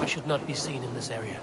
We should not be seen in this area.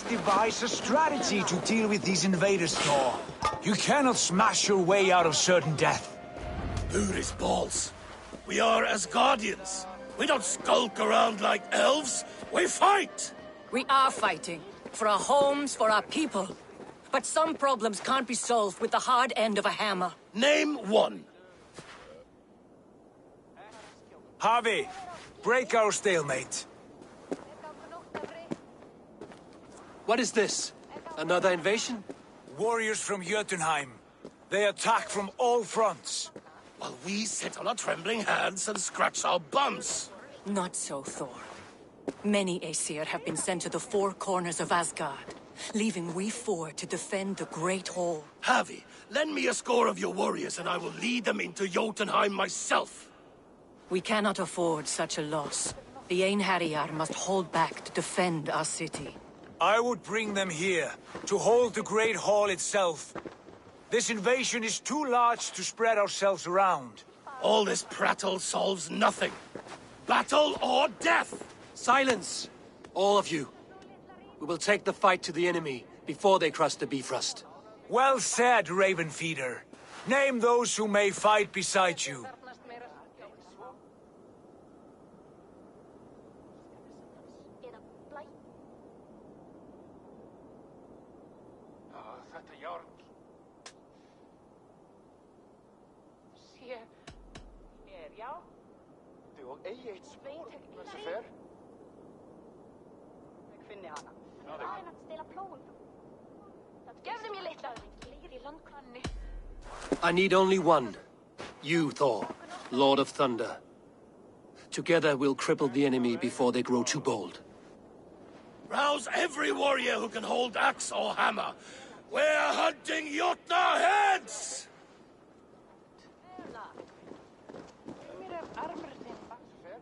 Devise a strategy to deal with these invaders, Thor. You cannot smash your way out of certain death. Buris balls. We are Asgardians. We don't skulk around like elves. We fight! We are fighting. For our homes, for our people. But some problems can't be solved with the hard end of a hammer. Name one. Harvey, break our stalemate. What is this? Another invasion? Warriors from Jotunheim. They attack from all fronts. While we sit on our trembling hands and scratch our bums. Not so, Thor. Many Aesir have been sent to the four corners of Asgard, leaving we four to defend the Great Hall. Havi, lend me a score of your warriors and I will lead them into Jotunheim myself. We cannot afford such a loss. The Einherjar must hold back to defend our city. I would bring them here, to hold the Great Hall itself. This invasion is too large to spread ourselves around. All this prattle solves nothing. Battle or death! Silence! All of you. We will take the fight to the enemy before they cross the Bifrost. Well said, Ravenfeeder. Name those who may fight beside you. I need only one. You, Thor, Lord of Thunder. Together we'll cripple the enemy before they grow too bold. Rouse every warrior who can hold axe or hammer. We're hunting Jotnar heads!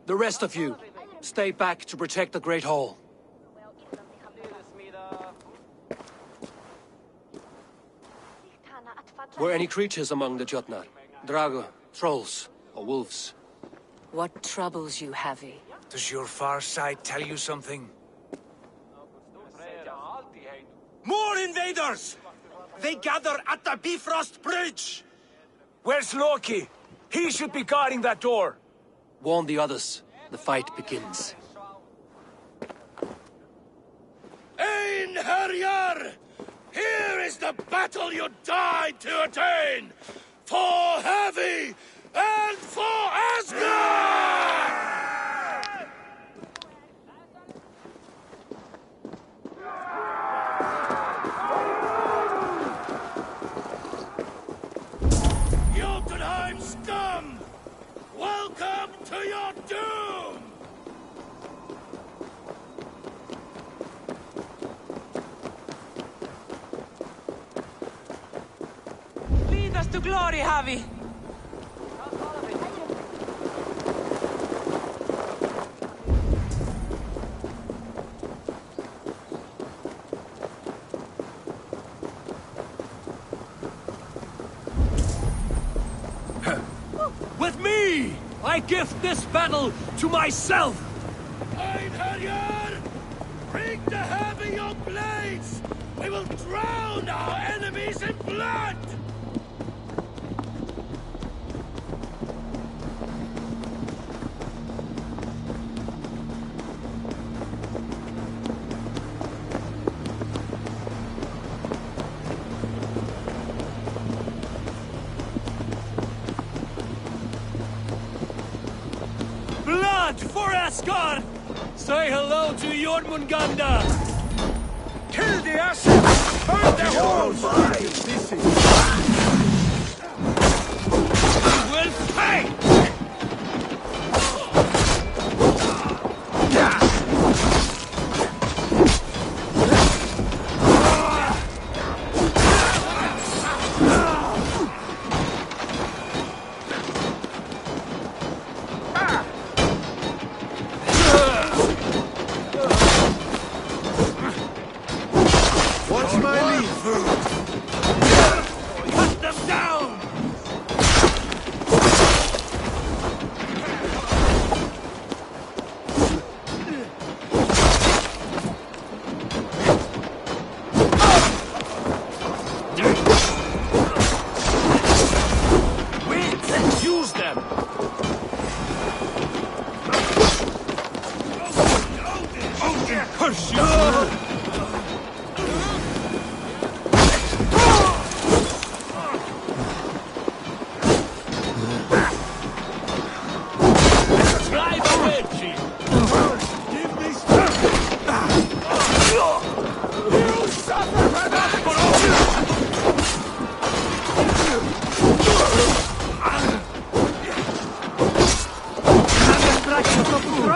The rest of you, stay back to protect the Great Hall. Were any creatures among the Jotnar? Drago, trolls, or wolves? What troubles you, Havi? Does your far sight tell you something? More invaders! They gather at the Bifrost Bridge! Where's Loki? He should be guarding that door. Warn the others. The fight begins. Einherjar! Here is the battle you died to attain! For Havi and for Asgard! Jotunheim scum! Welcome to your doom! Lead us to glory, Havi! I gift this battle to myself! Einherjar! Bring to heavy your blades! We will drown our enemies in blood! Blood for Asgard! Say hello to Jormungandr! Kill the assets! Burn their halls! Will pay! What's my lead, food? Cut them down! Use them! Curse you! Drive a wedge! Give me strength! You suffer for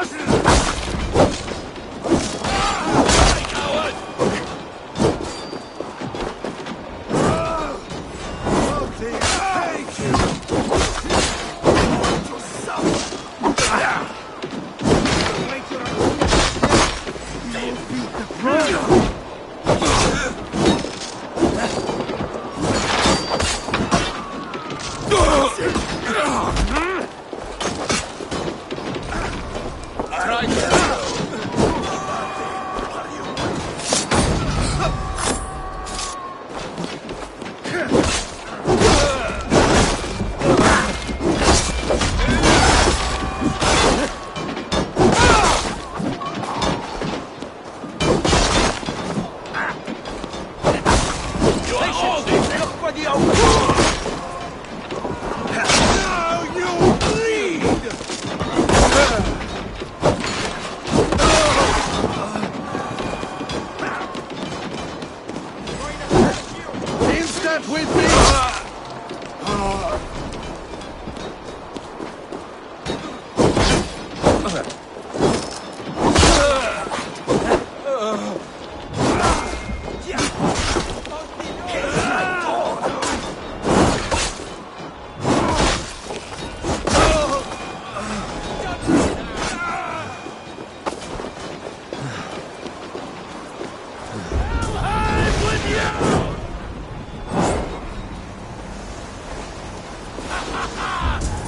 with me!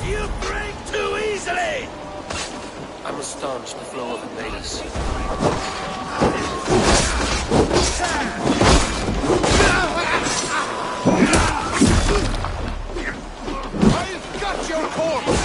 You break too easily! I must staunch the flow of invaders. I've got your corpse!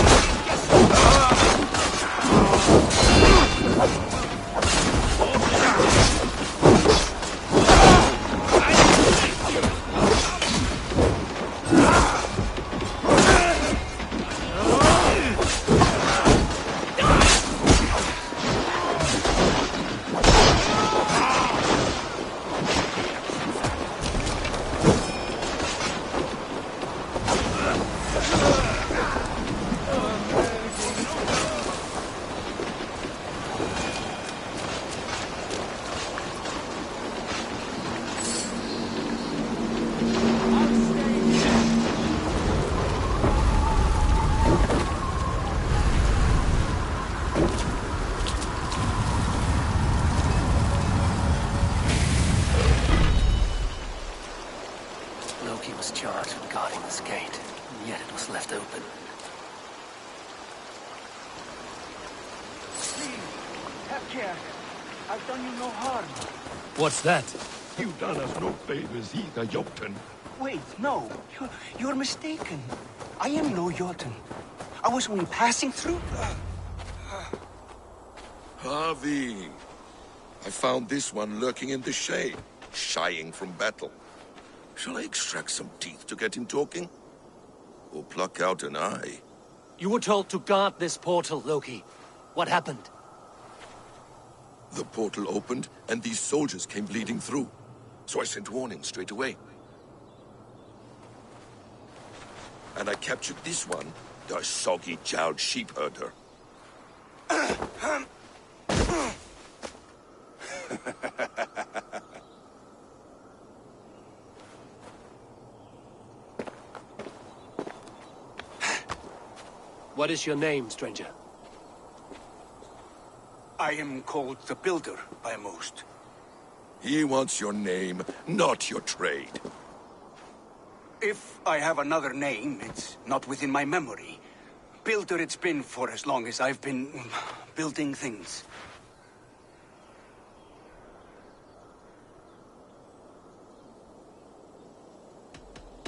Loki was charged with guarding this gate, and yet it was left open. Take care. I've done you no harm. What's that? You've done us no favors either, Jotun. Wait, no. You're mistaken. I am no Jotun. I was only passing through. Harvey. I found this one lurking in the shade, shying from battle. Shall I extract some teeth to get him talking? Or pluck out an eye? You were told to guard this portal, Loki. What happened? The portal opened, and these soldiers came bleeding through. So I sent warning straight away. And I captured this one, the soggy-jowled sheep herder. What is your name, stranger? I am called the Builder by most. He wants your name, not your trade. If I have another name, it's not within my memory. Builder it's been for as long as I've been building things.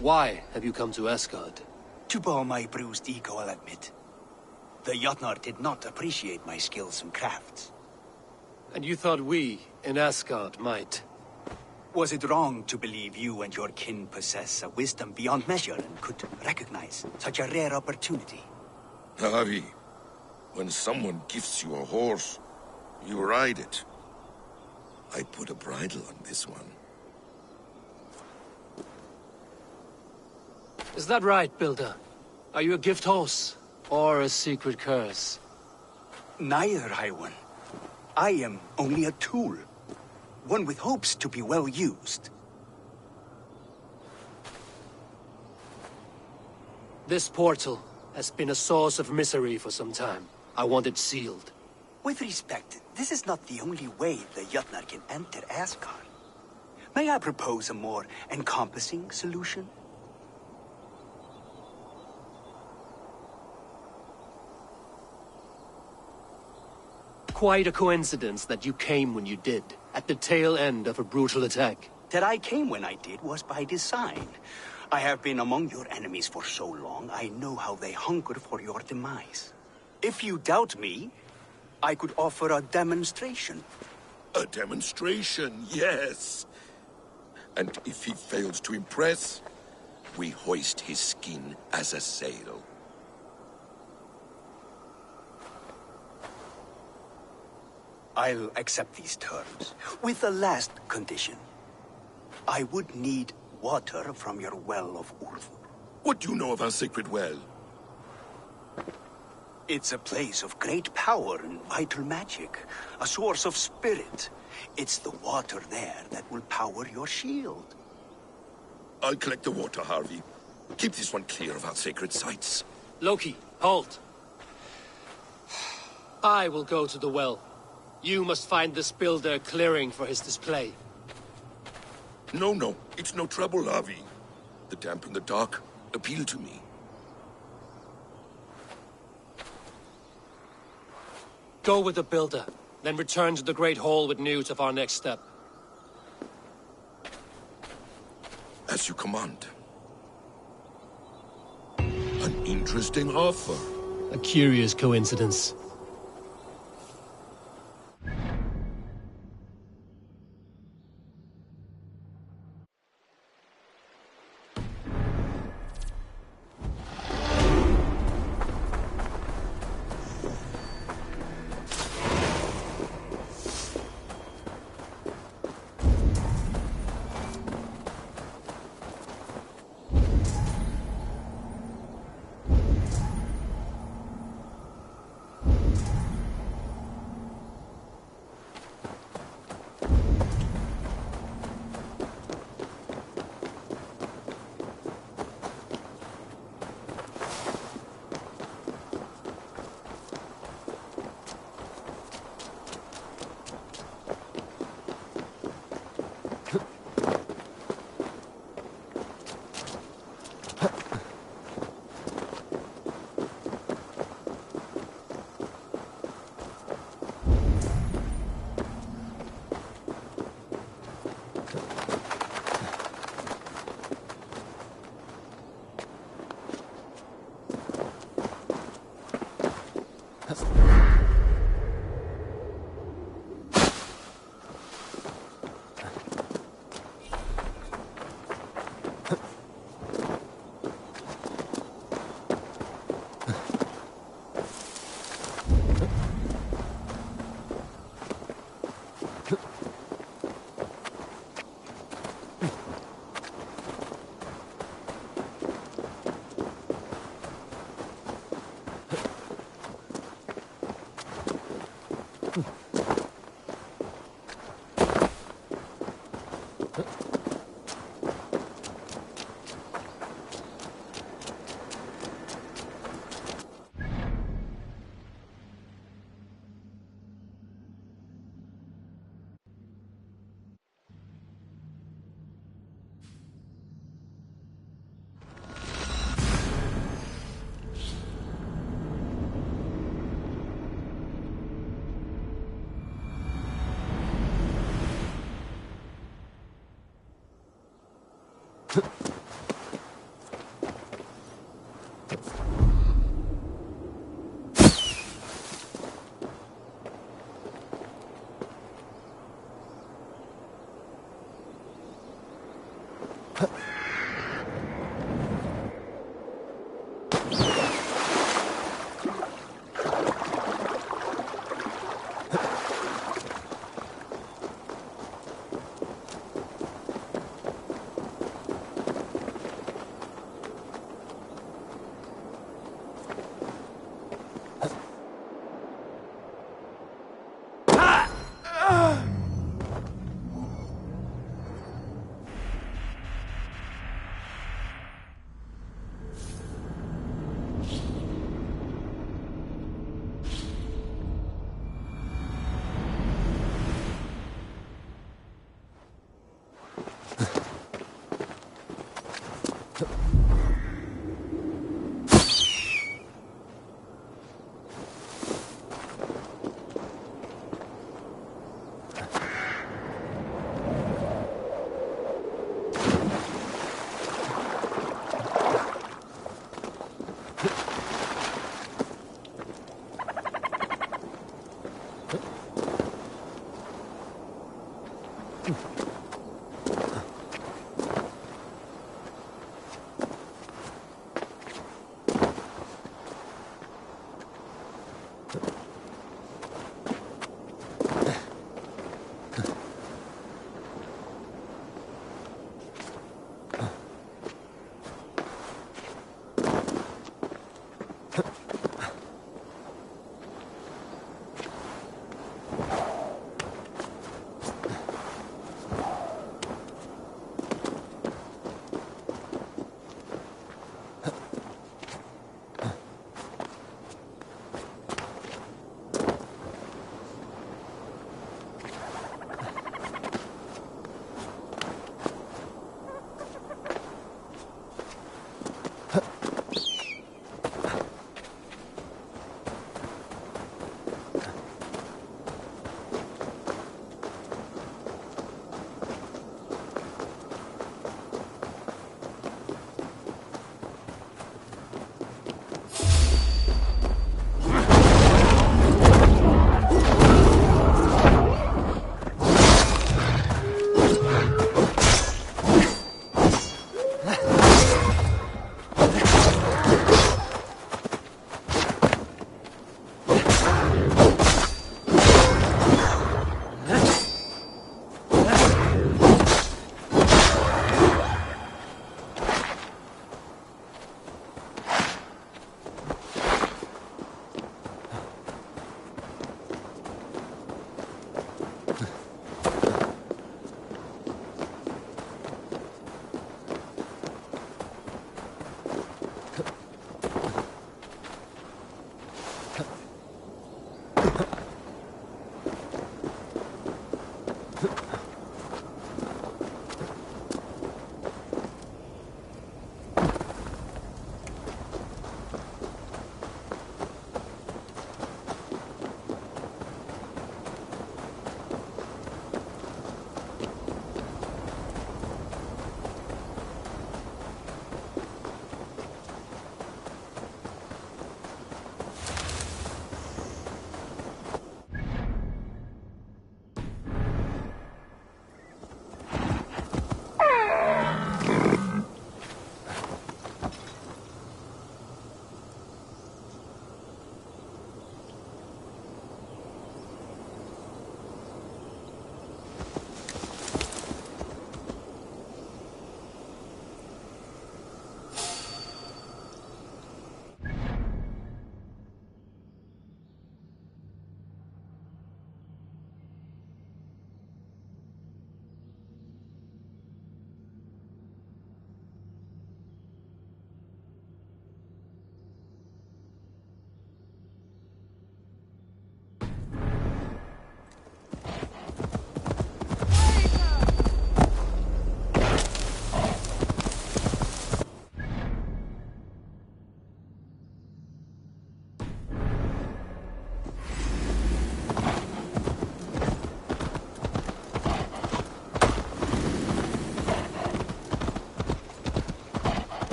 Why have you come to Asgard? To bow my bruised ego, I'll admit. The Jotnar did not appreciate my skills and crafts. And you thought we, in Asgard, might? Was it wrong to believe you and your kin possess a wisdom beyond measure and could recognize such a rare opportunity? Harvey, when someone gifts you a horse, you ride it. I put a bridle on this one. Is that right, Builder? Are you a gift horse? Or a secret curse? Neither, High One. I am only a tool. One with hopes to be well used. This portal has been a source of misery for some time. I want it sealed. With respect, this is not the only way the Jotnar can enter Asgard. May I propose a more encompassing solution? Quite a coincidence that you came when you did, at the tail end of a brutal attack. That I came when I did was by design. I have been among your enemies for so long, I know how they hunger for your demise. If you doubt me, I could offer a demonstration. A demonstration, yes. And if he fails to impress, we hoist his skin as a sail. I'll accept these terms, with the last condition. I would need water from your well of Ulfur. What do you know of our sacred well? It's a place of great power and vital magic, a source of spirit. It's the water there that will power your shield. I'll collect the water, Harvey. Keep this one clear of our sacred sites. Loki, halt! I will go to the well. You must find this builder clearing for his display. No, it's no trouble, Harvey. The damp and the dark appeal to me. Go with the builder, then return to the Great Hall with news of our next step. As you command. An interesting offer. A curious coincidence.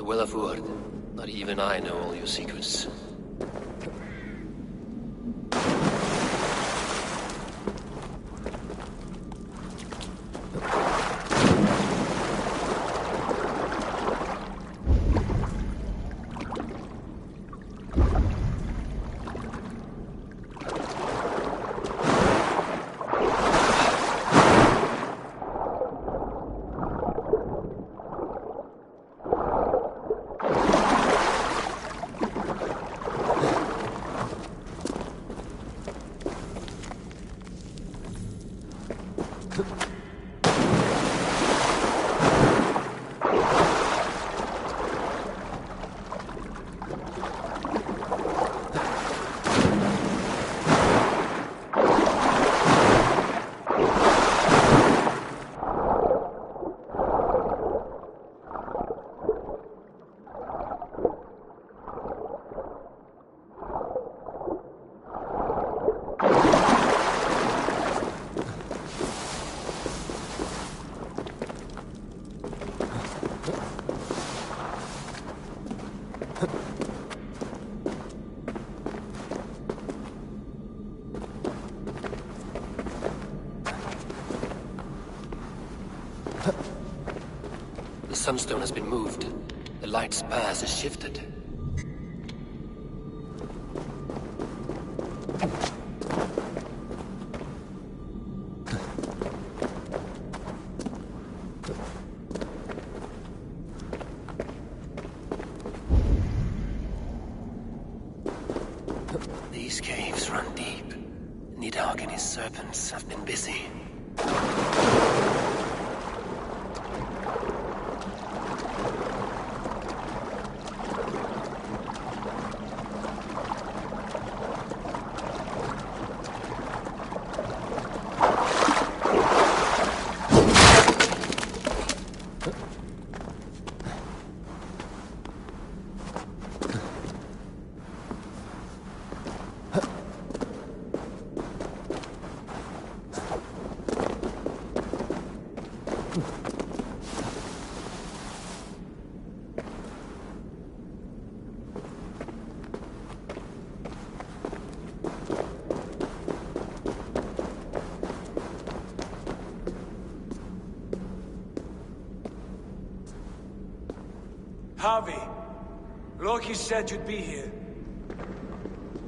well of word. Not even I know all your secrets. The sunstone has been moved. The light's path is shifted. These caves run deep. Nidhogg and his serpents have been busy. Harvey, Loki said you'd be here.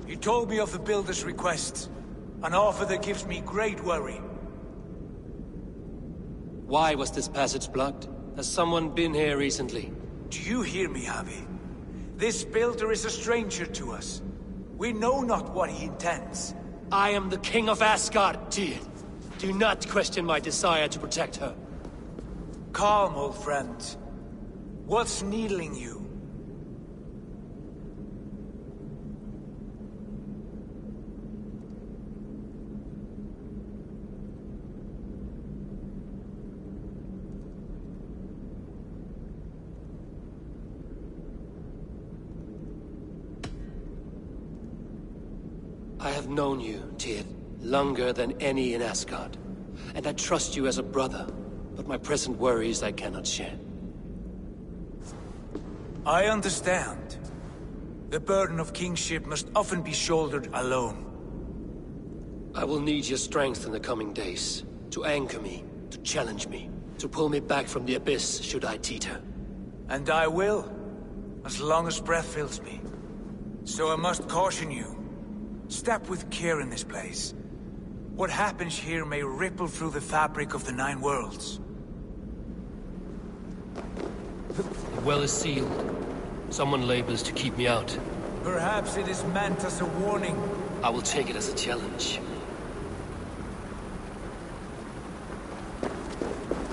He told me of the Builder's request, an offer that gives me great worry. Why was this passage blocked? Has someone been here recently? Do you hear me, Harvey? This Builder is a stranger to us. We know not what he intends. I am the king of Asgard, Tyr. Do not question my desire to protect her. Calm, old friend. What's needling you? I have known you, Tyr, longer than any in Asgard. And I trust you as a brother, but my present worries I cannot share. I understand. The burden of kingship must often be shouldered alone. I will need your strength in the coming days. To anchor me, to challenge me, to pull me back from the abyss should I teeter. And I will, as long as breath fills me. So I must caution you. Step with care in this place. What happens here may ripple through the fabric of the Nine Worlds. The well is sealed. Someone labors to keep me out. Perhaps it is meant as a warning. I will take it as a challenge.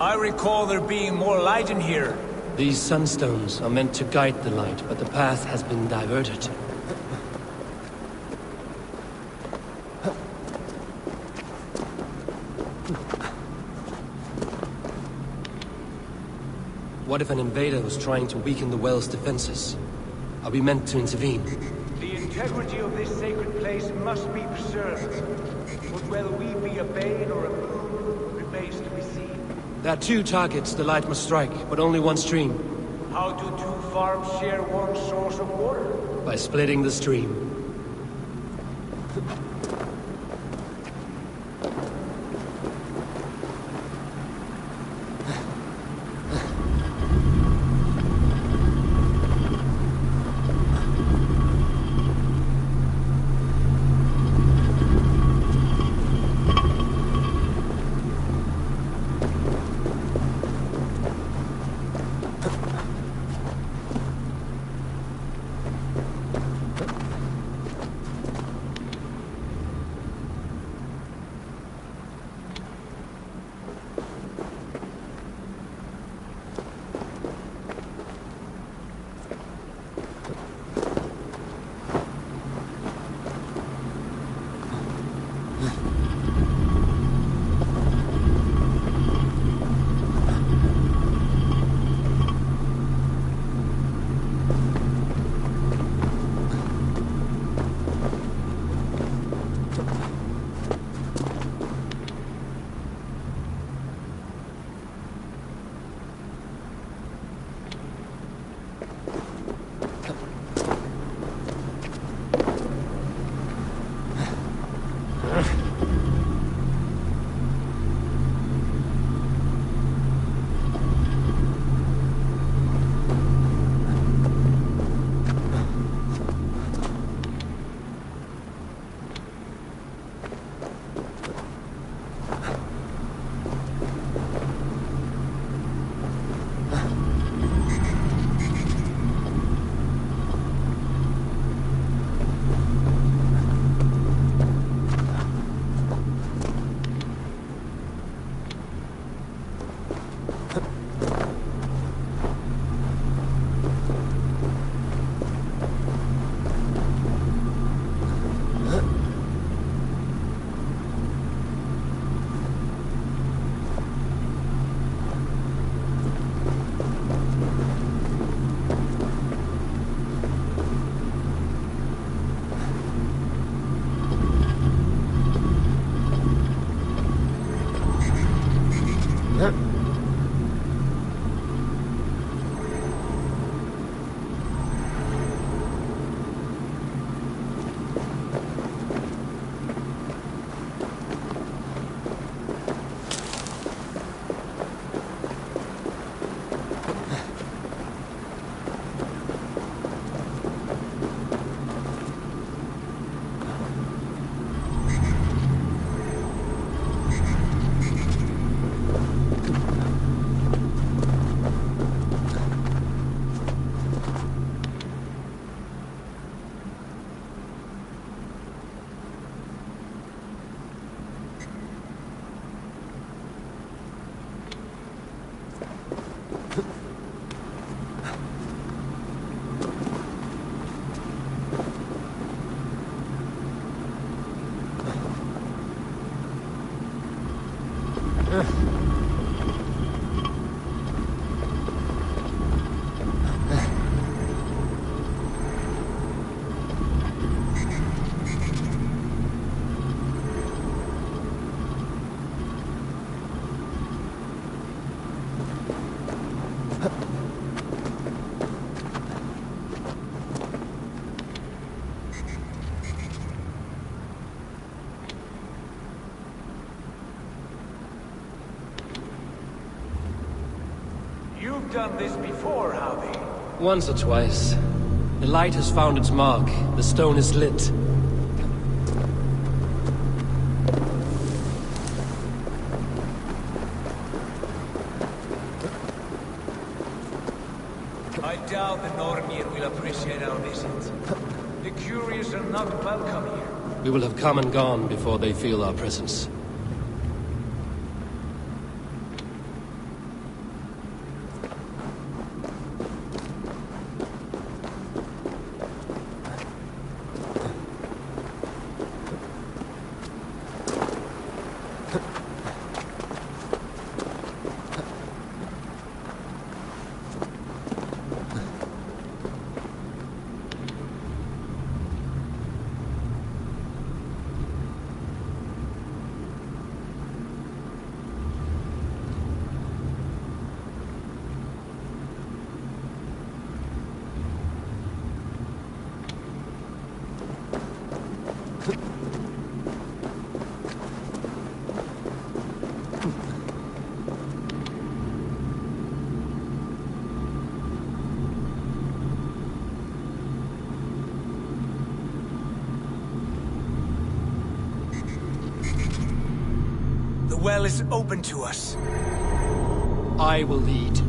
I recall there being more light in here. These sunstones are meant to guide the light, but the path has been diverted. What if an invader was trying to weaken the well's defenses? Are we meant to intervene? The integrity of this sacred place must be preserved. But whether we be a bane or a boon remains to be seen. There are two targets the light must strike, but only one stream. How do two farms share one source of water? By splitting the stream. You've done this before, Hobby. Once or twice. The light has found its mark. The stone is lit. I doubt the Nornir will appreciate our visit. The curious are not welcome here. We will have come and gone before they feel our presence. well is open to us. I will lead.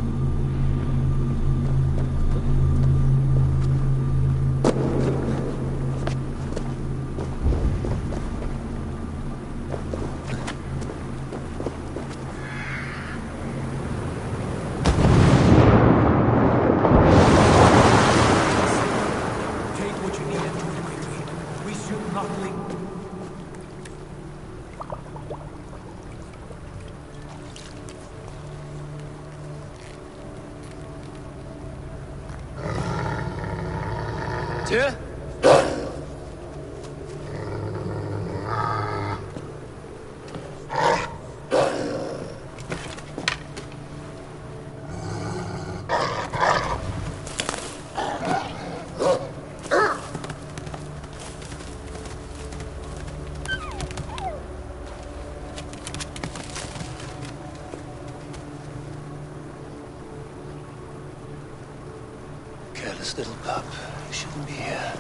Tyr? Careless little pup. You shouldn't be here.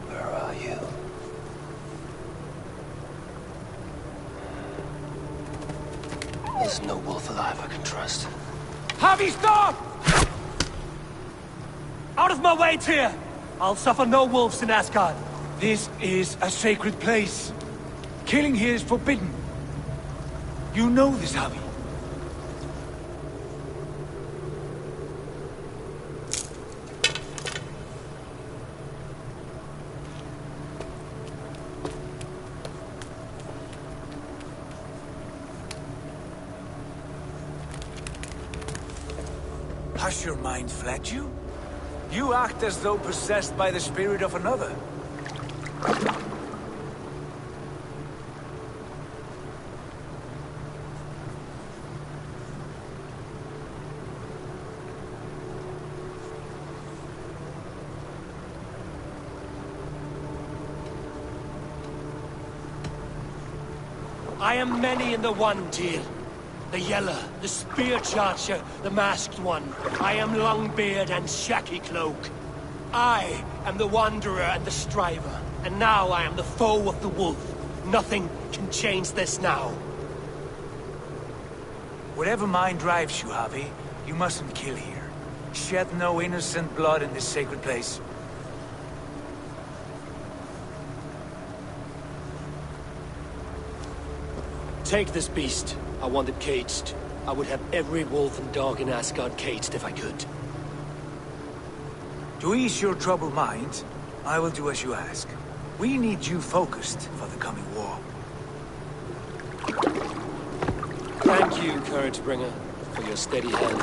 Where are you? There's no wolf alive I can trust. Javi, stop! Out of my way, Tyr! I'll suffer no wolves in Asgard. This is a sacred place. Killing here is forbidden. You know this, Javi. Has your mind fled you? You act as though possessed by the spirit of another. I am many in the one, Tyr. The Yeller, the Spear Charger, the Masked One. I am Longbeard and Shaky Cloak. I am the Wanderer and the Striver. And now I am the foe of the Wolf. Nothing can change this now. Whatever mind drives you, Javi, you mustn't kill here. Shed no innocent blood in this sacred place. Take this beast. I want it caged. I would have every wolf and dog in Asgard caged if I could. To ease your troubled mind, I will do as you ask. We need you focused for the coming war. Thank you, Couragebringer, for your steady hand.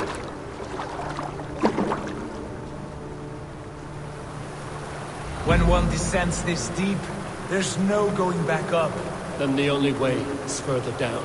When one descends this deep, there's no going back up. Then the only way is further down.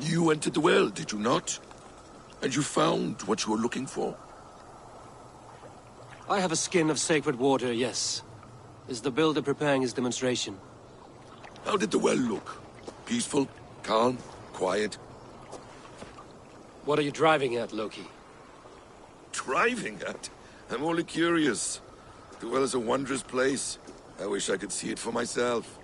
You entered the well, did you not? And you found what you were looking for? I have a skin of sacred water, yes. Is the builder preparing his demonstration? How did the well look? Peaceful? Calm? Quiet? What are you driving at, Loki? Driving at? I'm only curious. The well is a wondrous place. I wish I could see it for myself.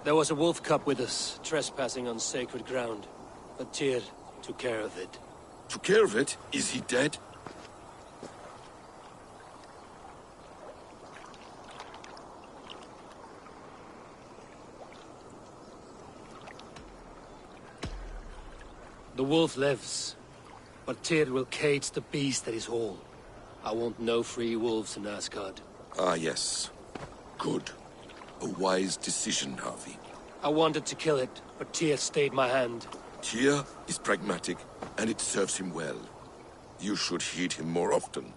There was a wolf cub with us, trespassing on sacred ground. But Tyr took care of it. Took care of it? Is he dead? The wolf lives, but Tyr will cage the beast at his hall. I want no free wolves in Asgard. Ah, yes. Good. A wise decision, Harvey. I wanted to kill it, but Tyr stayed my hand. Tyr is pragmatic, and it serves him well. You should heed him more often.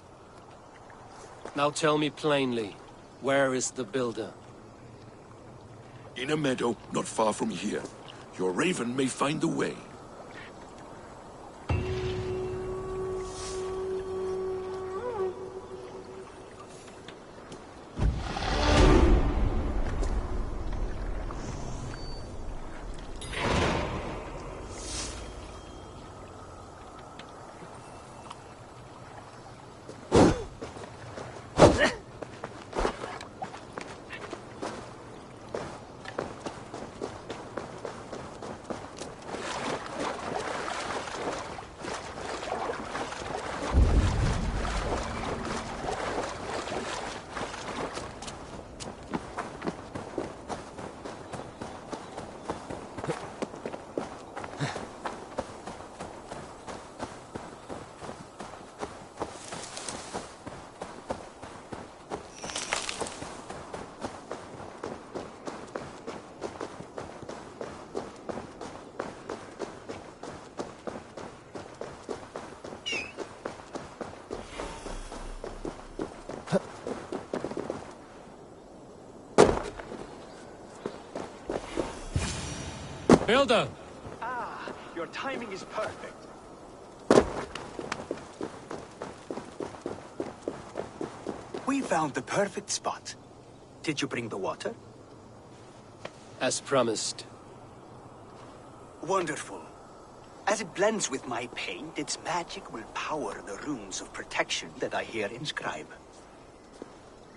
Now tell me plainly, where is the builder? In a meadow not far from here. Your raven may find the way. Builder! Ah, your timing is perfect. We found the perfect spot. Did you bring the water? As promised. Wonderful. As it blends with my paint, its magic will power the runes of protection that I here inscribe.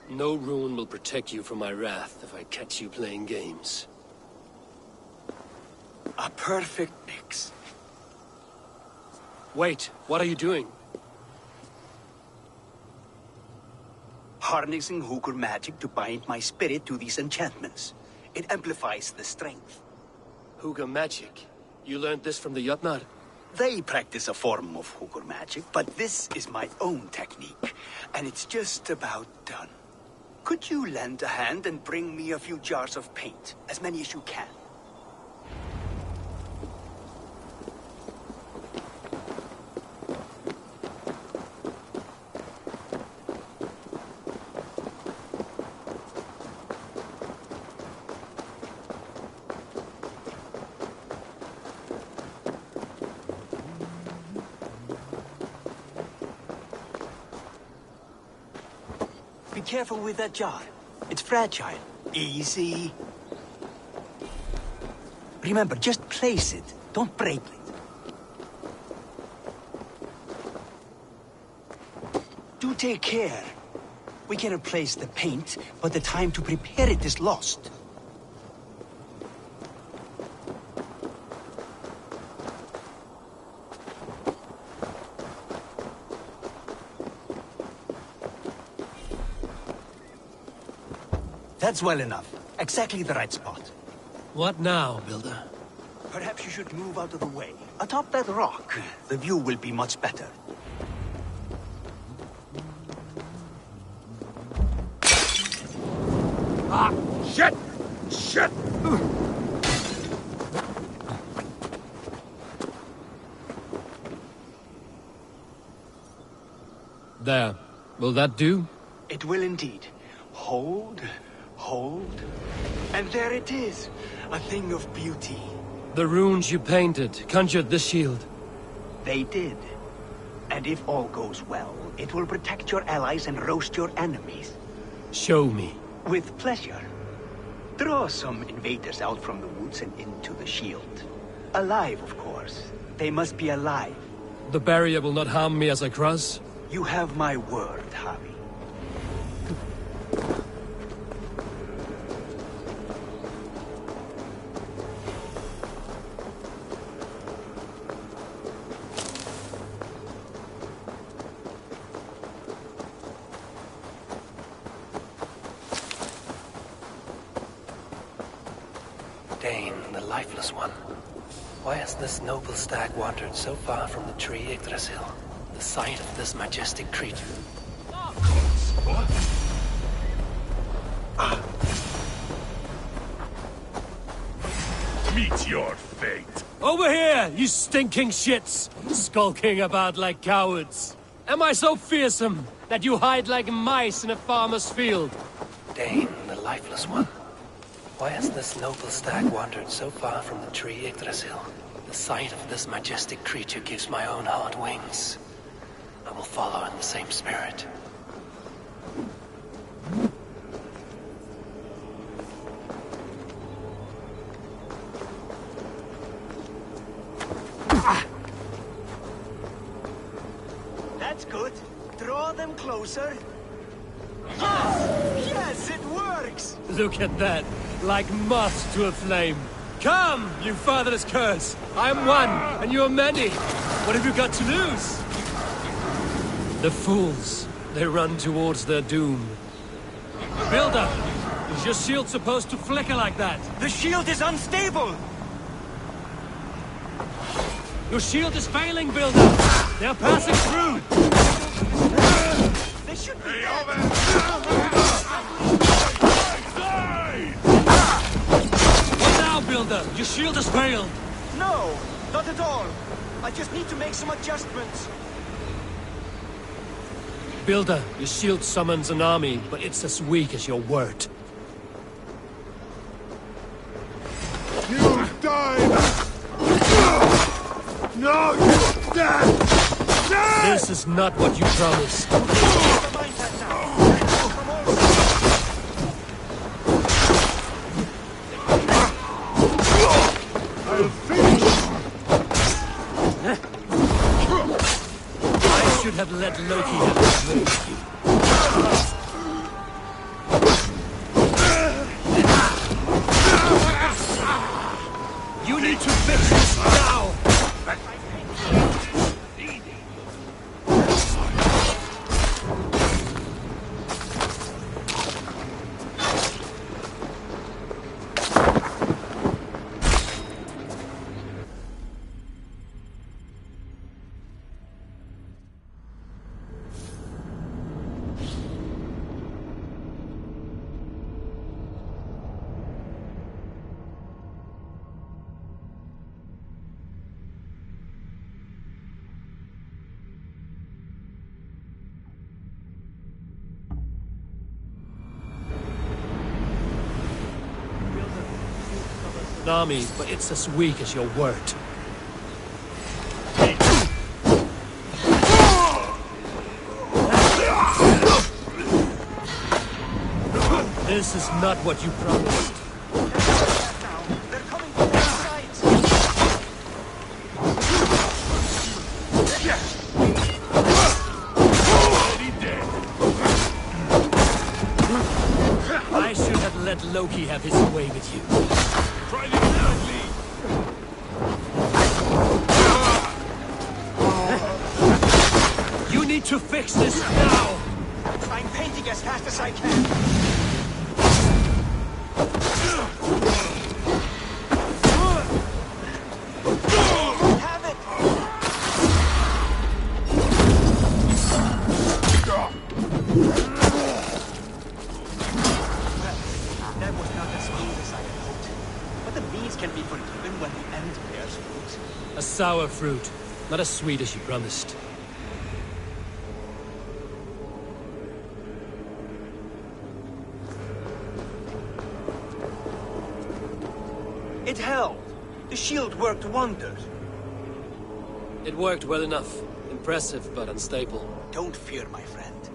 No rune will protect you from my wrath if I catch you playing games. A perfect mix. Wait, what are you doing? Harnessing Hooker magic to bind my spirit to these enchantments. It amplifies the strength. Huga magic? You learned this from the Jotnar? They practice a form of Hooker magic, but this is my own technique, and it's just about done. Could you lend a hand and bring me a few jars of paint? As many as you can. Be careful with that jar. It's fragile. Easy. Remember, just place it. Don't break it. Do take care. We can replace the paint, but the time to prepare it is lost. That's well enough. Exactly the right spot. What now, Builder? Perhaps you should move out of the way. Atop that rock, the view will be much better. Ah! Shit! Shit! There. Will that do? It will indeed. Hold, hold, and there it is. A thing of beauty. The runes you painted conjured the shield. They did. And if all goes well, it will protect your allies and roast your enemies. Show me. With pleasure. Draw some invaders out from the woods and into the shield. Alive, of course. They must be alive. The barrier will not harm me as I cross? You have my word, Harry. Dane, the lifeless one. Why has this noble stag wandered so far from the tree Yggdrasil? The sight of this majestic creature. What? Meet your fate. Over here, you stinking shits! Skulking about like cowards. Am I so fearsome that you hide like mice in a farmer's field? Dane, the lifeless one. Why has this noble stag wandered so far from the tree Yggdrasil? The sight of this majestic creature gives my own heart wings. I will follow in the same spirit. That's good. Draw them closer. Yes, it works! Look at that, like moth to a flame. Come, you fatherless curse! I am one, and you are many. What have you got to lose? The fools, they run towards their doom. Builder, is your shield supposed to flicker like that? The shield is unstable! Your shield is failing, Builder! They are passing through! They should be What now, Builder? Your shield has failed! No, not at all. I just need to make some adjustments. Builder, your shield summons an army, but it's as weak as your word. You died! No, you dead! This is not what you promised. I'll finish! I should have let Loki have his way with you. You need to fix this now! An army, but it's as weak as your word. This is not what you promised. They're coming from both sides. I should have let Loki have his way with you. Try to kill me! You need to fix this now! I'm painting as fast as I can. Have it! That was not as smooth as I had hoped. But the means can be forgiven when the end bears fruit. A sour fruit, not as sweet as you promised. It held. The shield worked wonders. It worked well enough. Impressive, but unstable. Don't fear, my friend.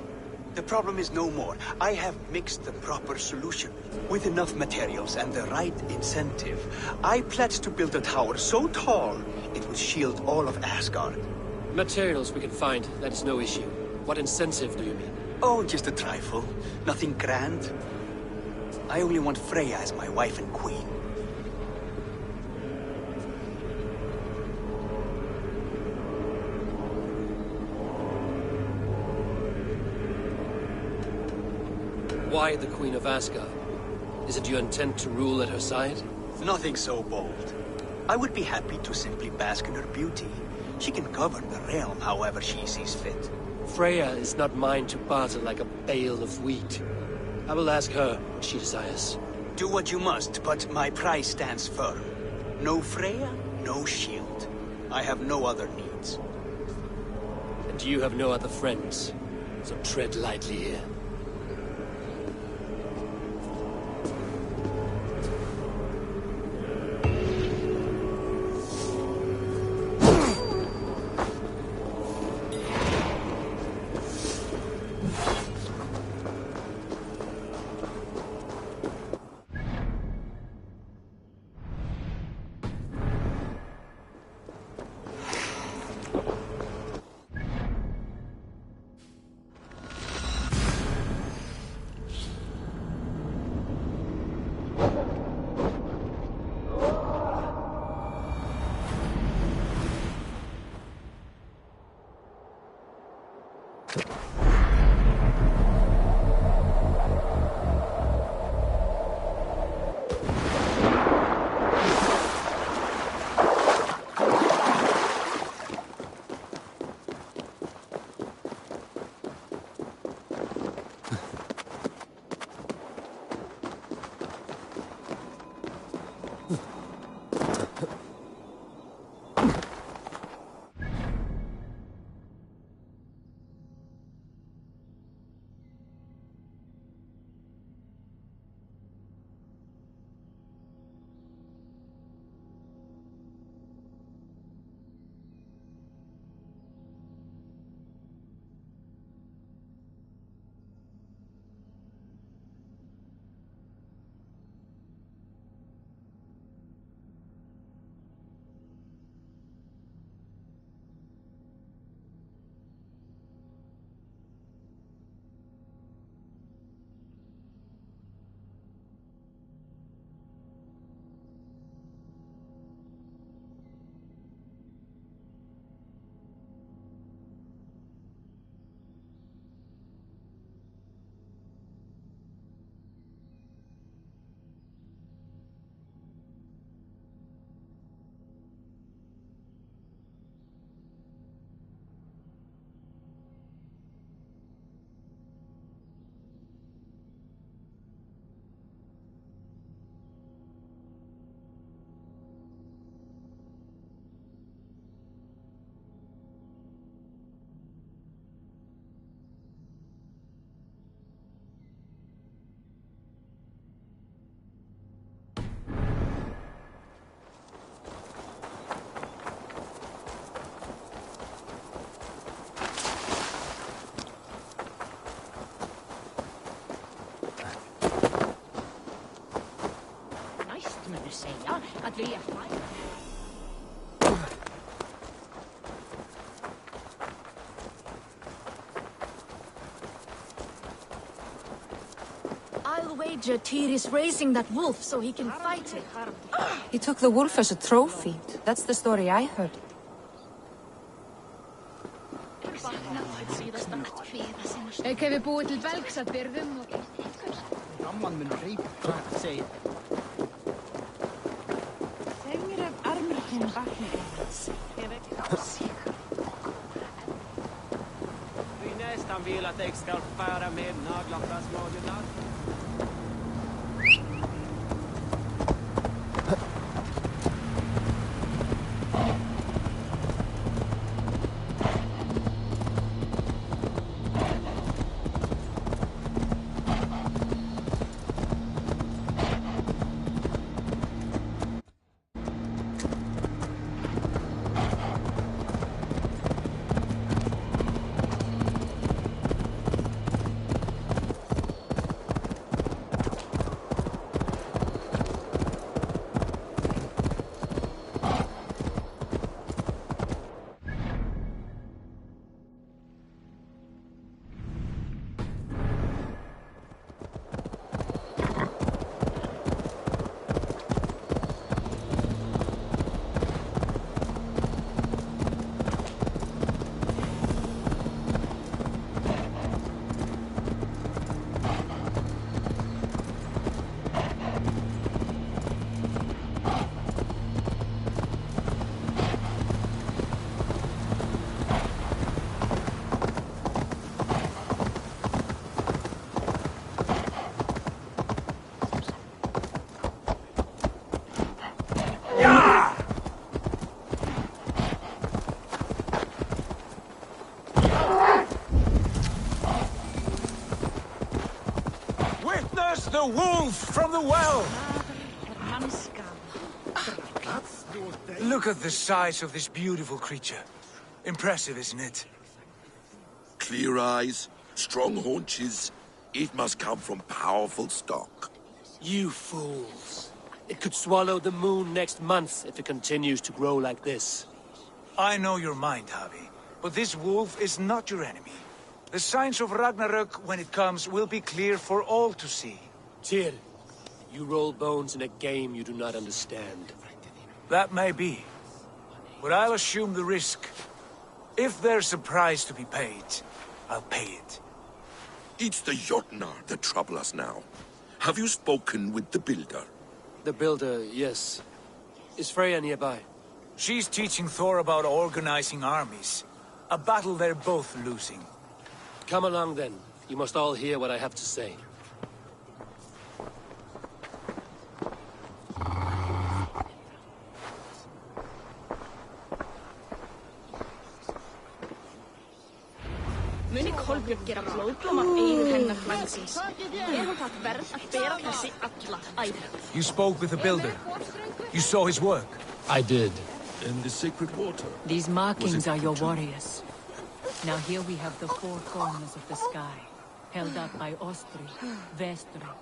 The problem is no more. I have mixed the proper solution. With enough materials and the right incentive, I pledge to build a tower so tall, it would shield all of Asgard. Materials we can find, that is no issue. What incentive do you mean? Oh, just a trifle. Nothing grand. I only want Freya as my wife and queen. Why the Queen of Asgard? Is it your intent to rule at her side? Nothing so bold. I would be happy to simply bask in her beauty. She can govern the realm however she sees fit. Freya is not mine to barter like a bale of wheat. I will ask her what she desires. Do what you must, but my price stands firm. No Freya, no shield. I have no other needs. And you have no other friends, so tread lightly here. säga att vi är fine. I'll wager Tyr is raising that wolf so he can fight it. He took the wolf as a trophy. That's the story I heard. Eikä vi búið til belgs að byrðum og... Ramman mun reypa, segir. Þeir af armurinn baknir hans. Jag vet inte av sig. Vi nästan vill att jag ska föra med naglarna smågorna. The wolf from the well! Look at the size of this beautiful creature. Impressive, isn't it? Clear eyes, strong haunches. It must come from powerful stock. You fools. It could swallow the moon next month if it continues to grow like this. I know your mind, Javi, but this wolf is not your enemy. The signs of Ragnarök, when it comes, will be clear for all to see. Tyr, you roll bones in a game you do not understand. That may be, but I'll assume the risk. If there's a price to be paid, I'll pay it. It's the Jotnar that trouble us now. Have you spoken with the builder? The builder, yes. Is Freya nearby? She's teaching Thor about organizing armies. A battle they're both losing. Come along then. You must all hear what I have to say. Muni Kolbjörn gera blóðblóm af eyru hennar mannsins. Hún það verð að bera þessi alla æru. You spoke with the builder. You saw his work. I did. And the sacred water. These markings are your warriors. Now here we have the four corners of the sky, held up by Ostri, Vestri,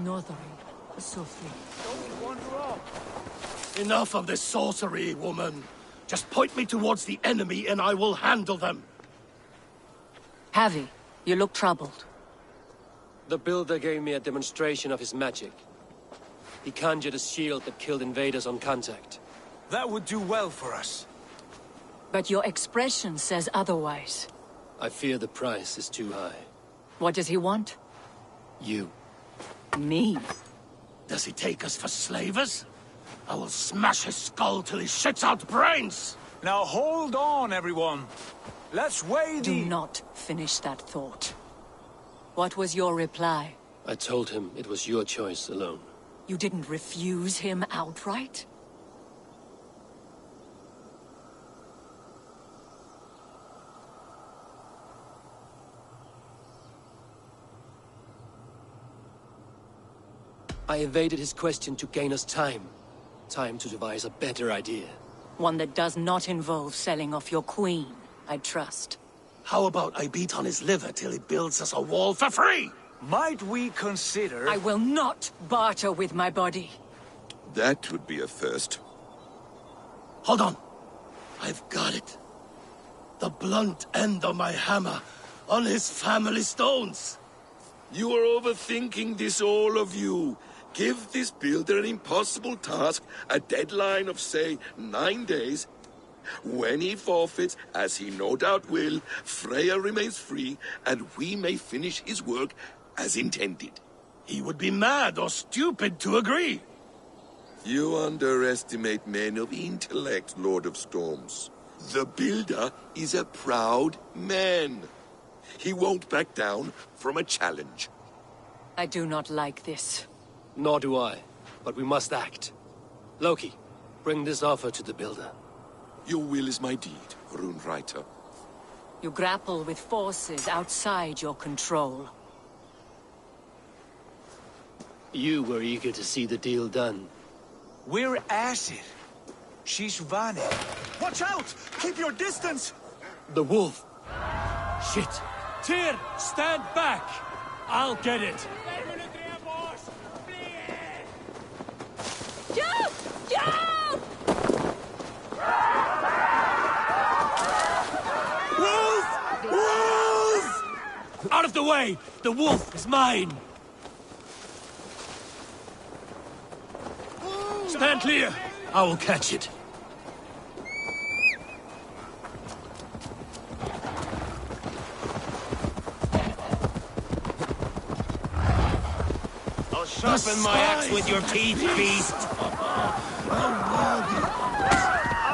Northri, Sofri. Don't wander off. Enough of this sorcery, woman. Just point me towards the enemy and I will handle them. Javi, you look troubled. The builder gave me a demonstration of his magic. He conjured a shield that killed invaders on contact. That would do well for us. But your expression says otherwise. I fear the price is too high. What does he want? You. Me? Does he take us for slavers? I will smash his skull till he shits out brains! Now hold on, everyone. Let's weigh the... Do not finish that thought. What was your reply? I told him it was your choice alone. You didn't refuse him outright? I evaded his question to gain us time. Time to devise a better idea. One that does not involve selling off your queen, I trust. How about I beat on his liver till he builds us a wall for free? Might we consider... I will not barter with my body. That would be a first. Hold on. I've got it. The blunt end of my hammer on his family stones. You are overthinking this, all of you. Give this builder an impossible task, a deadline of, say, 9 days. When he forfeits, as he no doubt will, Freya remains free, and we may finish his work as intended. He would be mad or stupid to agree. You underestimate men of intellect, Lord of Storms. The builder is a proud man. He won't back down from a challenge. I do not like this. Nor do I, but we must act. Loki, bring this offer to the builder. Your will is my deed, Rune Writer. You grapple with forces outside your control. You were eager to see the deal done. We're Acid. She's Vane. Watch out! Keep your distance! The wolf! Shit! Tyr, stand back! I'll get it! Jump! Jump! Wolf! Wolf! Out of the way! The wolf is mine! Stand clear! I will catch it. I'll sharpen my axe with your teeth, beast!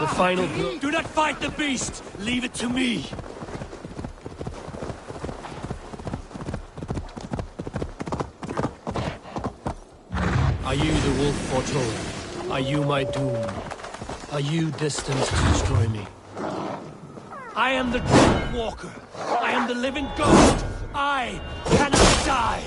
The final blow. Do not fight the beast! Leave it to me! Are you the wolf foretold? Are you my doom? Are you destined to destroy me? I am the Dark Walker. I am the living ghost. I cannot die.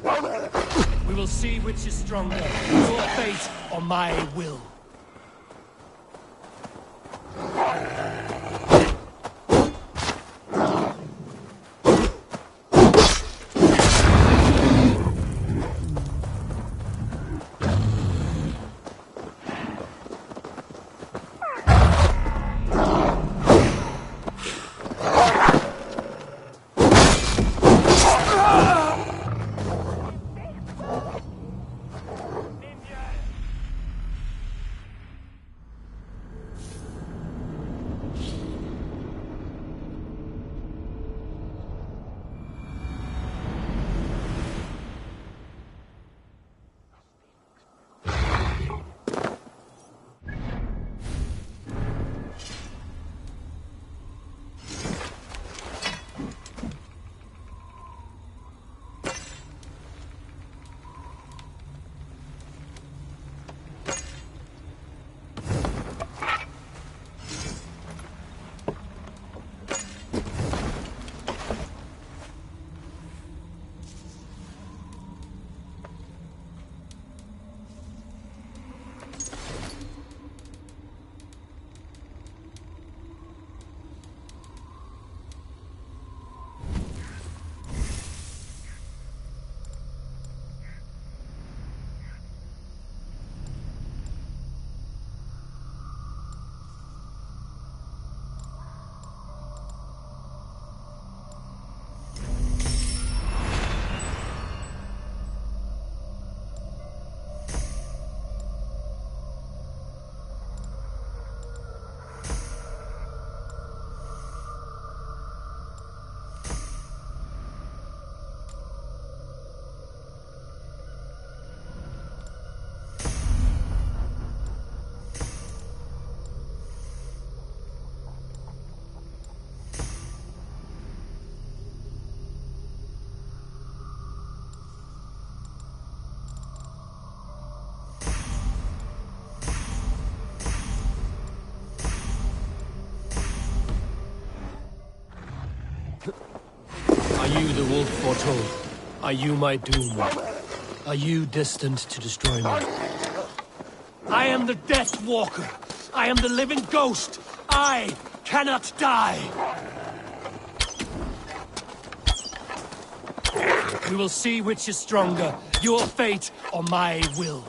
We will see which is stronger, your fate or my will. Are you the wolf foretold? Are you my doom? Are you destined to destroy me? I am the Death Walker. I am the living ghost. I cannot die. We will see which is stronger, your fate or my will.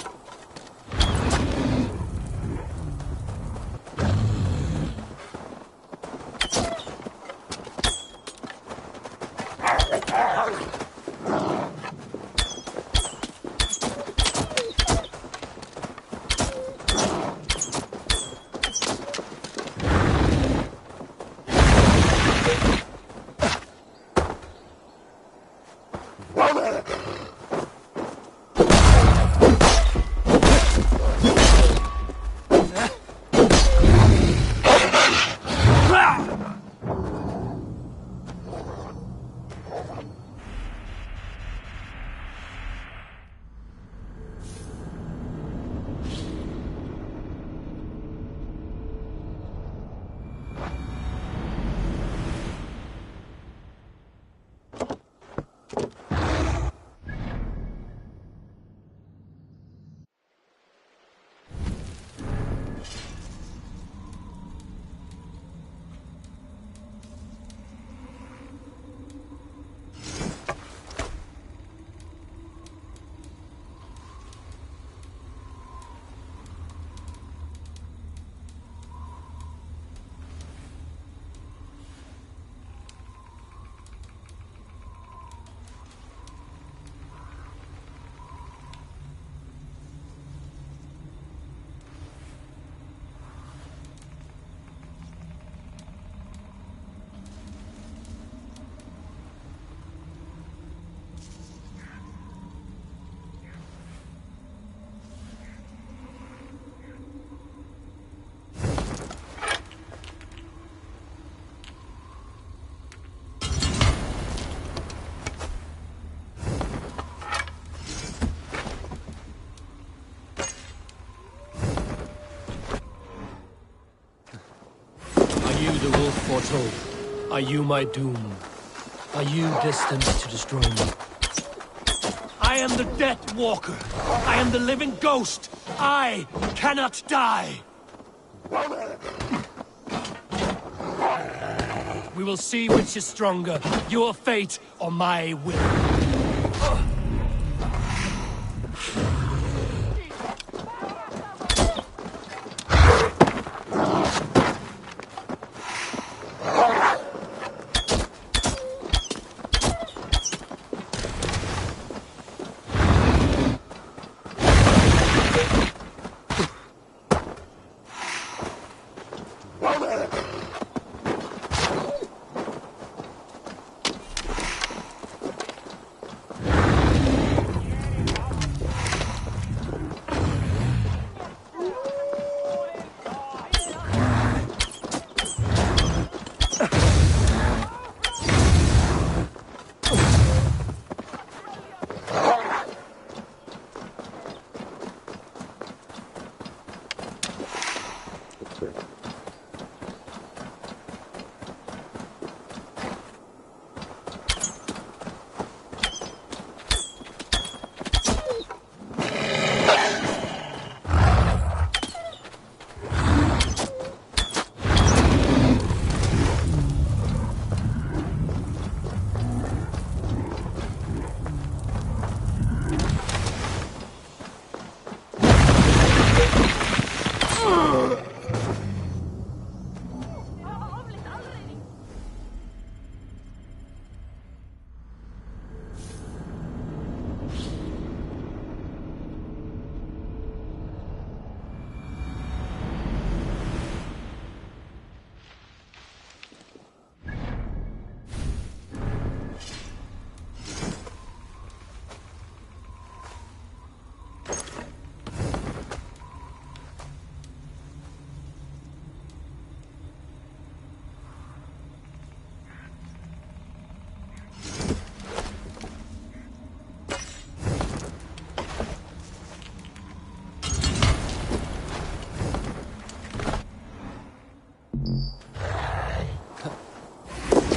Foretold. Are you my doom? Are you destined to destroy me? I I am the Death Walker. I am the living ghost. I cannot die. We will see which is stronger, your fate or my will.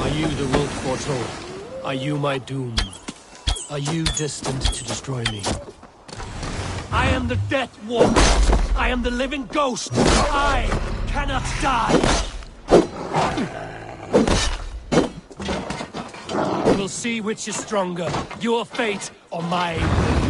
Are you the wolf foretold? Are you my doom? Are you destined to destroy me? I am the Death Walker. I am the living ghost. I cannot die. We'll see which is stronger, your fate or my will.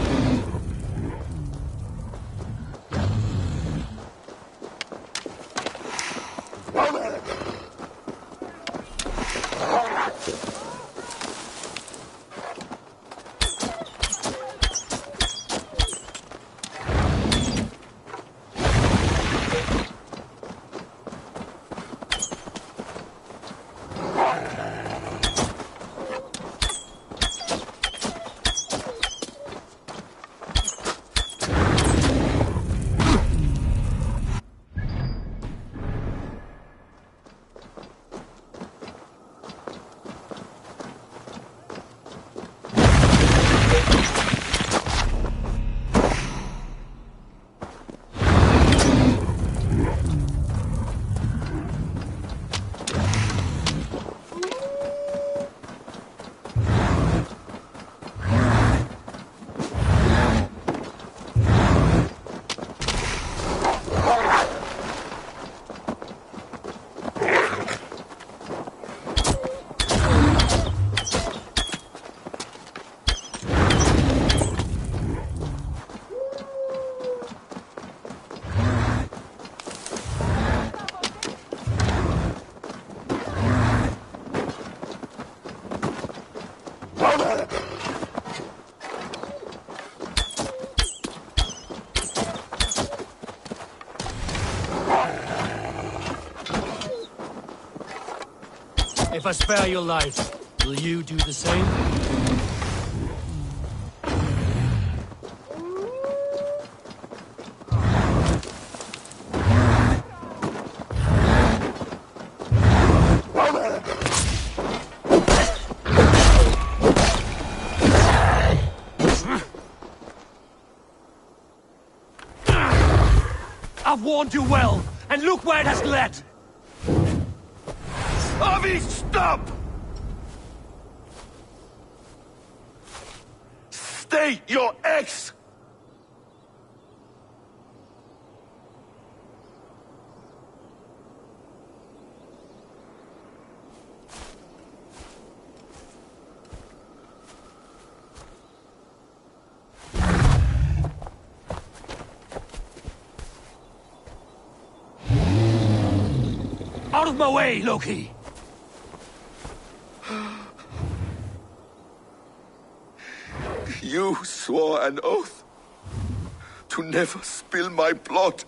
If I spare your life, will you do the same? I've warned you well, and look where it has led! Avi, stop! stay your eggs! Out of my way, Loki! You swore an oath to never spill my blood.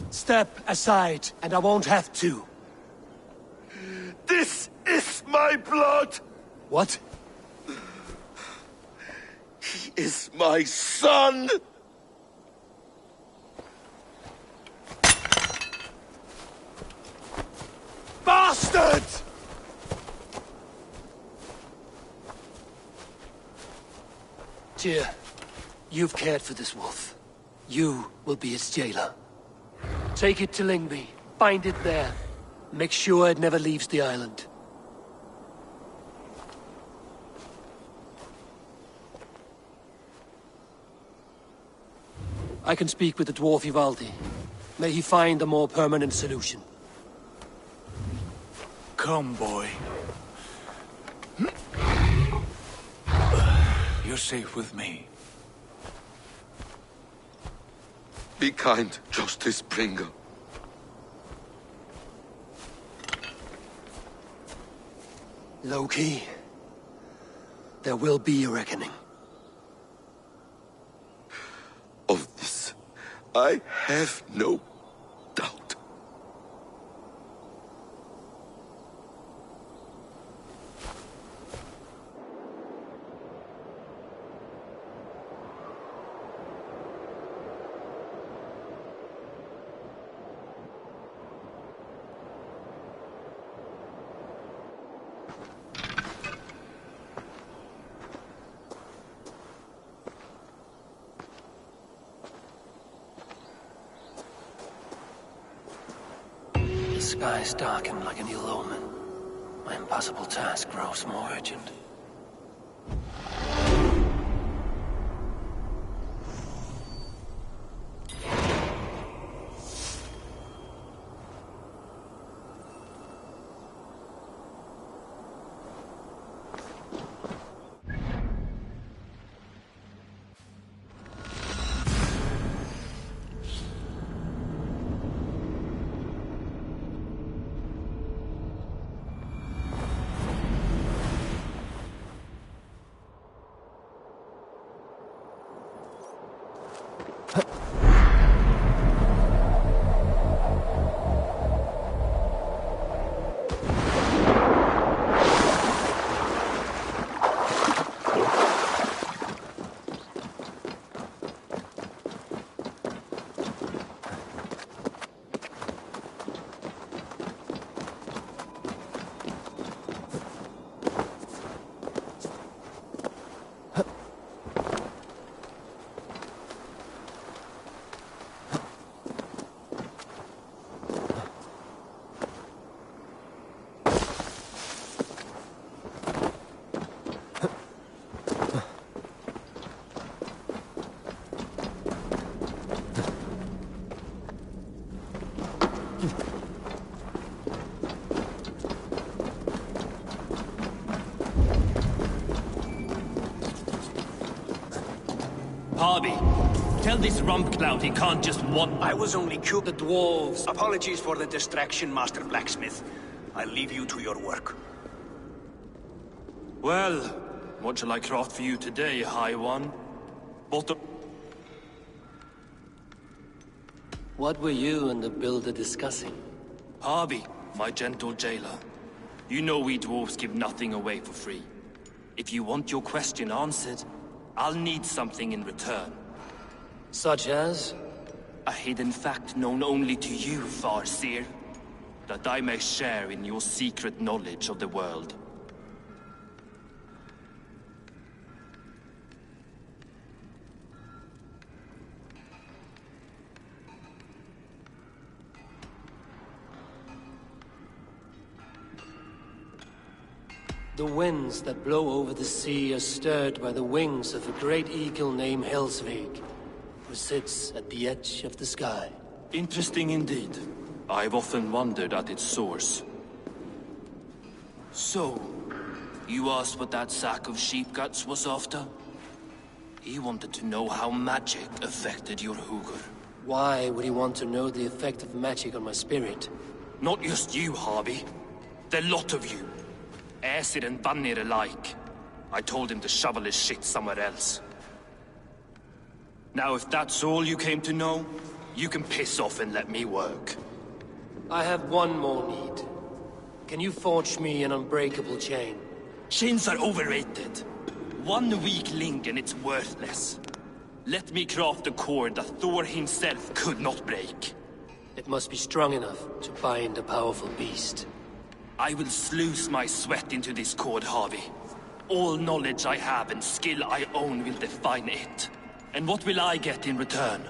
Step aside, and I won't have to. This is my blood! What? He is my son! Bastard! Tyr, you've cared for this wolf. You will be its jailer. Take it to Lingby. Bind it there. Make sure it never leaves the island. I can speak with the dwarf Ivaldi. May he find a more permanent solution. Come, boy. You're safe with me. Be kind, Justice Bringer. Loki, there will be a reckoning. Of this, I have no doubt. The skies darken like an ill omen. My impossible task grows more urgent. Harvey, tell this rump cloud he can't just want. I was only the dwarves. Apologies for the distraction, Master Blacksmith. I'll leave you to your work. Well, what shall I craft for you today, High One? What were you and the builder discussing? Harvey, my gentle jailer. You know we dwarves give nothing away for free. If you want your question answered, I'll need something in return. Such as? A hidden fact known only to you, Farseer. That I may share in your secret knowledge of the world. The winds that blow over the sea are stirred by the wings of a great eagle named Helsvig, who sits at the edge of the sky. Interesting indeed. I've often wondered at its source. So, you asked what that sack of sheep guts was after? He wanted to know how magic affected your Hugr. Why would he want to know the effect of magic on my spirit? Not just you, Harvey. The lot of you. Aesir and Vanir alike. I told him to shovel his shit somewhere else. Now if that's all you came to know, you can piss off and let me work. I have one more need. Can you forge me an unbreakable chain? Chains are overrated. One weak link and it's worthless. Let me craft a cord that Thor himself could not break. It must be strong enough to bind a powerful beast. I will sluice my sweat into this cord, Harvey. All knowledge I have and skill I own will define it. And what will I get in return?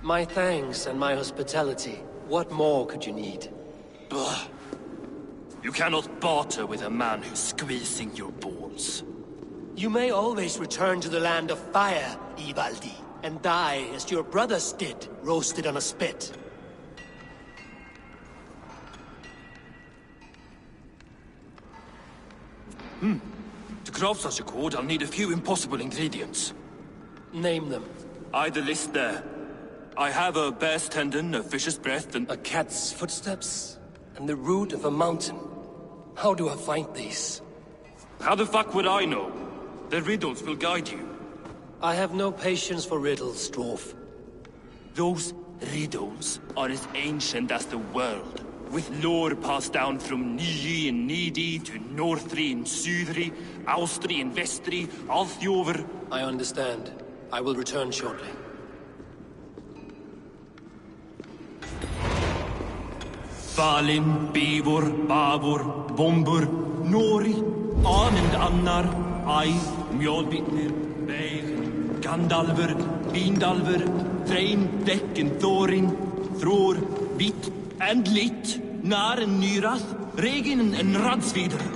My thanks and my hospitality. What more could you need? Ugh. You cannot barter with a man who's squeezing your balls. You may always return to the land of fire, Ivaldi, and die as your brothers did, roasted on a spit. To craft such a cord, I'll need a few impossible ingredients. Name them. The list there. I have a bear's tendon, a fish's breath, and... A cat's footsteps, and the root of a mountain. How do I find these? How the fuck would I know? The riddles will guide you. I have no patience for riddles, dwarf. Those riddles are as ancient as the world, with lore passed down from Niji and Nidi to Northri and Sudri, Austri and Vestri, Althjover. I understand. I will return shortly. Valin, Bivor, Bavor, Bombur, Nori, Anand Annar, Ai, Mjolbitnir, Beig, Gandalfur, Bindalfur, Threin, Dekken, Thorin, Thror, Vit, and Lit, Nar and Nyrath, Regin and Radsvider.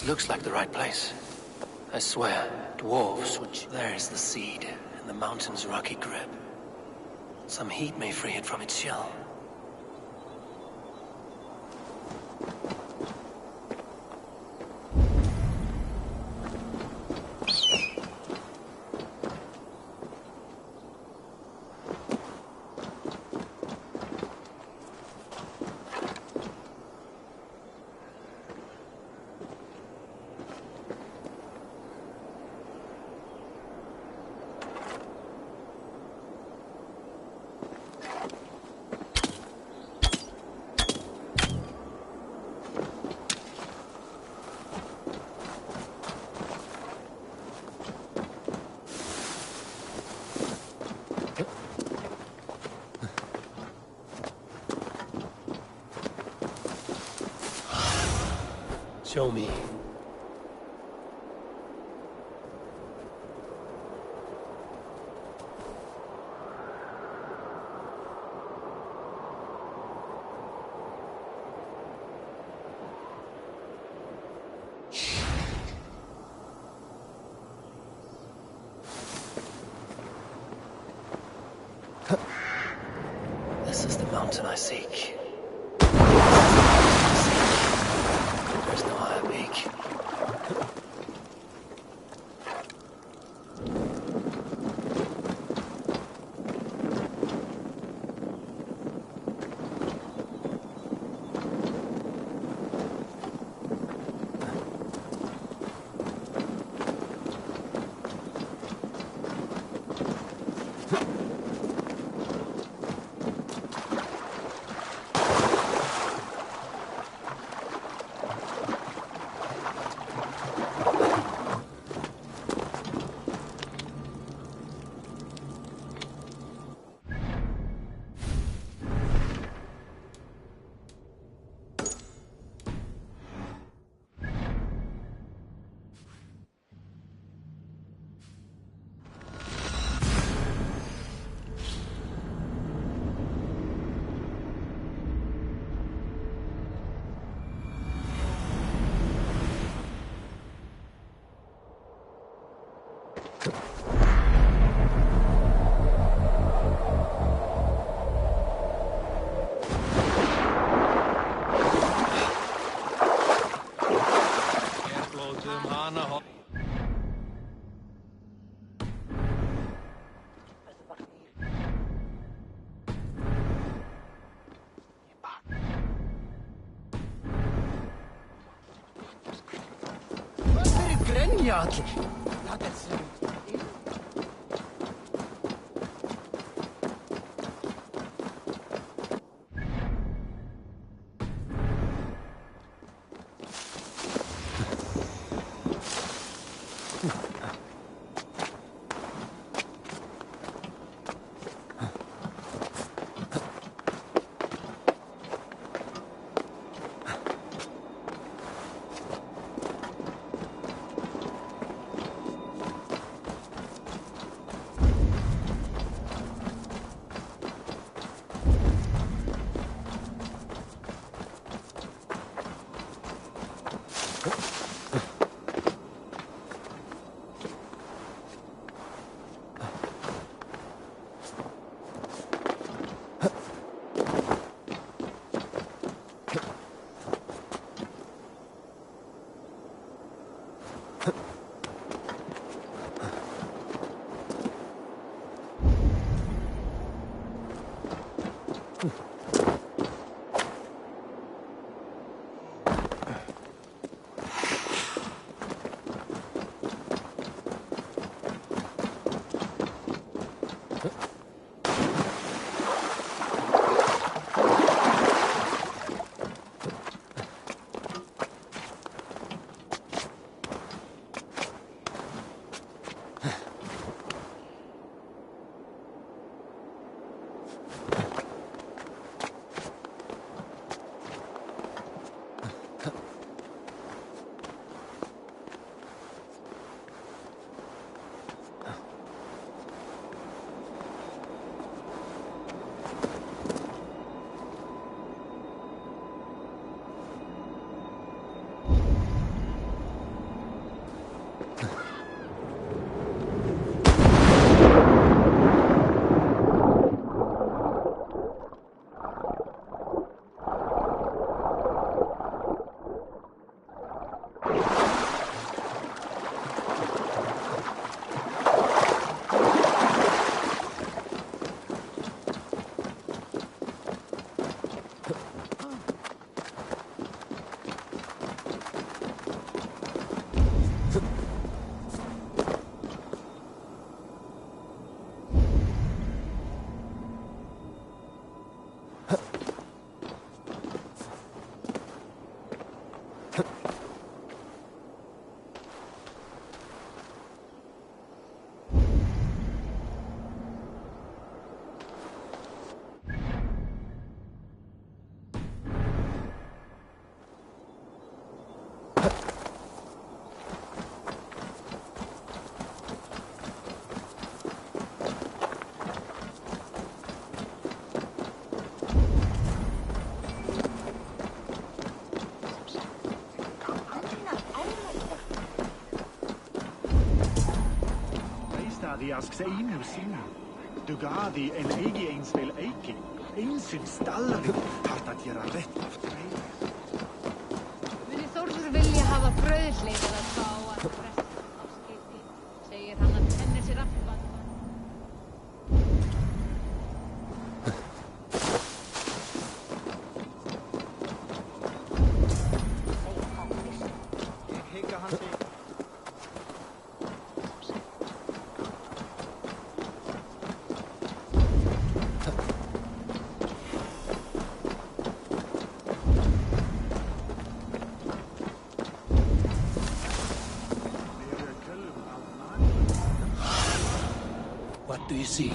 This looks like the right place. I swear, dwarves would... There's the seed, and the mountain's rocky grip. Some heat may free it from its shell. Show me. This is the mountain I seek. There's no higher peak. Grenjaki. asks Ainu Sina. Dugadi en Eigi Ainsville Eiki. Einsyn stallari. Harta gera rétt aftur heim. Muni Þórður vilja hafa brauðhlið eða fá að fresta á skipi. Segir hann að henni sér aftur. What do you see?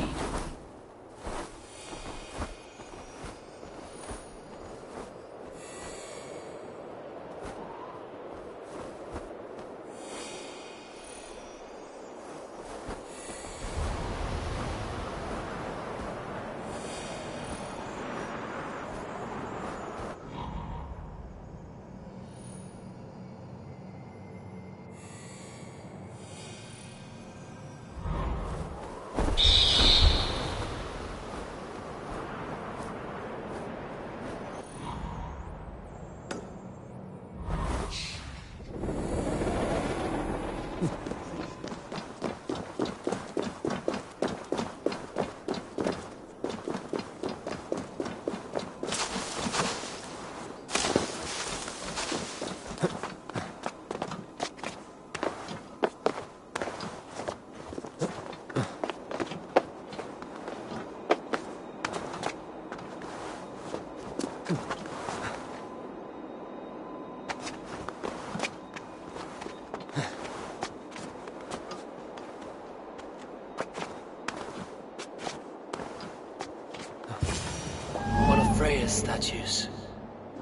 Freya's statues.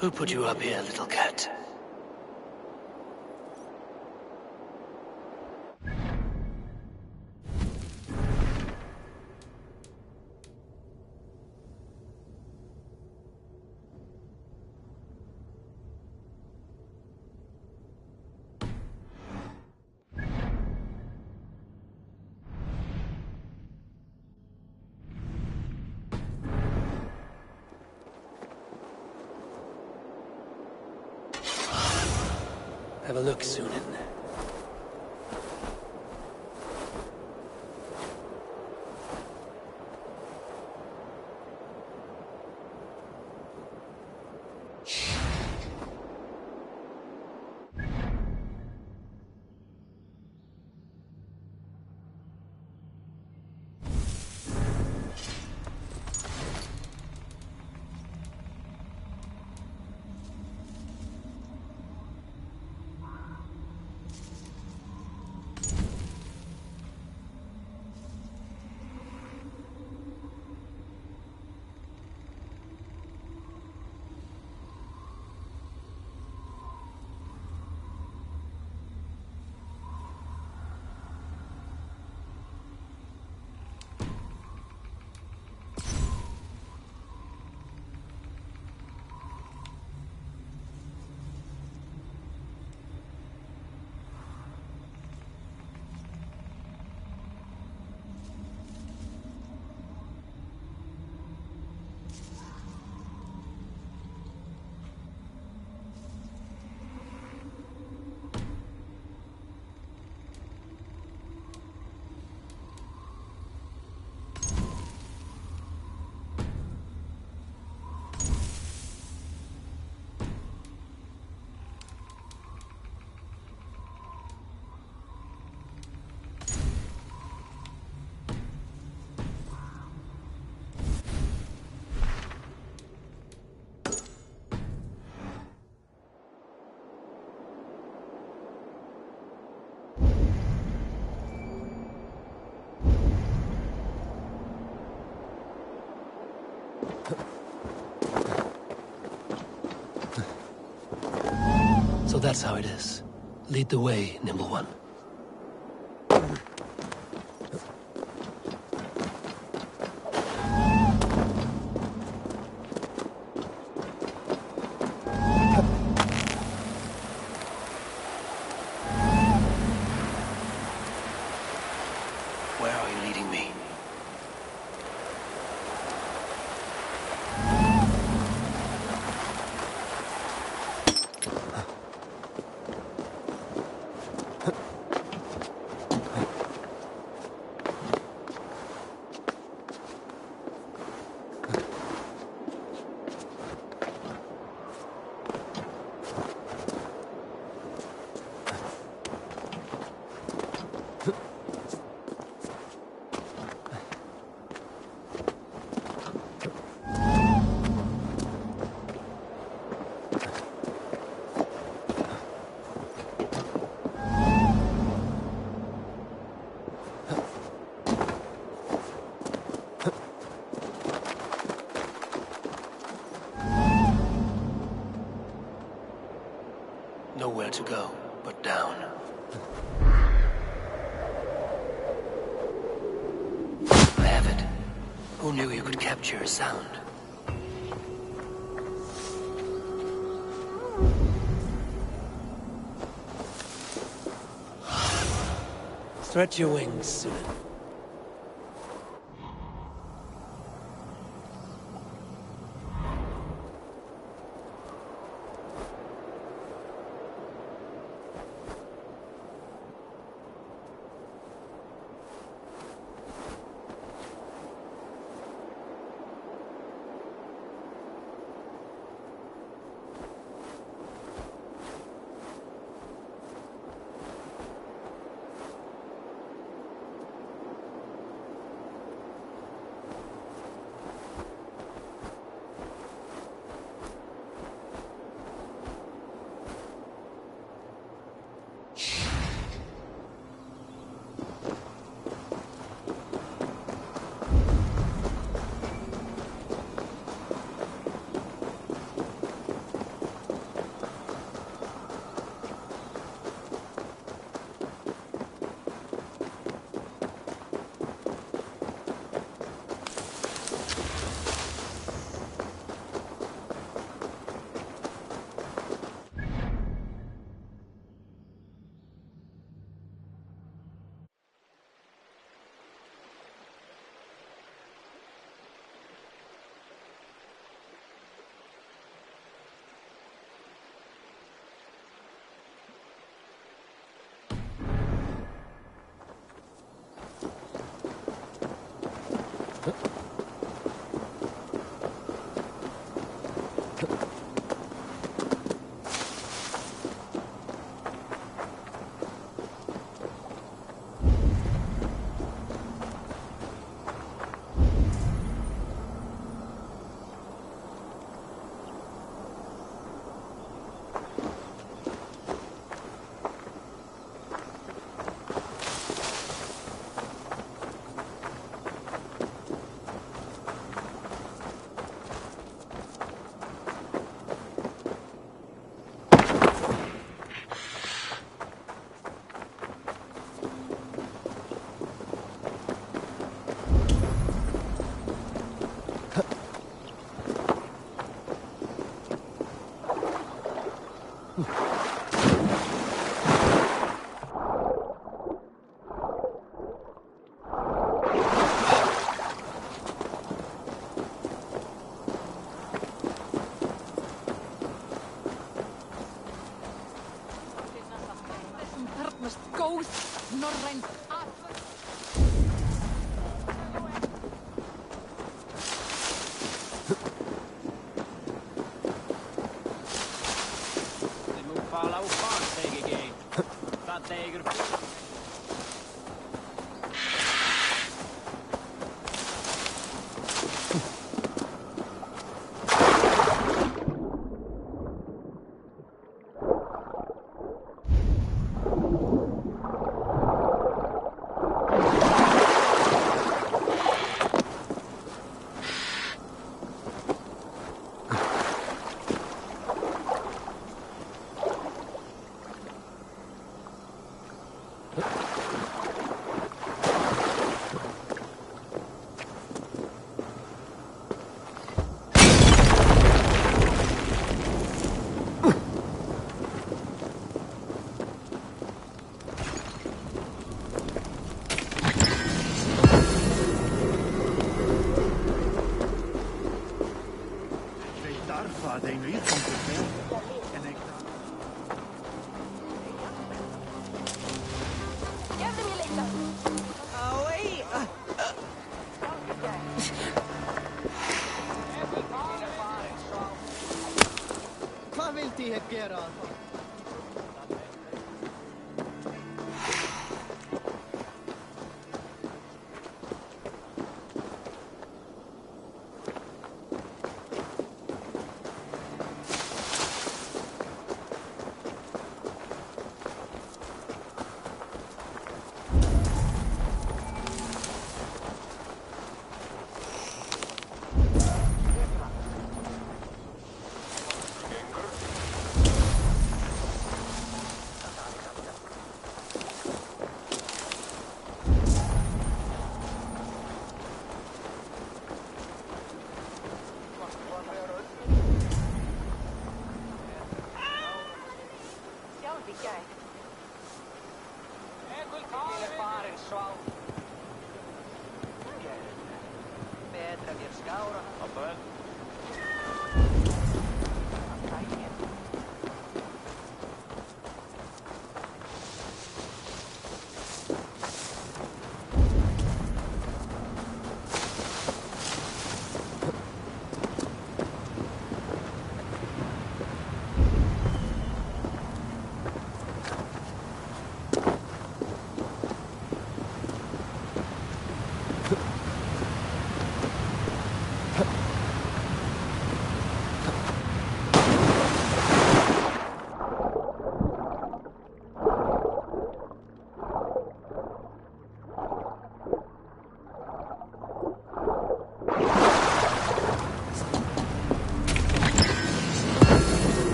Who put you up here, little cat? Have a look, Sunan. So that's how it is. Lead the way, Nimble One. Where are you go, but down. I have it. Who knew you could capture a sound? Stretch your wings, Sunan. Norræn Det må falla och fan, TGG. Fatta äger... Hvað vildi ég gera?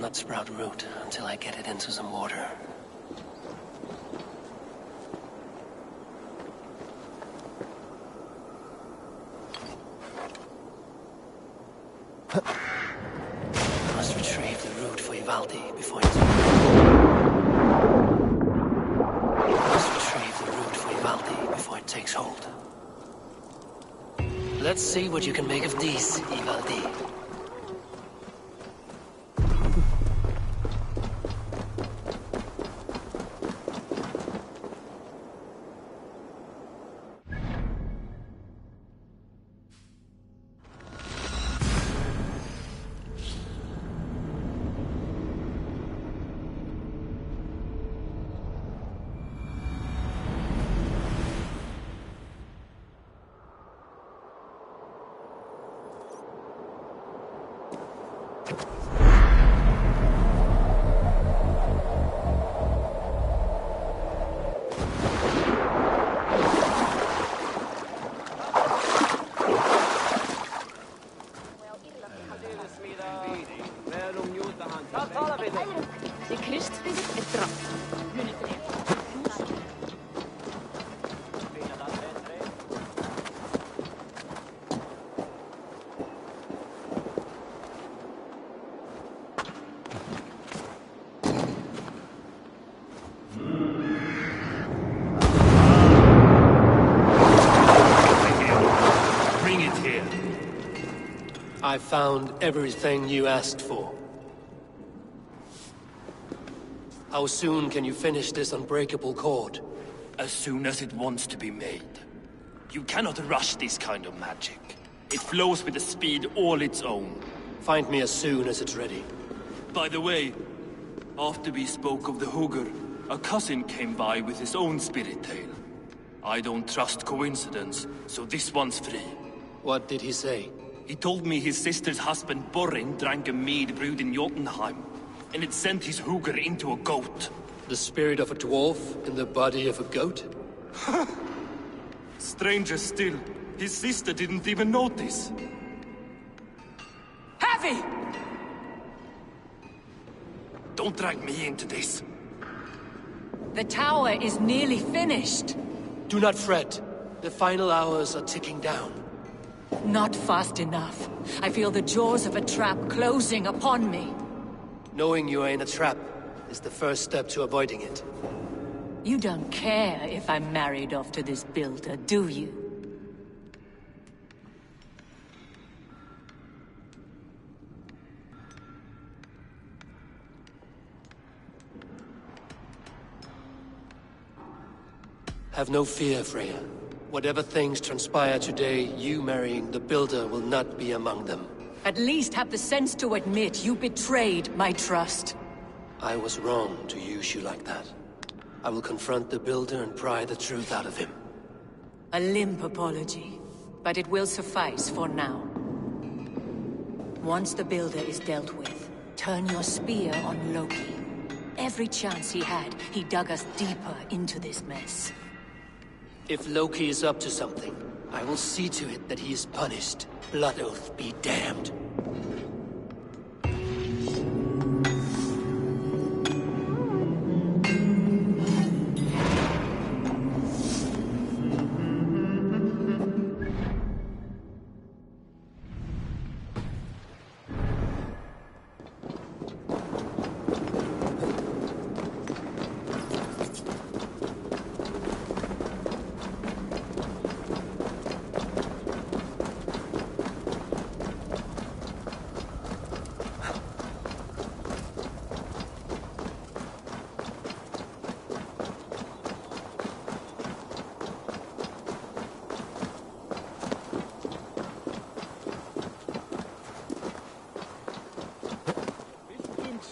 Not sprout root until I get it into some water. I must retrieve the root for Ivaldi before it... takes hold. Let's see what you can make of these, Ivaldi. I found everything you asked for. How soon can you finish this unbreakable cord? As soon as it wants to be made. You cannot rush this kind of magic. It flows with a speed all its own. Find me as soon as it's ready. By the way, after we spoke of the Hugr, a cousin came by with his own spirit tale. I don't trust coincidence, so this one's free. What did he say? He told me his sister's husband Borin drank a mead brewed in Jotunheim, and it sent his Hugr into a goat. The spirit of a dwarf in the body of a goat? Stranger still, his sister didn't even notice. Heavy! Don't drag me into this. The tower is nearly finished. Do not fret. The final hours are ticking down. Not fast enough. I feel the jaws of a trap closing upon me. Knowing you are in a trap is the first step to avoiding it. You don't care if I'm married off to this builder, do you? Have no fear, Freya. Whatever things transpire today, you marrying the Builder will not be among them. At least have the sense to admit you betrayed my trust. I was wrong to use you like that. I will confront the Builder and pry the truth out of him. A limp apology, but it will suffice for now. Once the Builder is dealt with, turn your spear on Loki. Every chance he had, he dug us deeper into this mess. If Loki is up to something, I will see to it that he is punished. Blood Oath be damned.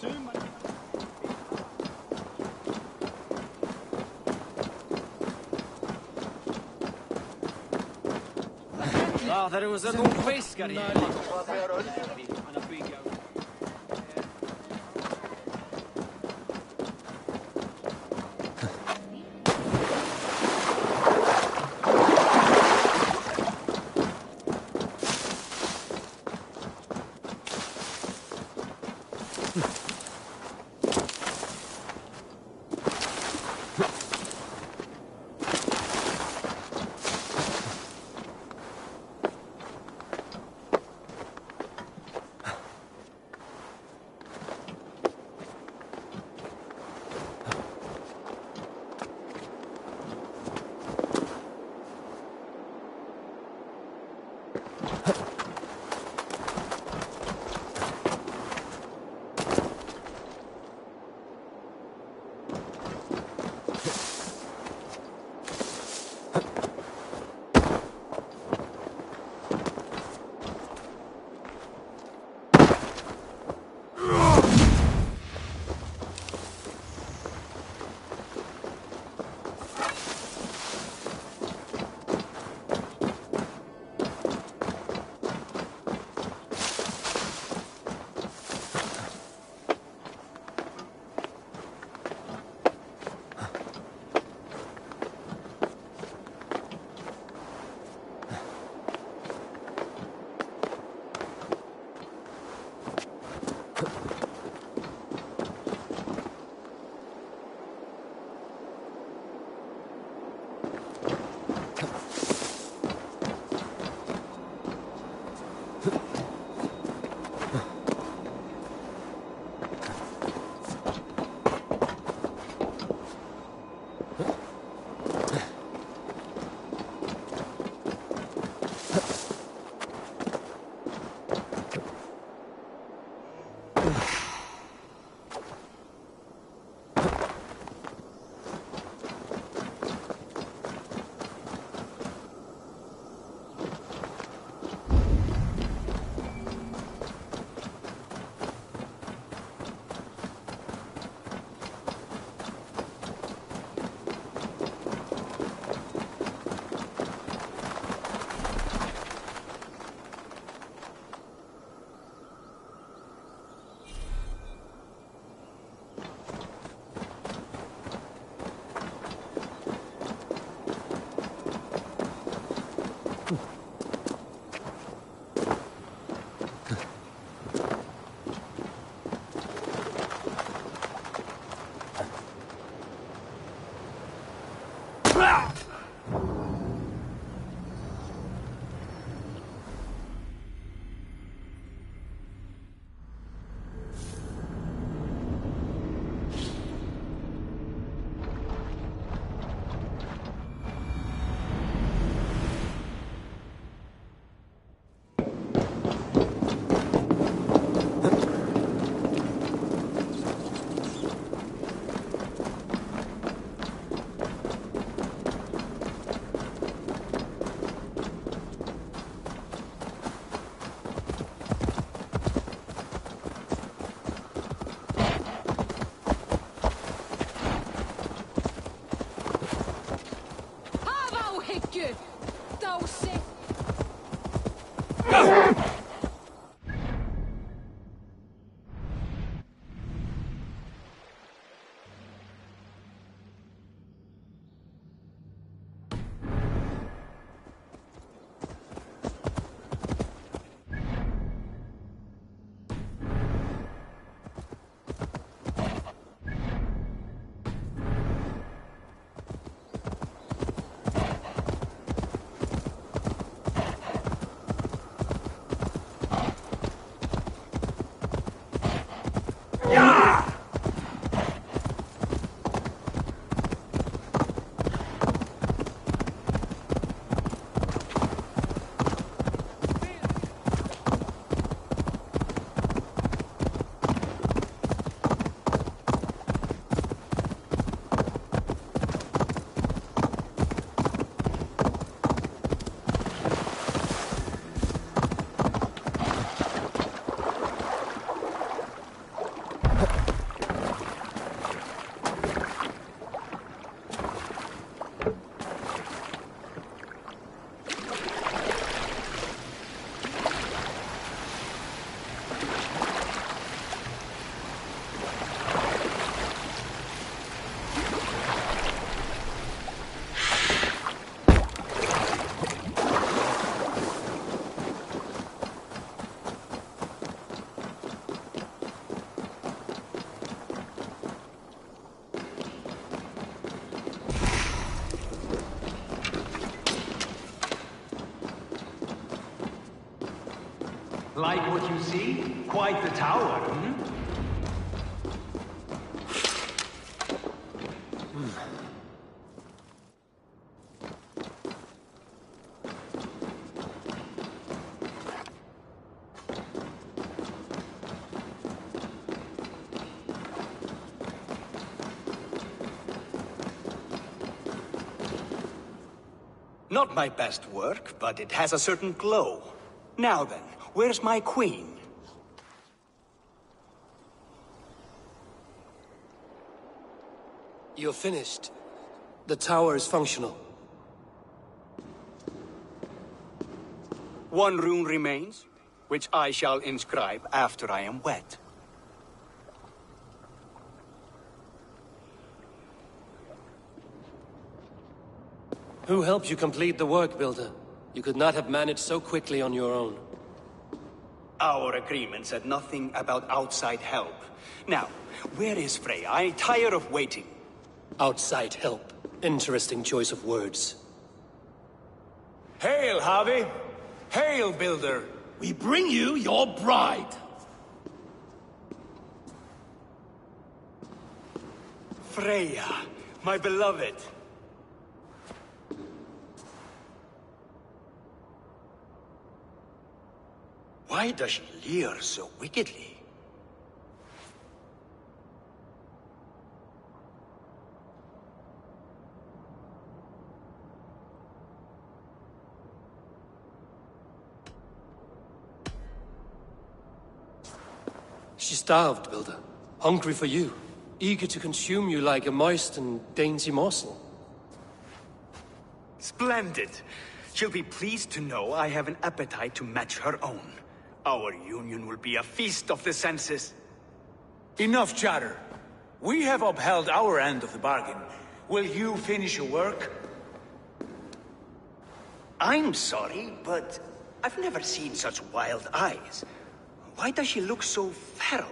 Ja, där var så god fiskar i. Like what you see? Quite the tower, hmm? Not my best work, but it has a certain glow. Now then, where's my queen? You're finished. The tower is functional. One rune remains, which I shall inscribe after I am wet. Who helped you complete the work, Builder? You could not have managed so quickly on your own. Our agreement said nothing about outside help. Now, where is Freya? I'm tired of waiting. Outside help. Interesting choice of words. Hail, Harvey! Hail, Builder! We bring you your bride! Freya, my beloved. Why does she leer so wickedly? She's starved, Builder. Hungry for you. Eager to consume you like a moist and dainty morsel. Splendid. She'll be pleased to know I have an appetite to match her own. Our union will be a feast of the senses. Enough chatter. We have upheld our end of the bargain. Will you finish your work? I'm sorry, but I've never seen such wild eyes. Why does she look so feral?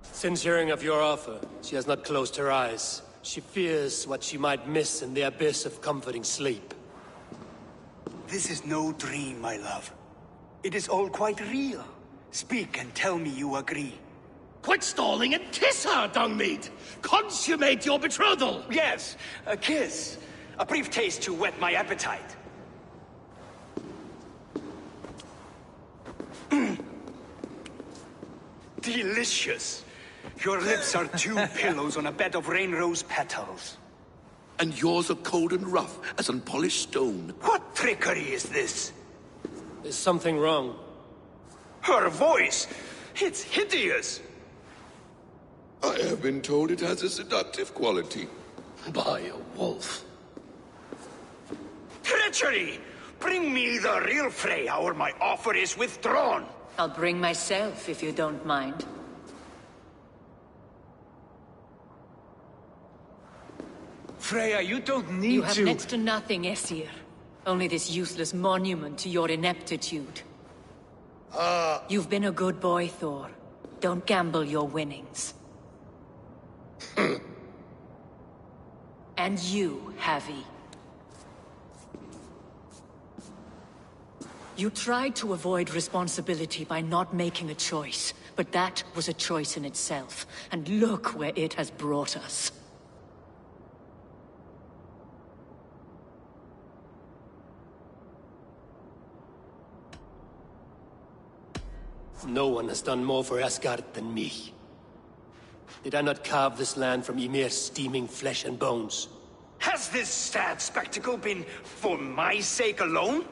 Since hearing of your offer, she has not closed her eyes. She fears what she might miss in the abyss of comforting sleep. This is no dream, my love. It is all quite real. Speak and tell me you agree. Quit stalling and kiss her, Dungmeat! Consummate your betrothal! Yes, a kiss. A brief taste to whet my appetite. Delicious. Your lips are two pillows on a bed of rain rose petals. And yours are cold and rough as unpolished stone. What trickery is this? Is something wrong? Her voice! It's hideous! I have been told it has a seductive quality. By a wolf. Treachery! Bring me the real Freya or my offer is withdrawn! I'll bring myself if you don't mind. Freya, you don't need to... You have next to nothing, Aesir. Only this useless monument to your ineptitude. You've been a good boy, Thor. Don't gamble your winnings. And you, Havi. You tried to avoid responsibility by not making a choice, but that was a choice in itself. And look where it has brought us. No one has done more for Asgard than me. Did I not carve this land from Ymir's steaming flesh and bones? Has this sad spectacle been for my sake alone?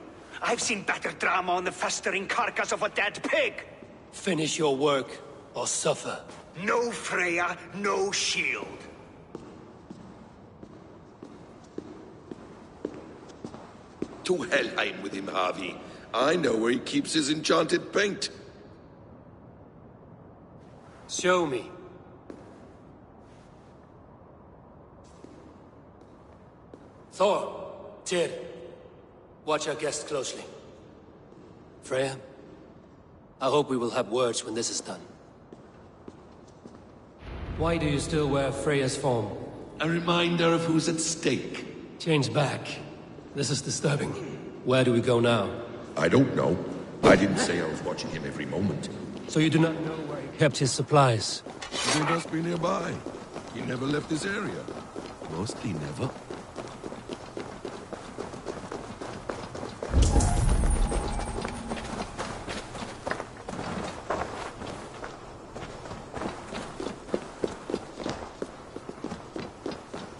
I've seen better drama on the festering carcass of a dead pig! Finish your work, or suffer. No Freya, no shield. To Helheim with him, Harvey. I know where he keeps his enchanted paint. Show me. Thor, Tyr, watch our guest closely. Freya, I hope we will have words when this is done. Why do you still wear Freya's form? A reminder of who's at stake. Change back. This is disturbing. Where do we go now? I don't know. I didn't say I was watching him every moment. So you do not know where he kept his supplies? They must be nearby. He never left this area. Mostly never.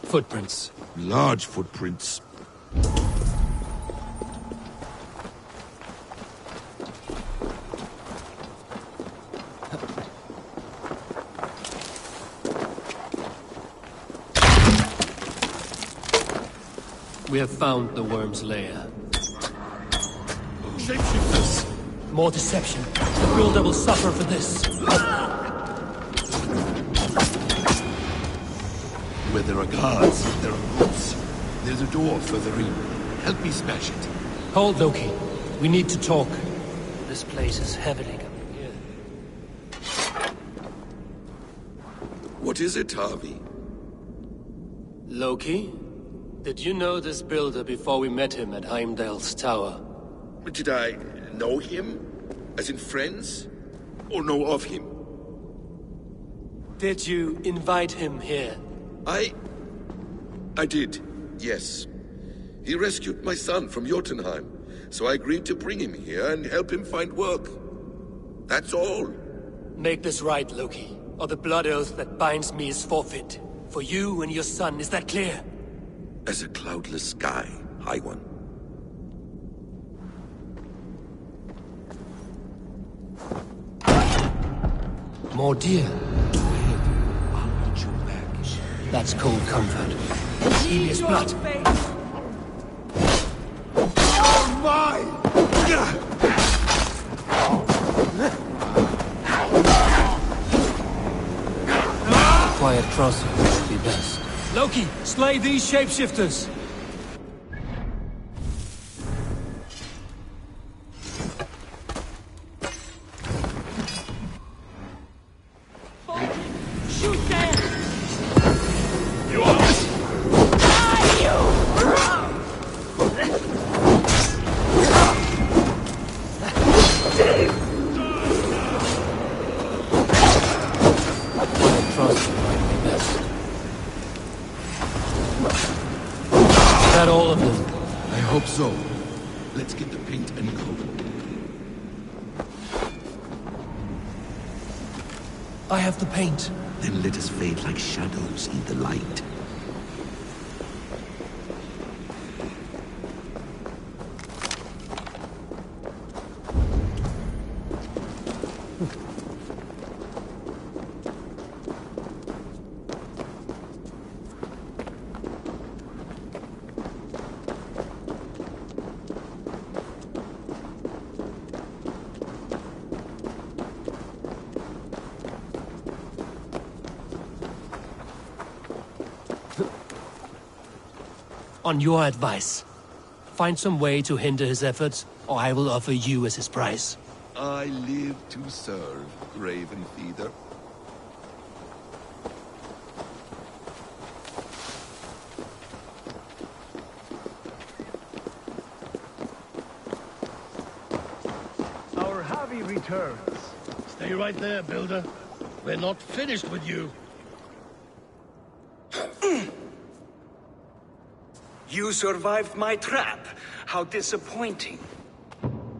Footprints. Large footprints. We have found the worm's lair. Shapeshifters! More deception. The builder will suffer for this. Where there are guards, there are groups. There's a door further in. Help me smash it. Hold, Loki. We need to talk. This place is heavily coming here. What is it, Harvey? Loki? Did you know this builder before we met him at Heimdall's tower? Did I know him? As in friends? Or know of him? Did you invite him here? I did, yes. He rescued my son from Jotunheim, so I agreed to bring him here and help him find work. That's all. Make this right, Loki, or the blood oath that binds me is forfeit. For you and your son, is that clear? As a cloudless sky, High One. More deer. That's cold comfort. Helios blood. Oh my! Quiet crossing would be best. Loki, slay these shapeshifters! Shoot them! You are this? Quiet crossing might be best. Is that all of them? I hope so. Let's get the paint and go. I have the paint. Then let us fade like shadows in the light. On your advice, find some way to hinder his efforts, or I will offer you as his prize. I live to serve, Raven Feeder. Our Harvey returns. Stay right there, Builder. We're not finished with you. You survived my trap. How disappointing.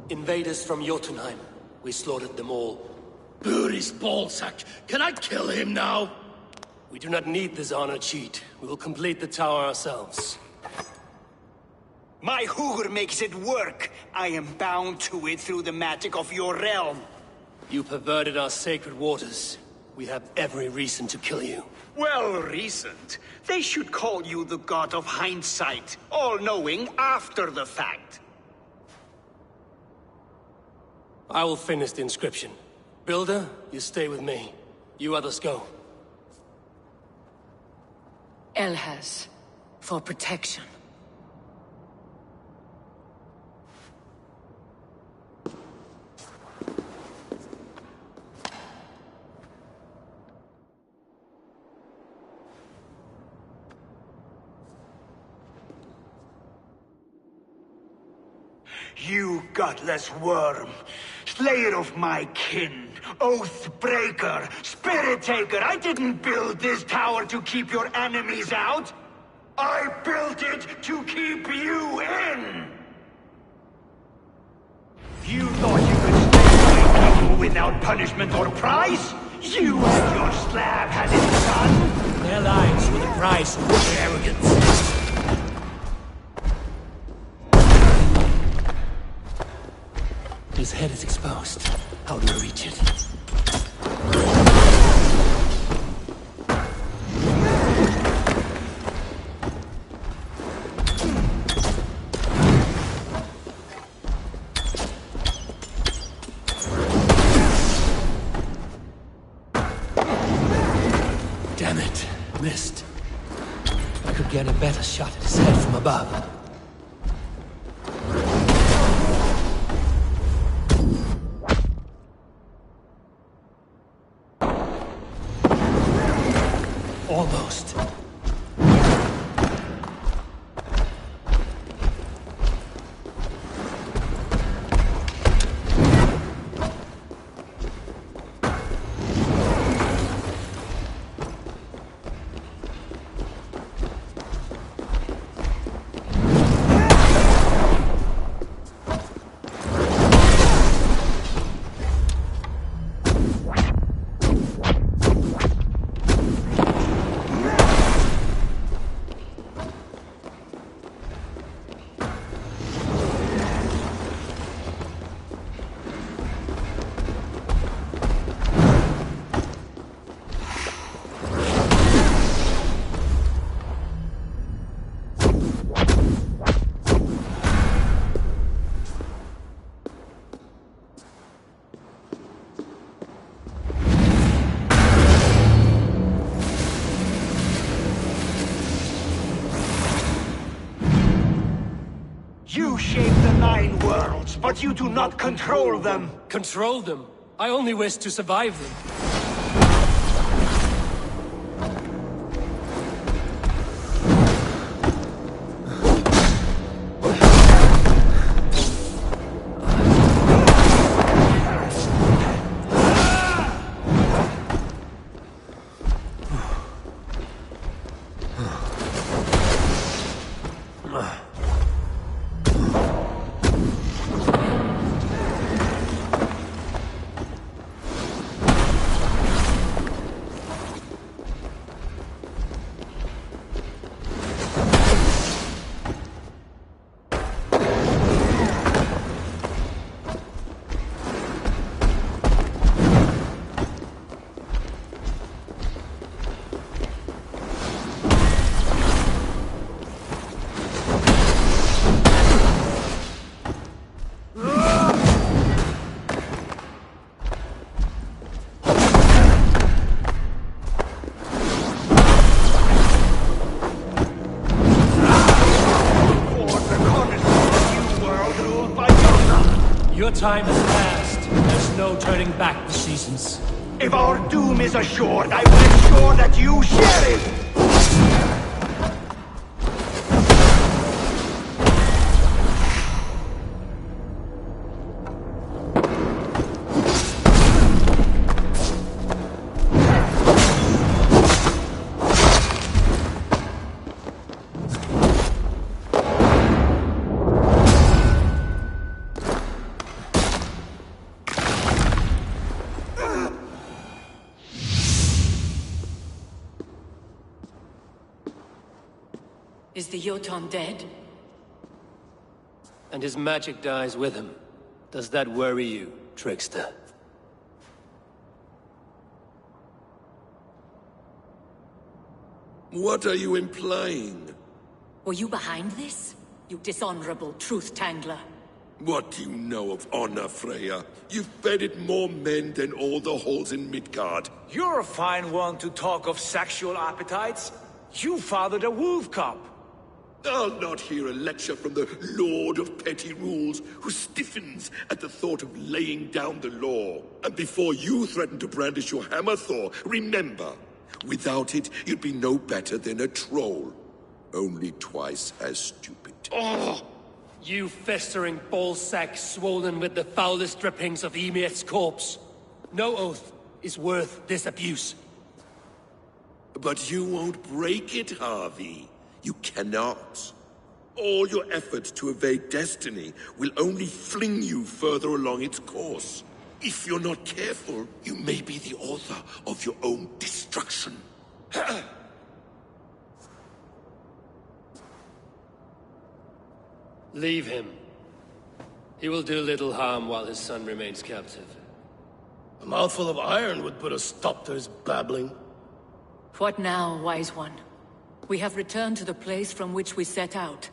Invaders from Jotunheim. We slaughtered them all. Buri's ballsack. Can I kill him now? We do not need this honor cheat. We will complete the tower ourselves. My Hugr makes it work. I am bound to it through the magic of your realm. You perverted our sacred waters. We have every reason to kill you. Well reasoned. They should call you the god of hindsight, all-knowing after the fact. I will finish the inscription. Builder, you stay with me. You others go. Elhaz, for protection. You gutless worm! Slayer of my kin! Oath breaker! Spirit taker! I didn't build this tower to keep your enemies out! I built it to keep you in! You thought you could slay my people without punishment or price? You and your slab had it done! Their lives were the price of their arrogance. His head is exposed. How do I reach it? Damn it. Missed. I could get a better shot at his head from above. Almost. You shape the 9 worlds, but you do not control them! Control them? I only wish to survive them. Your time has passed. There's no turning back the seasons. If our doom is assured, I will ensure that you share it! Is the Jotun dead? And his magic dies with him. Does that worry you, trickster? What are you implying? Were you behind this? You dishonorable truth-tangler. What do you know of honor, Freya? You've bedded more men than all the halls in Midgard. You're a fine one to talk of sexual appetites. You fathered a wolf cub. I'll not hear a lecture from the Lord of Petty Rules, who stiffens at the thought of laying down the law. And before you threaten to brandish your hammer, Thor, remember, without it, you'd be no better than a troll. Only twice as stupid. Oh! You festering ballsack swollen with the foulest drippings of Ymir's corpse. No oath is worth this abuse. But you won't break it, Harvey. You cannot. All your efforts to evade destiny will only fling you further along its course. If you're not careful, you may be the author of your own destruction. Leave him. He will do little harm while his son remains captive. A mouthful of iron would put a stop to his babbling. What now, wise one? We have returned to the place from which we set out.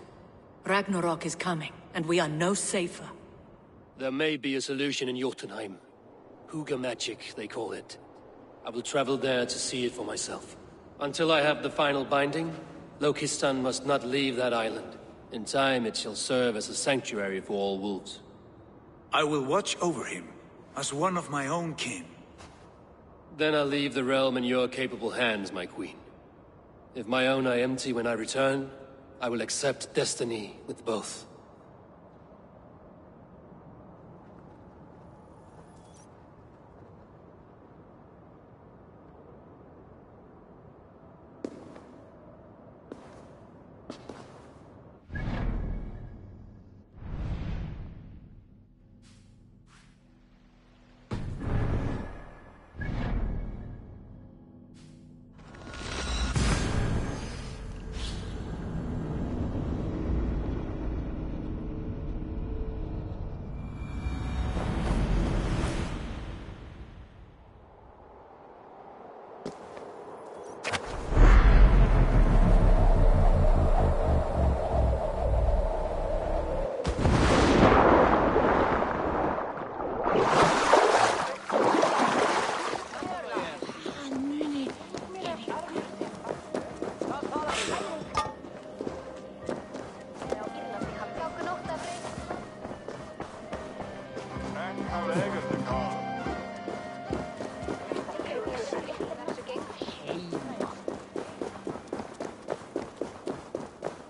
Ragnarok is coming, and we are no safer. There may be a solution in Jotunheim. Huga magic, they call it. I will travel there to see it for myself. Until I have the final binding, Loki's son must not leave that island. In time, it shall serve as a sanctuary for all wolves. I will watch over him, as one of my own kin. Then I'll leave the realm in your capable hands, my queen. If my own are empty when I return, I will accept destiny with both.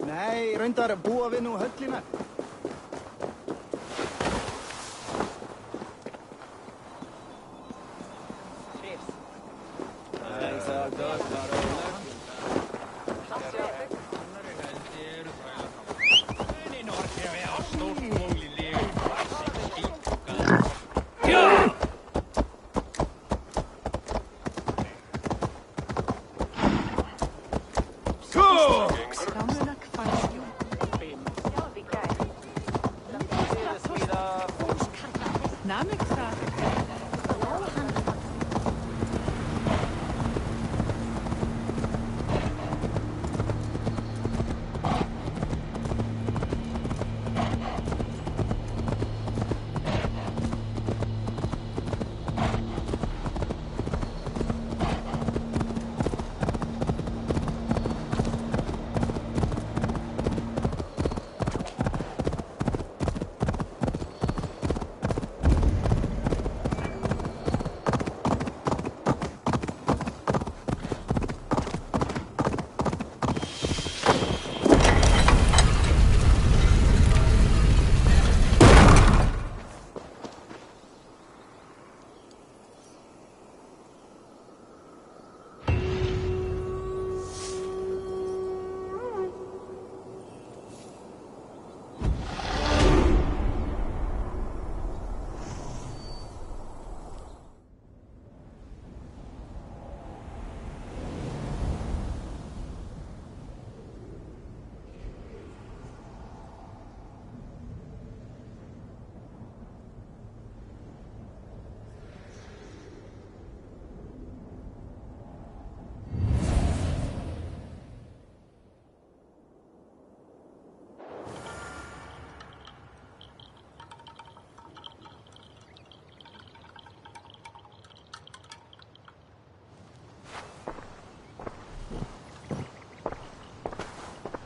Nei, reyndar búa við nú höllina.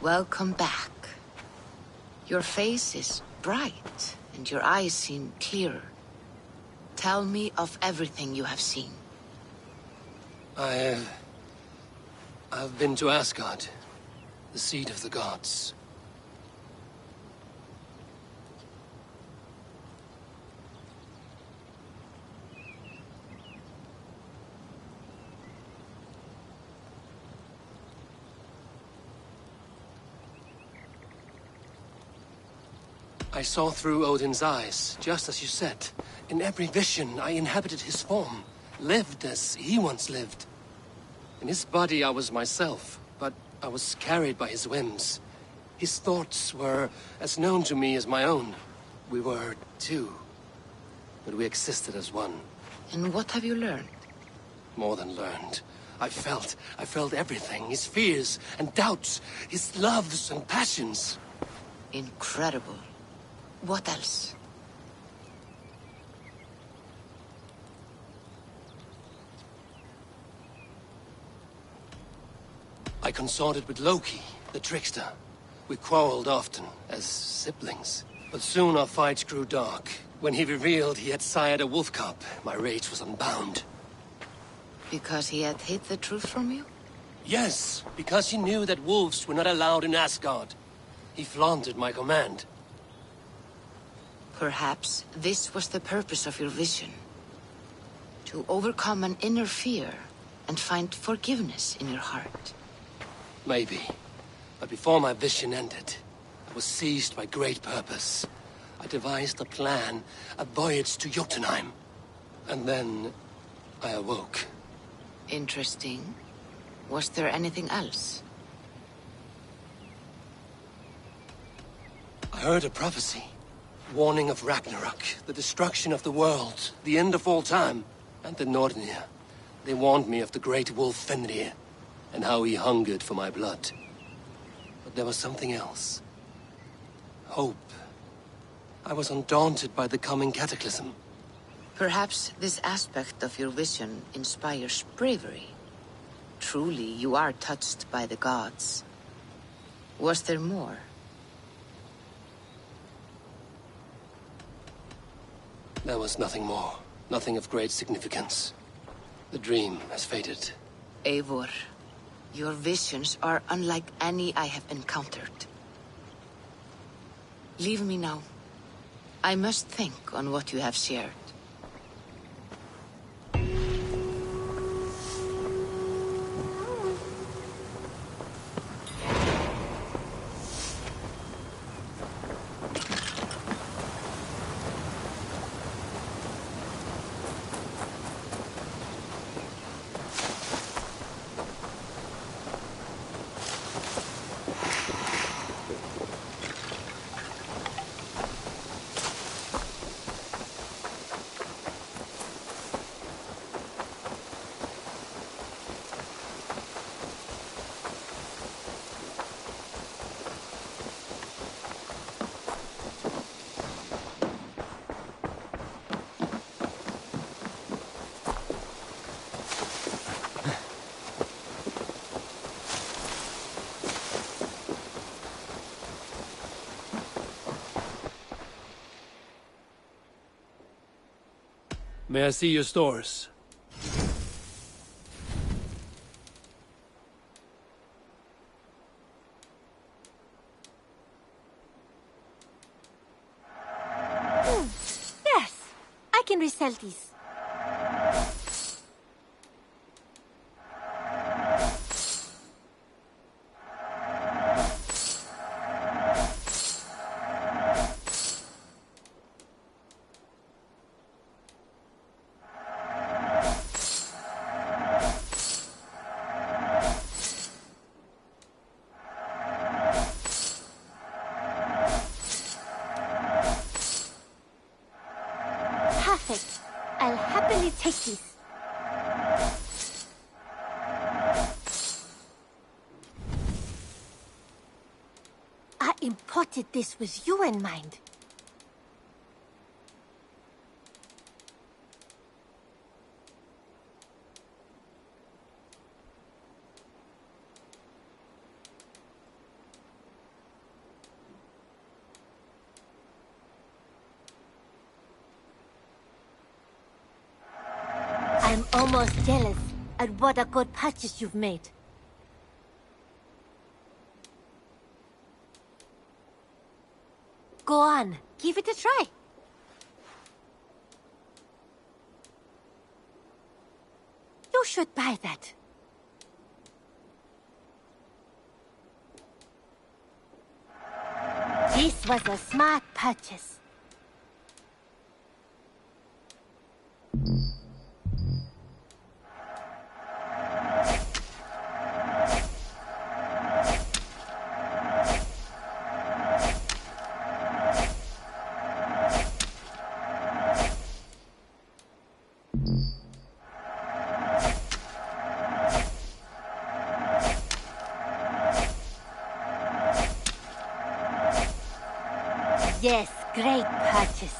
Welcome back. Your face is bright, and your eyes seem clearer. Tell me of everything you have seen. I've been to Asgard, the seat of the gods. I saw through Odin's eyes, just as you said. In every vision, I inhabited his form, lived as he once lived. In his body, I was myself, but I was carried by his whims. His thoughts were as known to me as my own. We were two, but we existed as one. And what have you learned? More than learned. I felt everything. His fears and doubts, his loves and passions. Incredible. What else? I consorted with Loki, the trickster. We quarreled often, as siblings. But soon our fights grew dark. When he revealed he had sired a wolf cub, my rage was unbound. Because he had hid the truth from you? Yes, because he knew that wolves were not allowed in Asgard. He flaunted my command. Perhaps this was the purpose of your vision. To overcome an inner fear and find forgiveness in your heart. Maybe. But before my vision ended, I was seized by great purpose. I devised a plan, a voyage to Jotunheim. And then I awoke. Interesting. Was there anything else? I heard a prophecy. Warning of Ragnarok, the destruction of the world, the end of all time. And the Nornir. They warned me of the great wolf Fenrir, and how he hungered for my blood. But there was something else. Hope. I was undaunted by the coming cataclysm. Perhaps this aspect of your vision inspires bravery. Truly, you are touched by the gods. Was there more? There was nothing more. Nothing of great significance. The dream has faded. Eivor, your visions are unlike any I have encountered. Leave me now. I must think on what you have shared. May I see your stores? Yes, I can resell these. Perfect. I'll happily take these. I imported this with you in mind. I'm almost jealous at what a good purchase you've made. Go on, give it a try. You should buy that. This was a smart purchase. Yes, great purchase.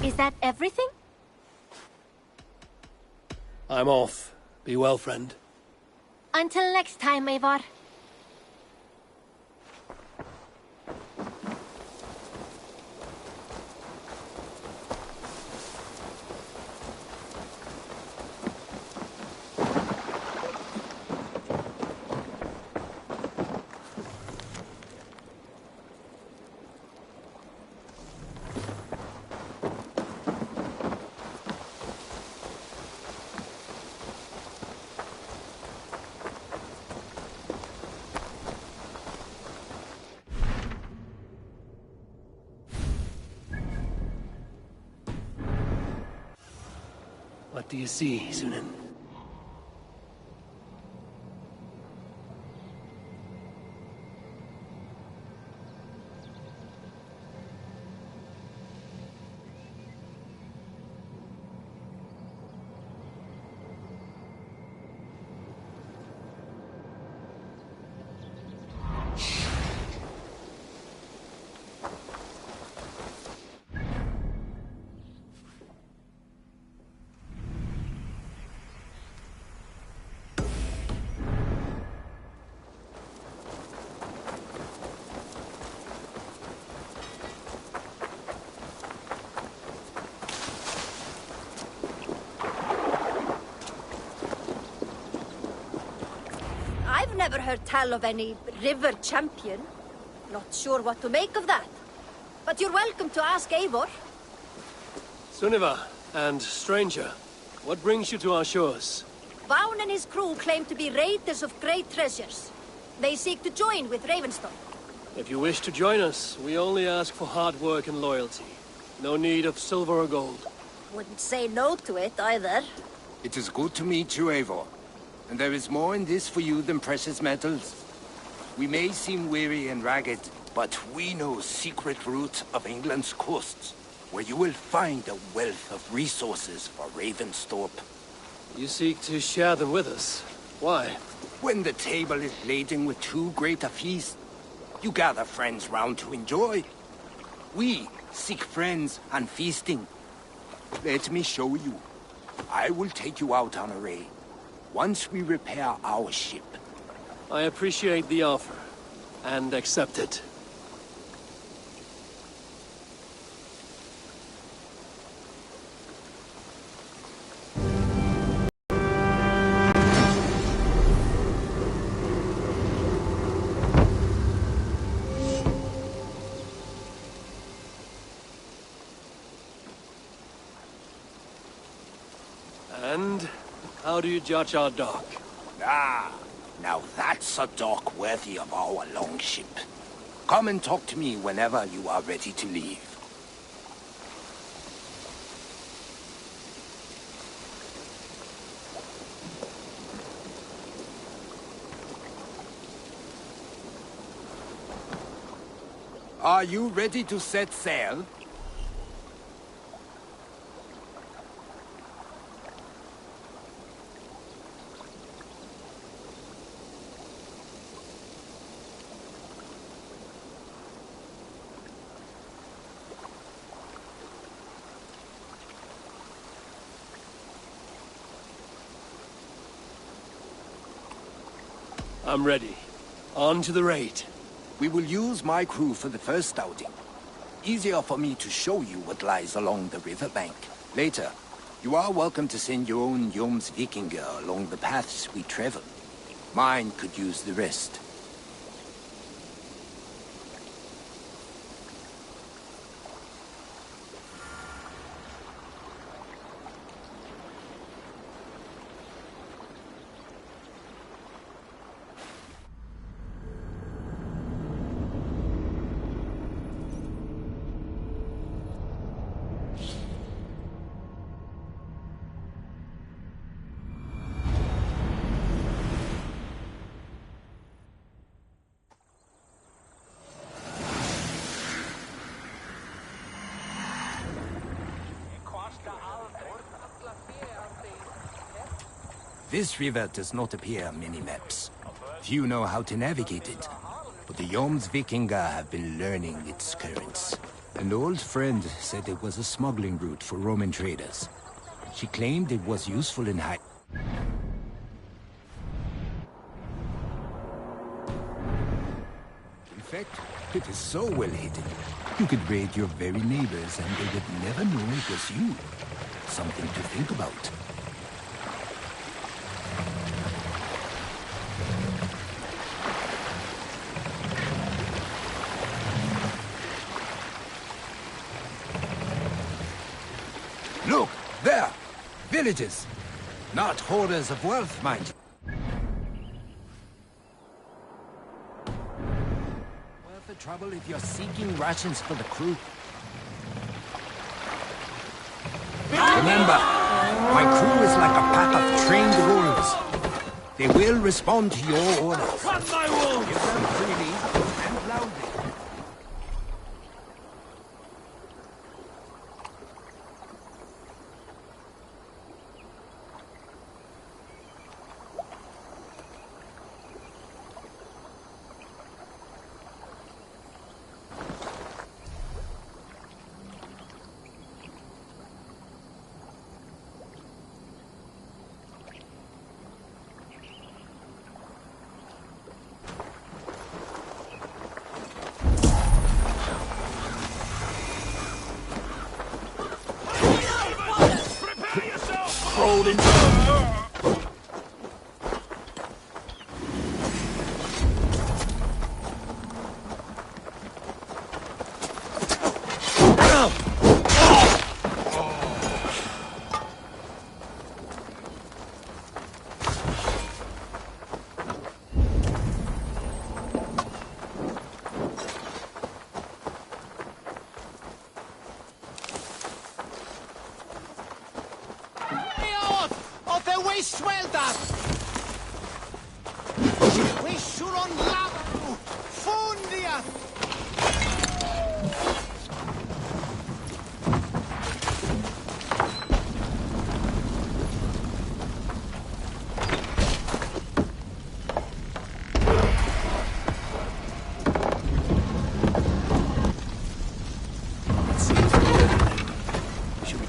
Is that everything? I'm off. Be well, friend. Until next time, Eivor. What do you see, Sunan? I've never heard tell of any river champion. Not sure what to make of that. But you're welcome to ask Eivor. Sunniva and stranger, what brings you to our shores? Vaughn and his crew claim to be raiders of great treasures. They seek to join with Ravenstorm. If you wish to join us, we only ask for hard work and loyalty. No need of silver or gold. Wouldn't say no to it either. It is good to meet you, Eivor. And there is more in this for you than precious metals. We may seem weary and ragged, but we know secret routes of England's coasts, where you will find a wealth of resources for Ravensthorpe. You seek to share them with us. Why? When the table is laden with too great a feast, you gather friends round to enjoy. We seek friends and feasting. Let me show you. I will take you out on a raid. Once we repair our ship. I appreciate the offer, and accept it. And how do you judge our dock? Ah, now that's a dock worthy of our longship. Come and talk to me whenever you are ready to leave. Are you ready to set sail? I'm ready. On to the raid. We will use my crew for the first outing. Easier for me to show you what lies along the riverbank. Later, you are welcome to send your own Jomsvikinger along the paths we travel. Mine could use the rest. This river does not appear on many maps. Few know how to navigate it, but the Jomsvikinga have been learning its currents. An old friend said it was a smuggling route for Roman traders. She claimed it was useful in high... In fact, it is so well hidden, you could raid your very neighbors and they would never know it was you. Something to think about. Look, there! Villages! Not hoarders of wealth, mind you. Worth the trouble if you're seeking rations for the crew. Remember, my crew is like a pack of trained wolves. They will respond to your orders. Cut my wolves! Give them freely and loudly. Rolled into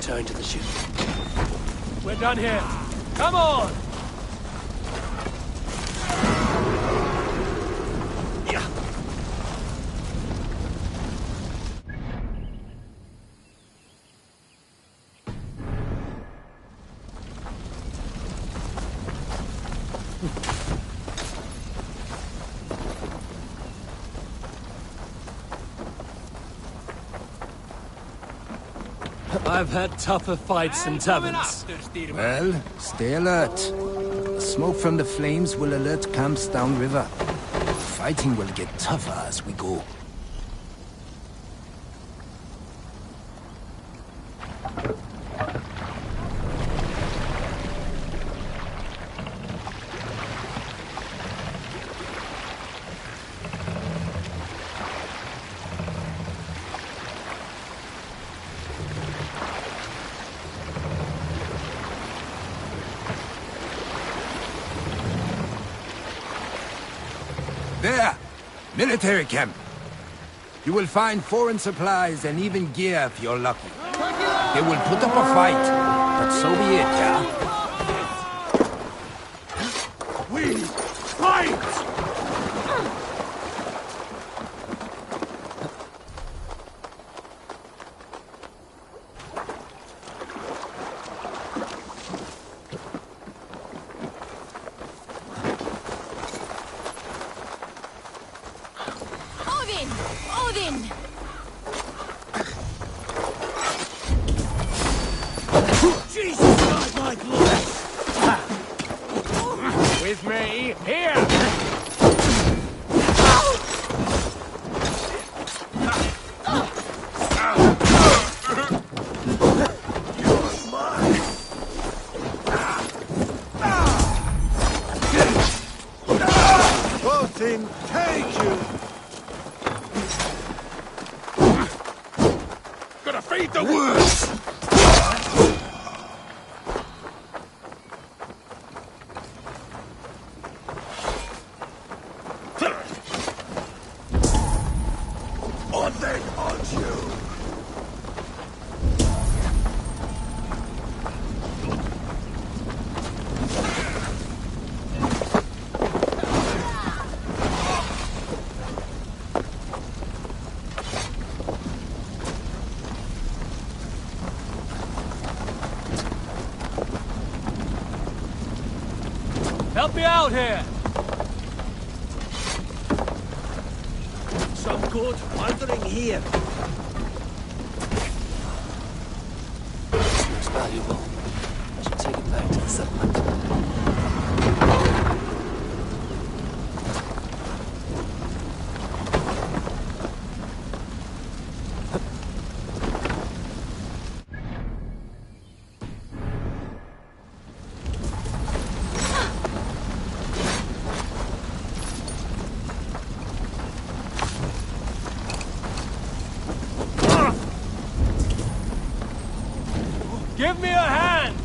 return to the ship. We're done here. Come on! Yeah. I've had tougher fights in taverns. Well, stay alert. The smoke from the flames will alert camps downriver. Fighting will get tougher as we go. There! Military camp. You will find foreign supplies and even gear if you're lucky. They will put up a fight, but so be it, yeah? We fight! Odin! Jesus, God, my blood! With me, here! Odin, take you! Gotta feed the words! Help me out here! Some good wandering here. Looks valuable. I should take it back to the settlement. Give me a hand!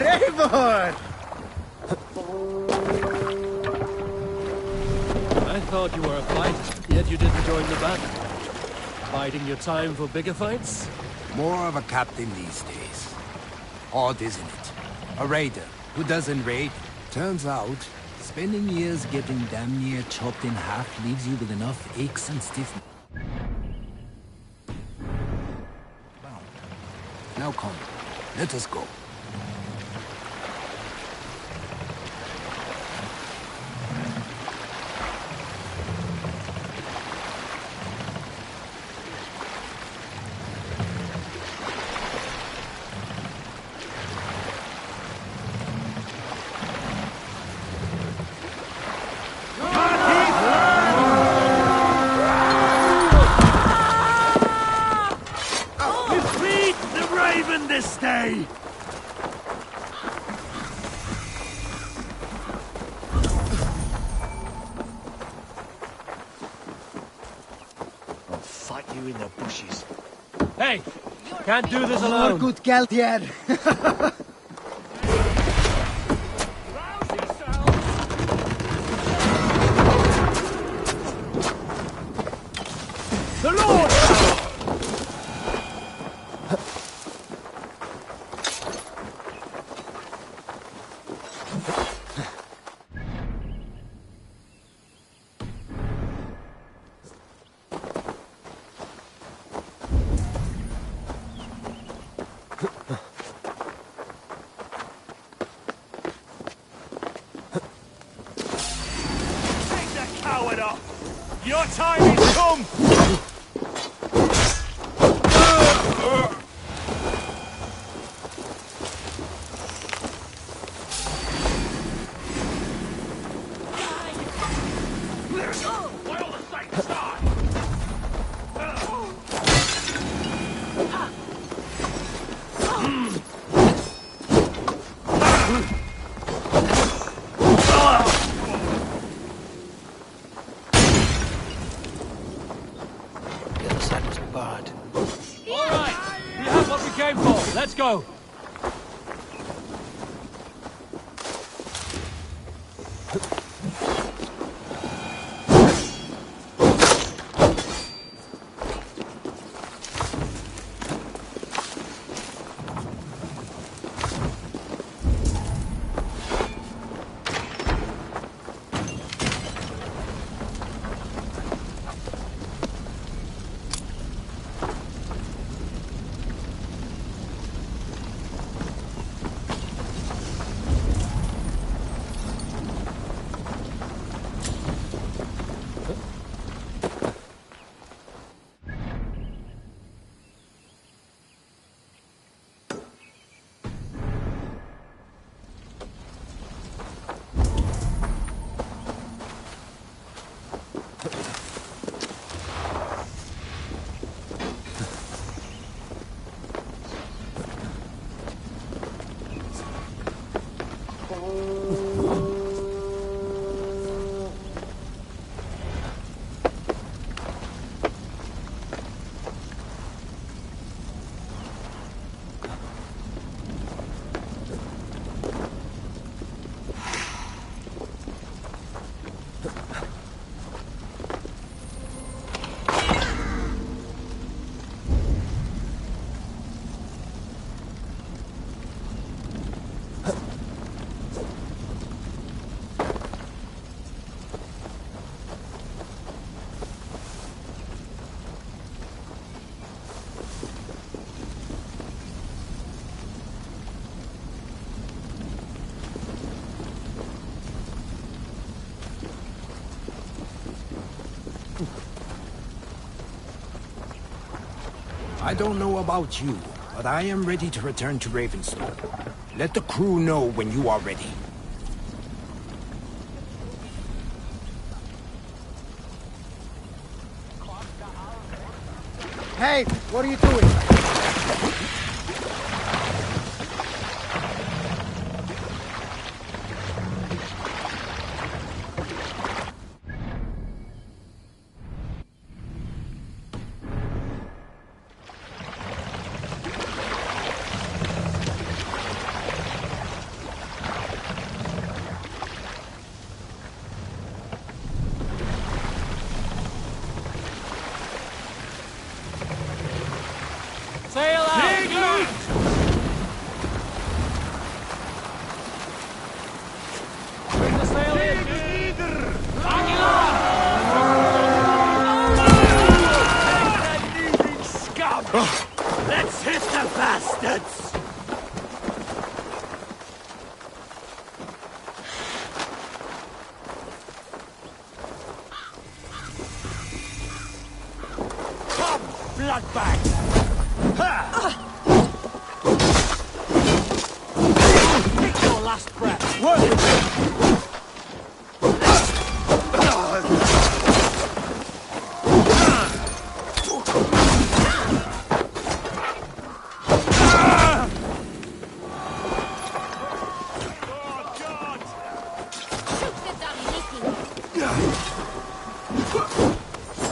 Eivor! I thought you were a fighter, yet you didn't join the battle. Biding your time for bigger fights? More of a captain these days. Odd, isn't it? A raider who doesn't raid. Turns out, spending years getting damn near chopped in half leaves you with enough aches and stiffness. Now come, let us go. This day! I'll fight you in the bushes. Hey! Can't do this alone! Good Galtier! The Lord! Your time is come! Let's go! I don't know about you, but I am ready to return to Ravenstone. Let the crew know when you are ready. Hey, what are you doing? Sail out! Bring the sail in! Scum! Let's hit the bastards! Come, bloodbag! Take your last breath!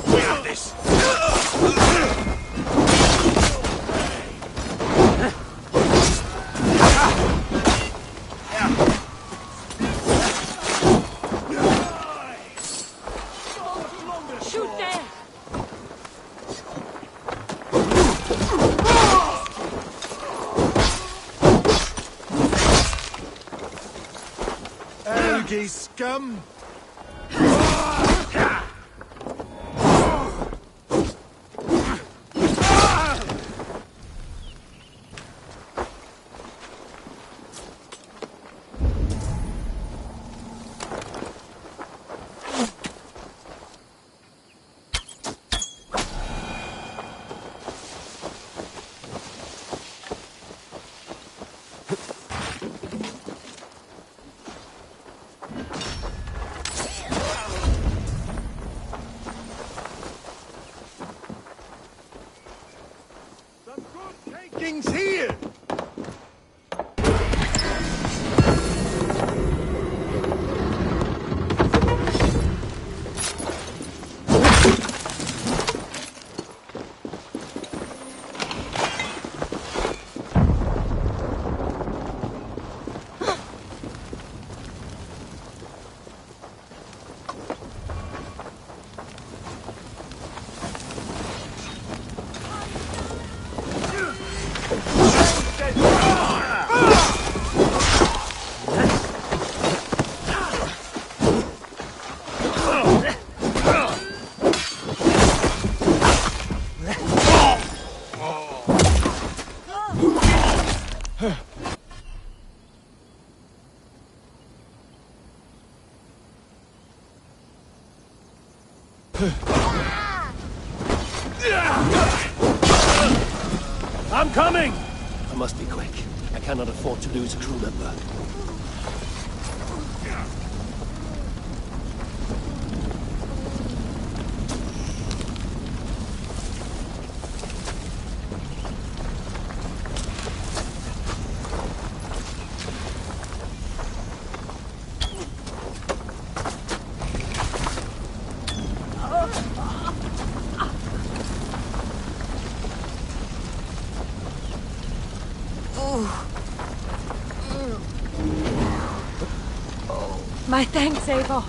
We have this! Shoot there! Algae scum! Taking's here! I'm coming! I must be quick. I cannot afford to lose a crew member. My thanks, Eivor.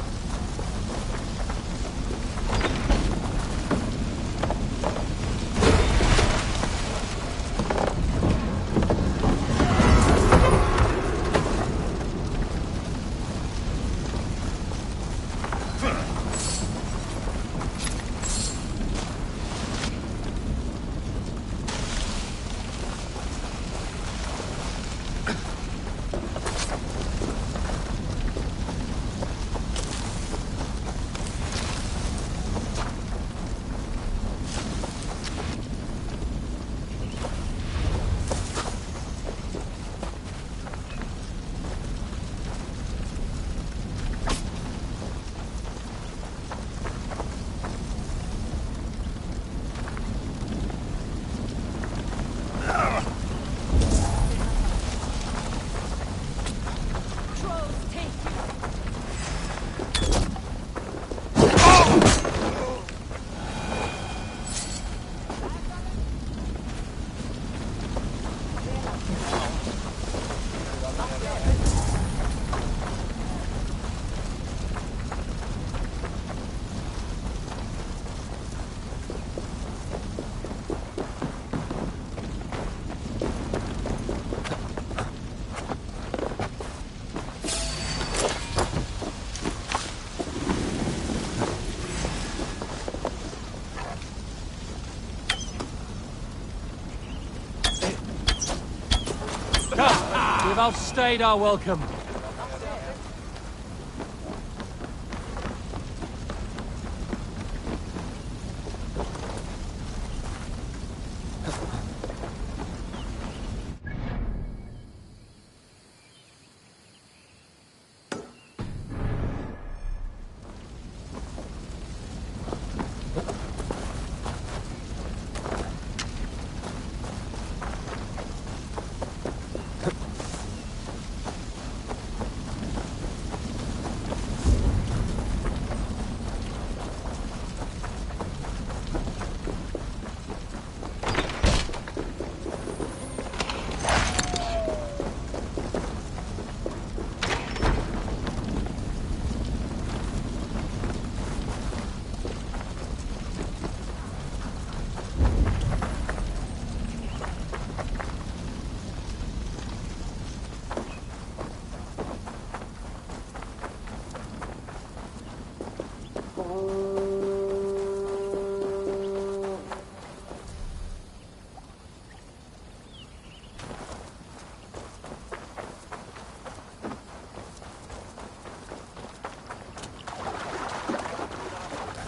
outstayed our welcome.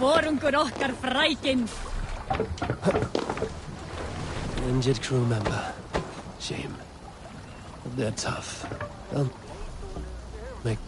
Forungur okkar frækin. Injured crew member. Shame. But they're tough. They'll make...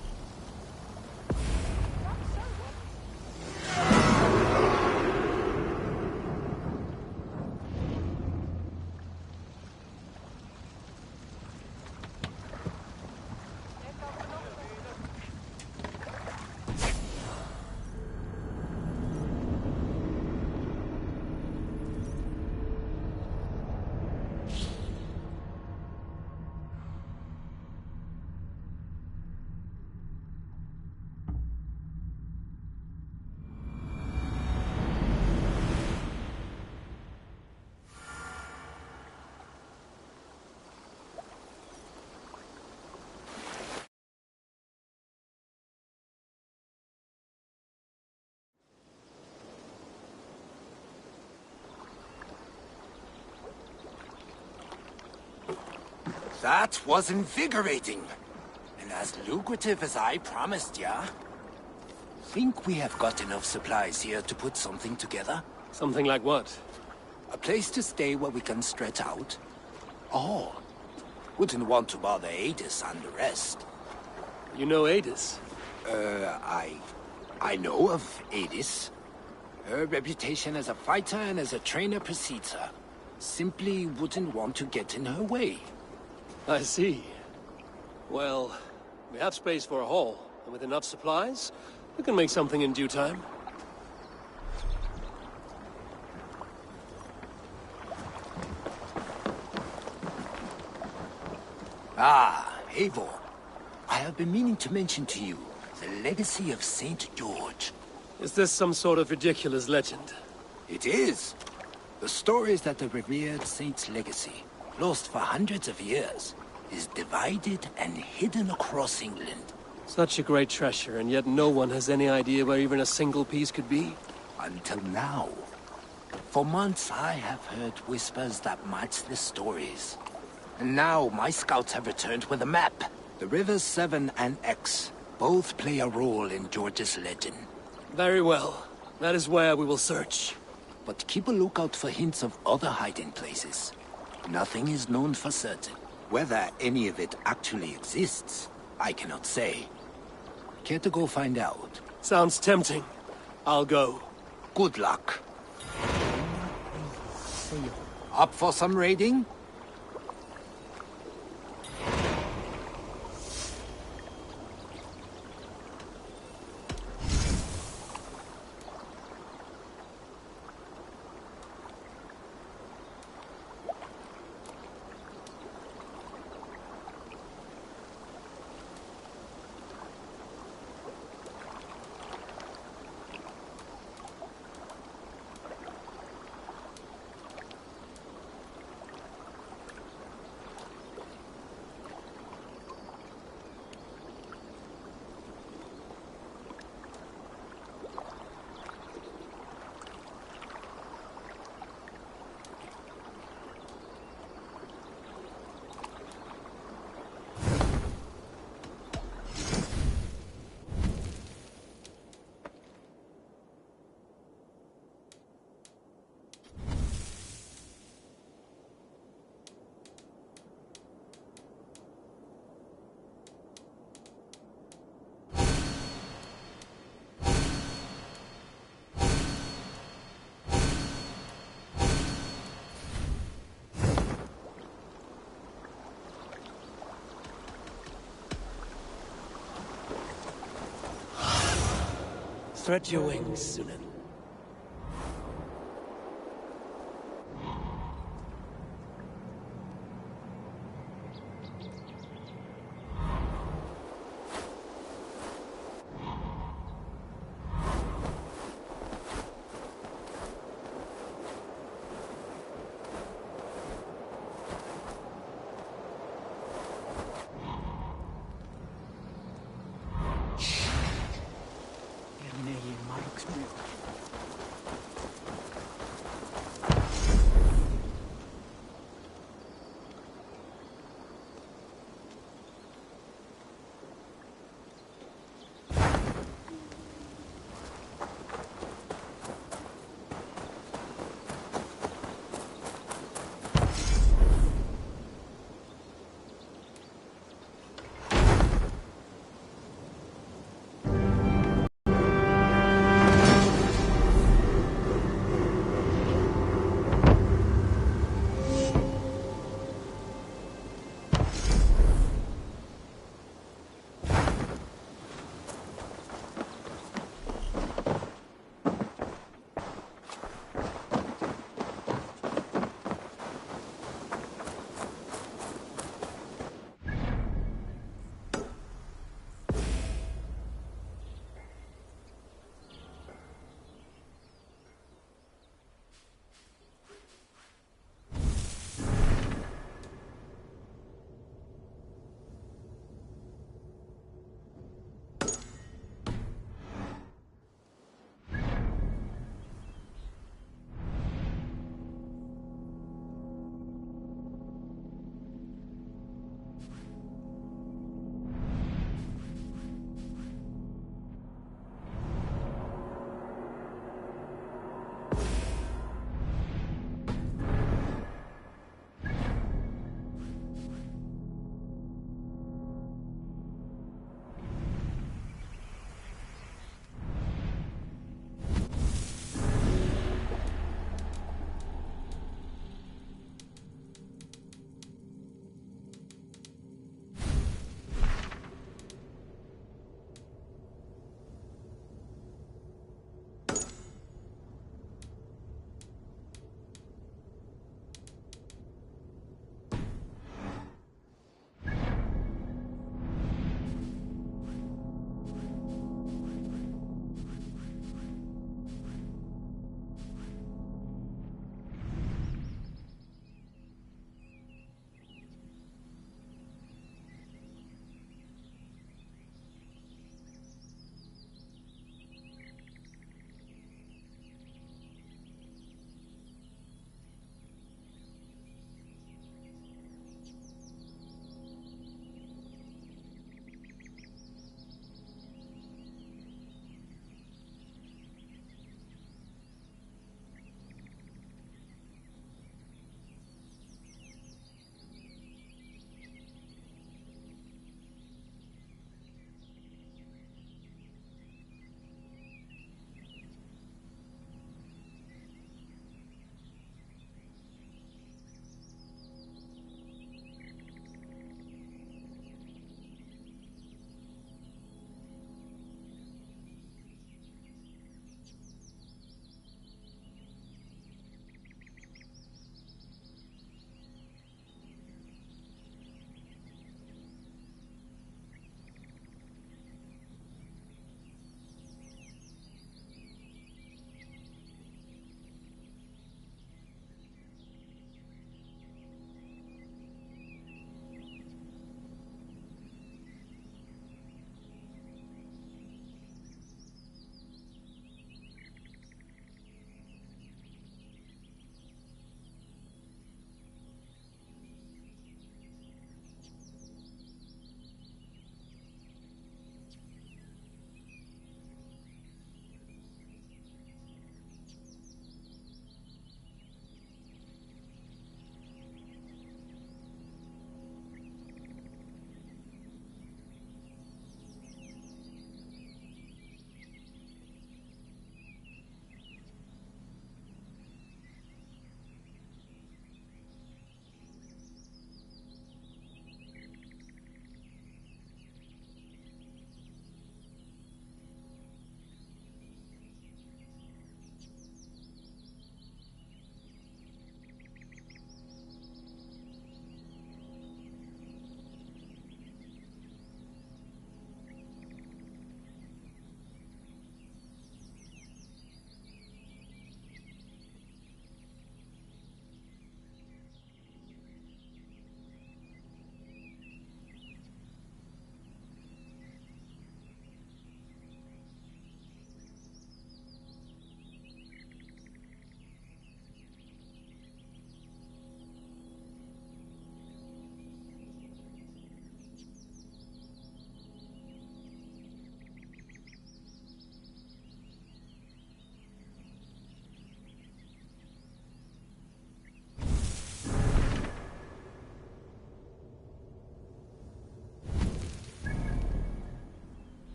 That was invigorating. And as lucrative as I promised ya. Think we have got enough supplies here to put something together? Something like what? A place to stay where we can stretch out. Oh, wouldn't want to bother Adis and the rest. You know Adis? I know of Adis. Her reputation as a fighter and as a trainer precedes her. Simply wouldn't want to get in her way. I see. Well, we have space for a haul, and with enough supplies, we can make something in due time. Ah, Eivor. I have been meaning to mention to you the legacy of St. George. Is this some sort of ridiculous legend? It is. The story is that the revered saint's legacy, lost for hundreds of years, is divided and hidden across England. Such a great treasure, and yet no one has any idea where even a single piece could be? Until now. For months I have heard whispers that match the stories. And now my scouts have returned with a map. The rivers Severn and Exe both play a role in George's legend. Very well. That is where we will search. But keep a lookout for hints of other hiding places. Nothing is known for certain. Whether any of it actually exists, I cannot say. Care to go find out? Sounds tempting. I'll go. Good luck. Up for some raiding? Stretch your wings, Sunan. Mrkush215.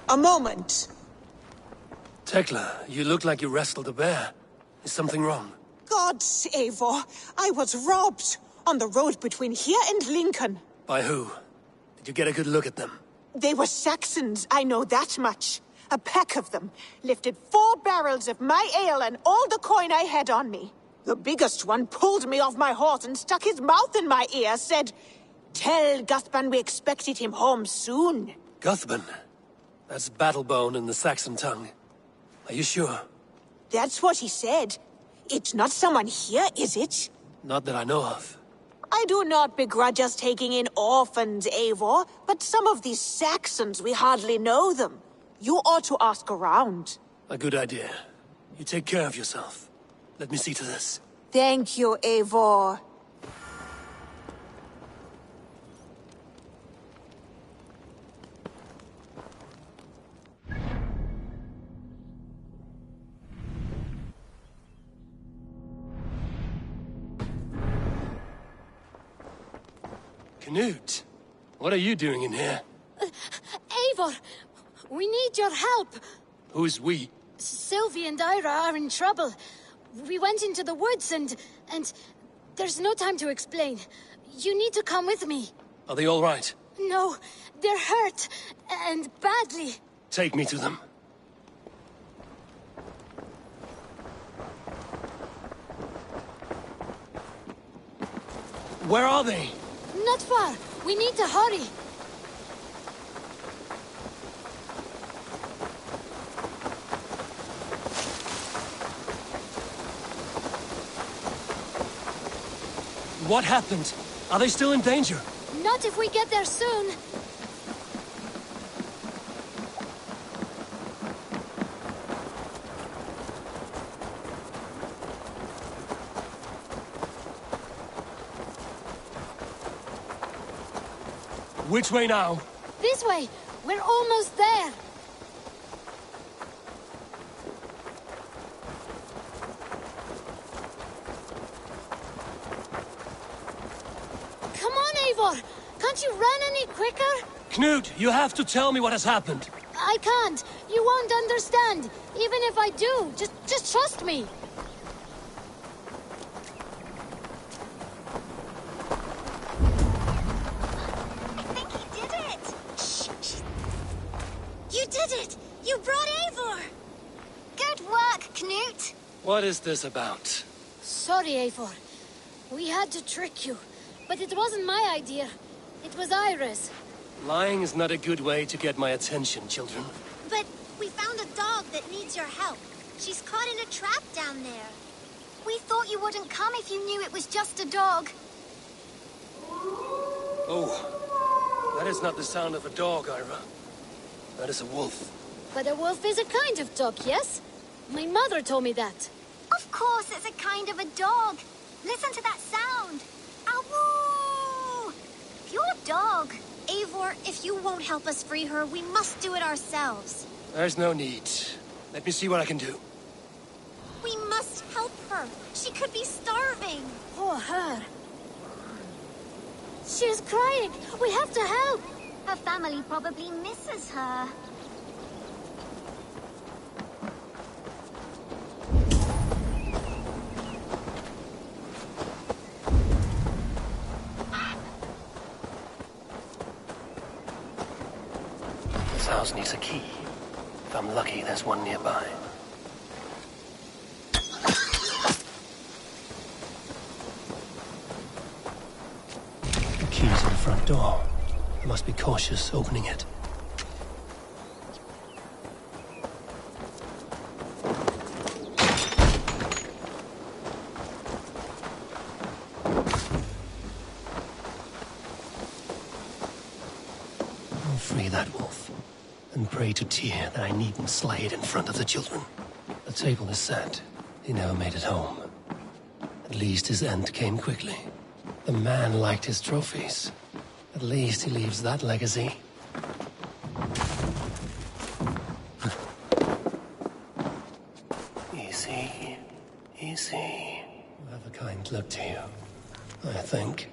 A moment. Tekla, you look like you wrestled a bear. Is something wrong? Gods, Eivor, I was robbed on the road between here and Lincoln. By who? Did you get a good look at them? They were Saxons, I know that much. A pack of them lifted 4 barrels of my ale and all the coin I had on me. The biggest one pulled me off my horse and stuck his mouth in my ear, said, "Tell Guthban we expected him home soon." Guthban? That's Battlebone in the Saxon tongue. Are you sure? That's what he said. It's not someone here, is it? Not that I know of. I do not begrudge us taking in orphans, Eivor, but some of these Saxons, we hardly know them. You ought to ask around. A good idea. You take care of yourself. Let me see to this. Thank you, Eivor. Knut, what are you doing in here? Eivor, we need your help. Who's we? Sylvie and Ira are in trouble. We went into the woods and there's no time to explain. You need to come with me. Are they all right? No, they're hurt, and badly. Take me to them. Where are they? Not far. We need to hurry. What happened? Are they still in danger? Not if we get there soon. Which way now? This way. We're almost there. Come on, Eivor. Can't you run any quicker? Knut, you have to tell me what has happened. I can't. You won't understand. Even if I do, just trust me. You brought Eivor! Good work, Knut! What is this about? Sorry, Eivor. We had to trick you, but it wasn't my idea. It was Ira's. Lying is not a good way to get my attention, children. But we found a dog that needs your help. She's caught in a trap down there. We thought you wouldn't come if you knew it was just a dog. Oh, that is not the sound of a dog, Ira. That is a wolf. But a wolf is a kind of dog, yes? My mother told me that. Of course it's a kind of a dog. Listen to that sound. Awoo! Pure dog. Eivor, if you won't help us free her, we must do it ourselves. There's no need. Let me see what I can do. We must help her. She could be starving. Poor her. She's crying. We have to help. Her family probably misses her. This house needs a key. If I'm lucky, there's one nearby. The key's in the front door. I must be cautious opening it. I'll free that wolf, and pray to Tyr that I needn't slay it in front of the children. The table is set. He never made it home. At least his end came quickly. The man liked his trophies. At least he leaves that legacy. Easy. Easy. You have a kind look to you, I think.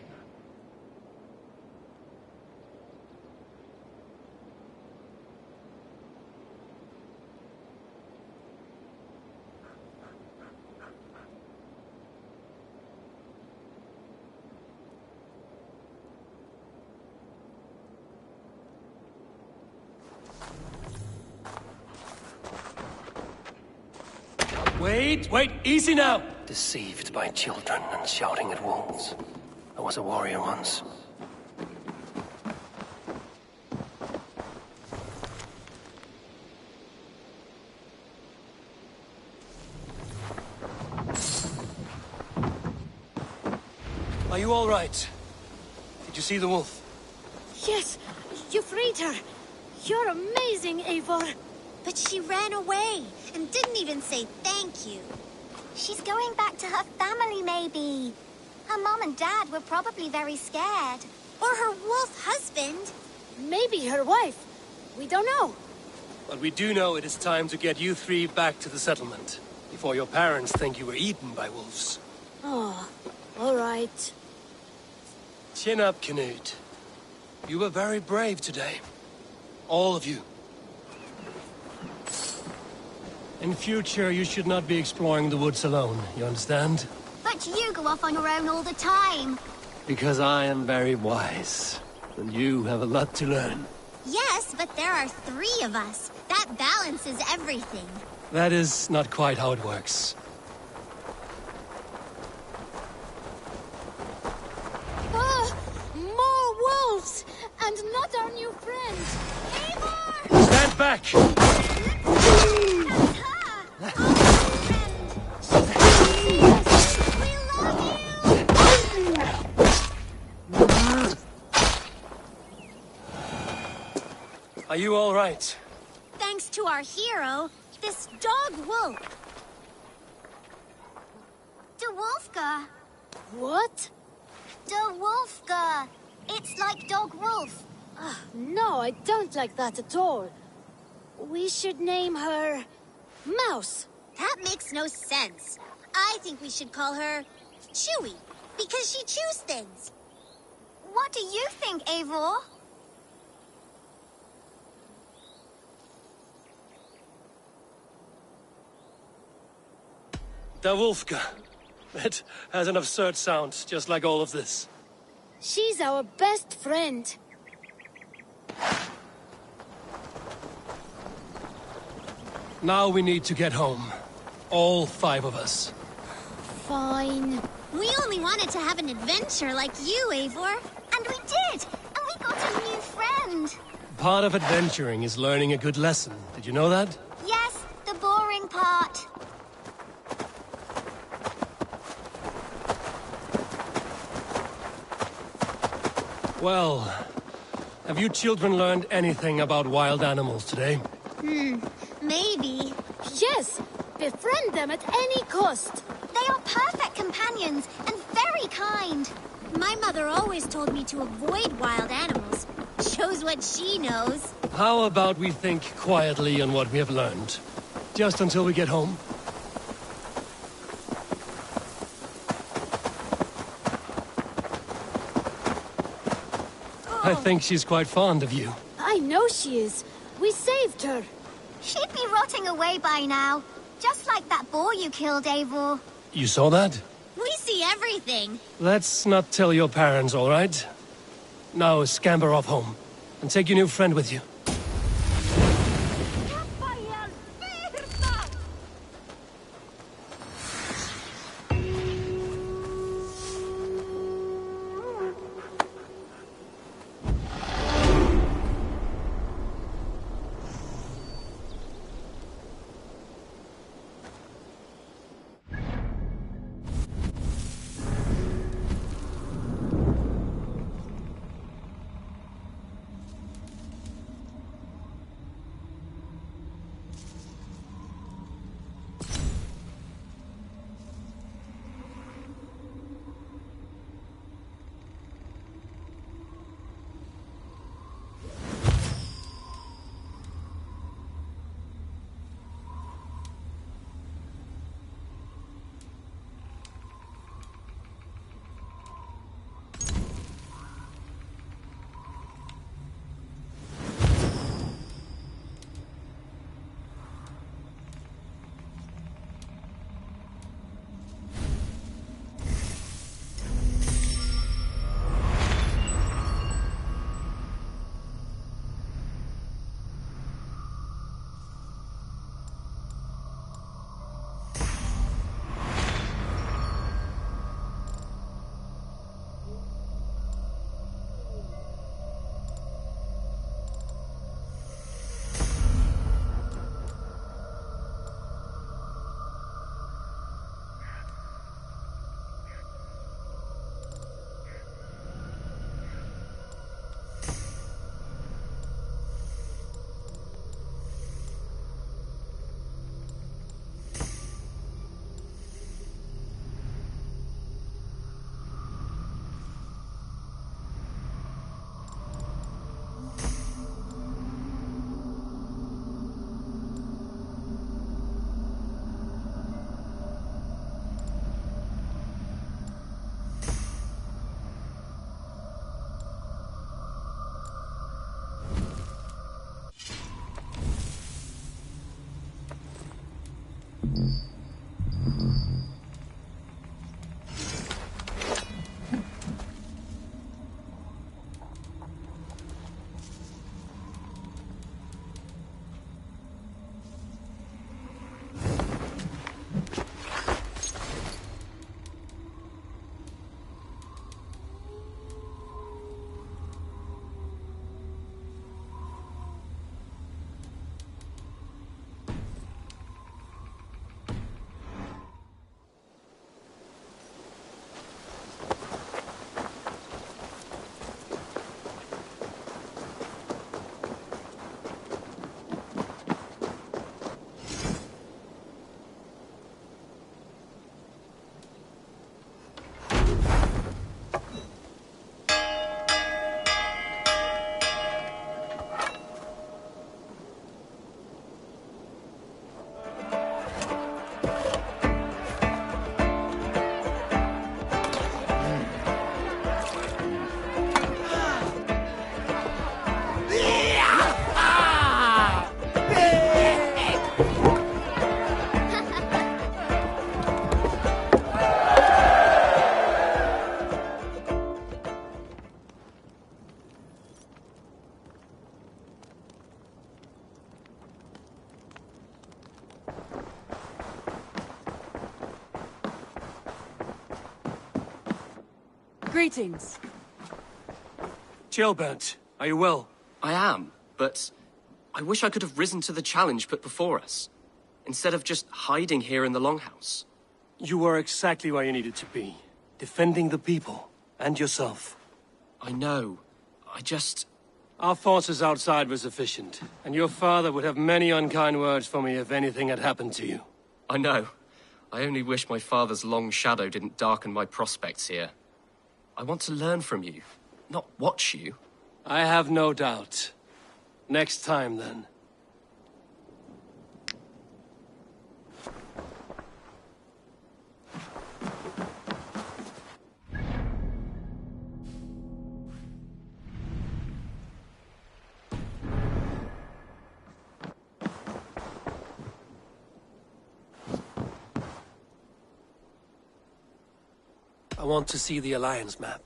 Wait, easy now! Deceived by children and shouting at wolves. I was a warrior once. Are you all right? Did you see the wolf? Yes, you freed her. You're amazing, Eivor. But she ran away and didn't even say thank you. She's going back to her family, maybe. Her mom and dad were probably very scared. Or her wolf husband. Maybe her wife. We don't know. But we do know it is time to get you three back to the settlement. Before your parents think you were eaten by wolves. Oh, all right. Chin up, Canute. You were very brave today. All of you. In future, you should not be exploring the woods alone, you understand? But you go off on your own all the time. Because I am very wise, and you have a lot to learn. Yes, but there are 3 of us. That balances everything. That is not quite how it works. Oh, more wolves! And not our new friend! Eivor! Stand back! Are you all right? Thanks to our hero, this dog wolf. De Wolfka. What? De Wolfka. It's like dog wolf. No, I don't like that at all. We should name her... Mouse. That makes no sense. I think we should call her Chewy, because she chews things. What do you think, Eivor? Da Wolfka. It has an absurd sound, just like all of this. She's our best friend. Now we need to get home. All 5 of us. Fine. We only wanted to have an adventure like you, Eivor. And we did! And we got a new friend! Part of adventuring is learning a good lesson. Did you know that? Yes, the boring part. Well, have you children learned anything about wild animals today? Maybe. Yes! Befriend them at any cost! They are perfect companions and very kind. My mother always told me to avoid wild animals. Shows what she knows. How about we think quietly on what we have learned? Just until we get home? I think she's quite fond of you. I know she is. We saved her. She'd be rotting away by now. Just like that boar you killed, Eivor. You saw that? We see everything. Let's not tell your parents, all right? Now scamper off home. And take your new friend with you. Greetings. Chillburnt, are you well? I am, but I wish I could have risen to the challenge put before us, instead of just hiding here in the Longhouse. You were exactly where you needed to be, defending the people, and yourself. I know. Our forces outside were sufficient, and your father would have many unkind words for me if anything had happened to you. I know. I only wish my father's long shadow didn't darken my prospects here. I want to learn from you, not watch you. I have no doubt. Next time, then. I want to see the Alliance map.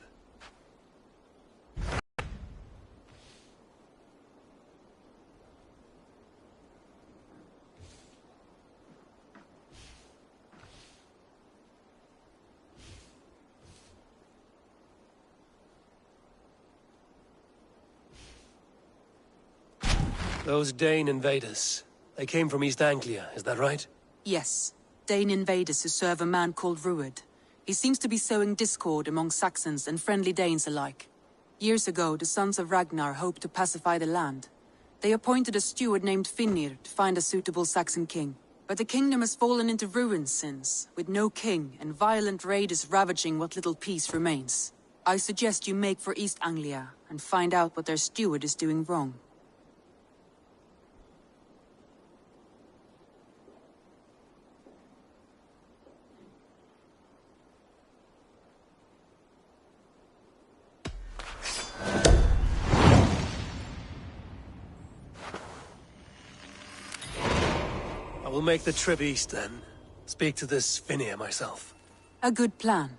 Those Dane invaders, they came from East Anglia, is that right? Yes. Dane invaders who serve a man called Rued. He seems to be sowing discord among Saxons and friendly Danes alike. Years ago, the sons of Ragnar hoped to pacify the land. They appointed a steward named Finnir to find a suitable Saxon king. But the kingdom has fallen into ruins since, with no king and violent raiders ravaging what little peace remains. I suggest you make for East Anglia and find out what their steward is doing wrong. I will make the trip east, then. Speak to this Finnir myself. A good plan.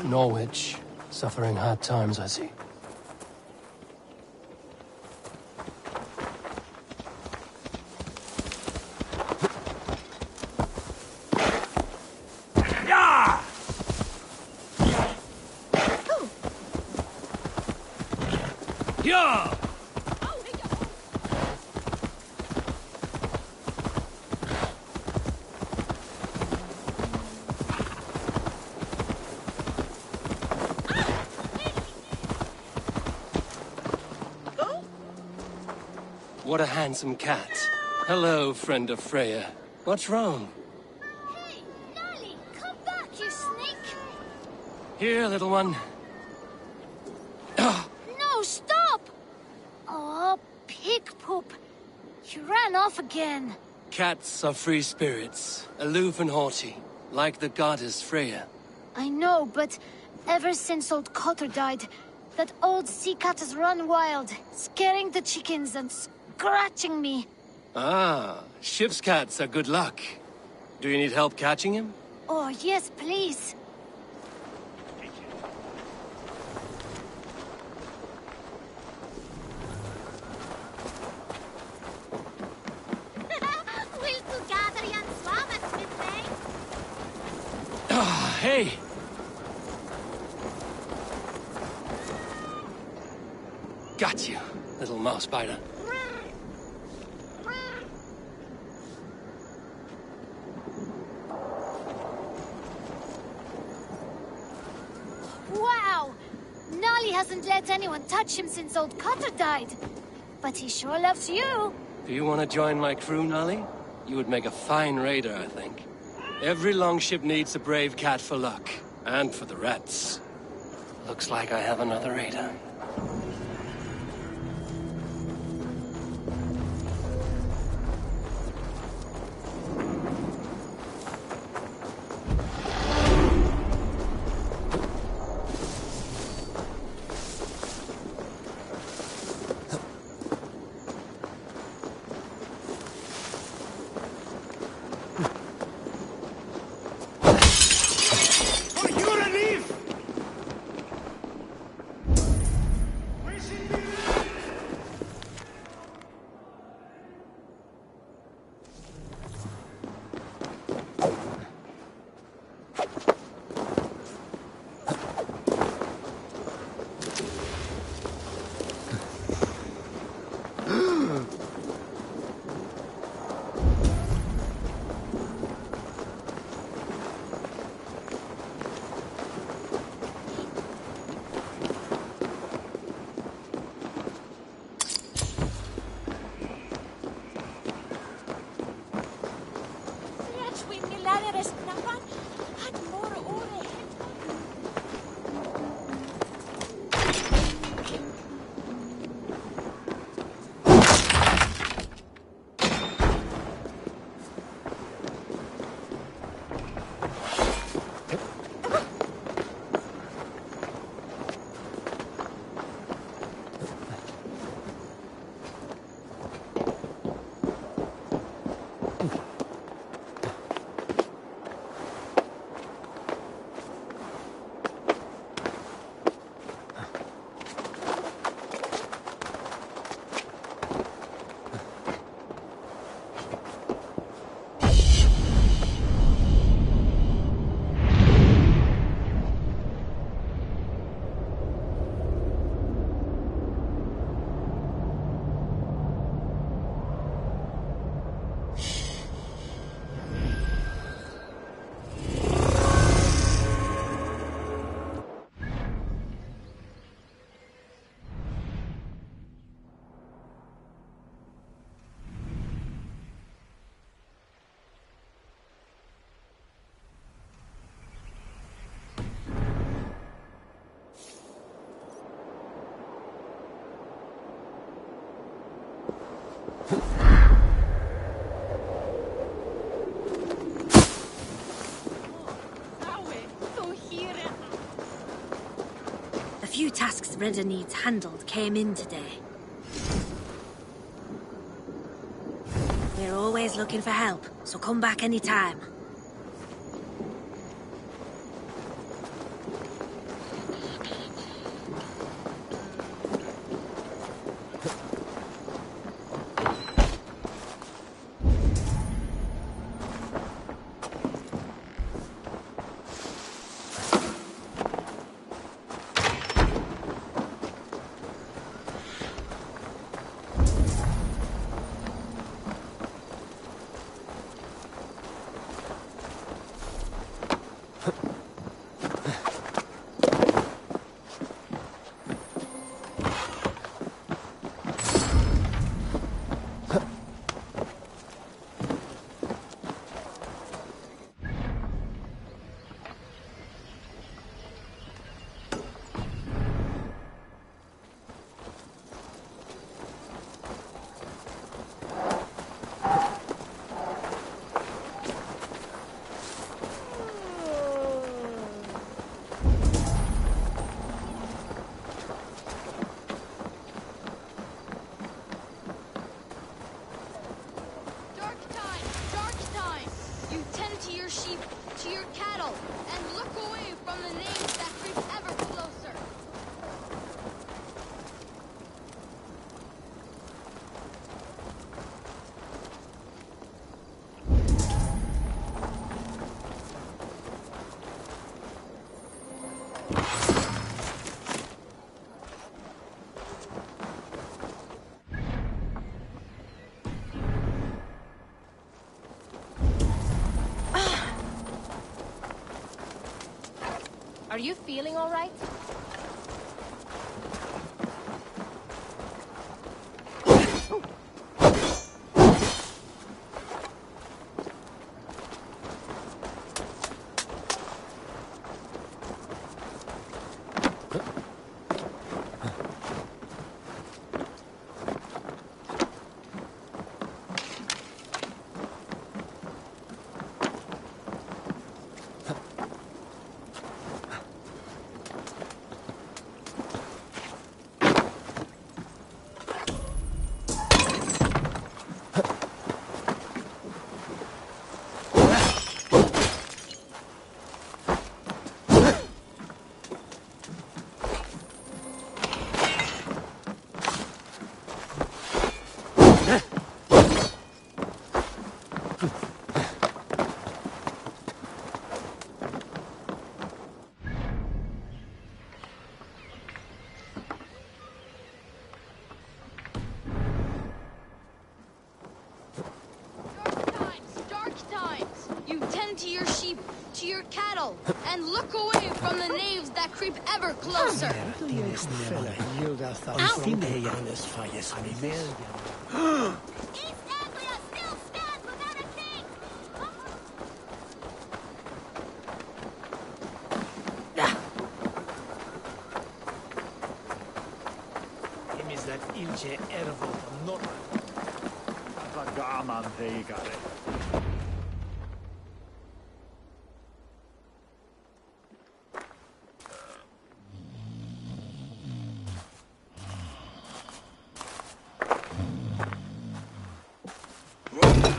Norwich, suffering hard times, I see. What a handsome cat. Hello, friend of Freya. What's wrong? Hey, Nally, come back, you snake! Here, little one. No, stop! Oh, pig poop. You ran off again. Cats are free spirits, aloof and haughty, like the goddess Freya. I know, but ever since old Cotter died, that old sea cat has run wild, scaring the chickens and scratching me. Ah, ship's cats are good luck. Do you need help catching him? Oh, yes, please. Hey! Got you, little mouse biter. Wow! Nolly hasn't let anyone touch him since old Cotter died. But he sure loves you. Do you want to join my crew, Nolly? You would make a fine raider, I think. Every longship needs a brave cat for luck, and for the rats. Looks like I have another raider. The few tasks Reda needs handled came in today. We're always looking for help, so come back anytime. Are you feeling all right? your cattle, and look away from the knaves that creep ever closer.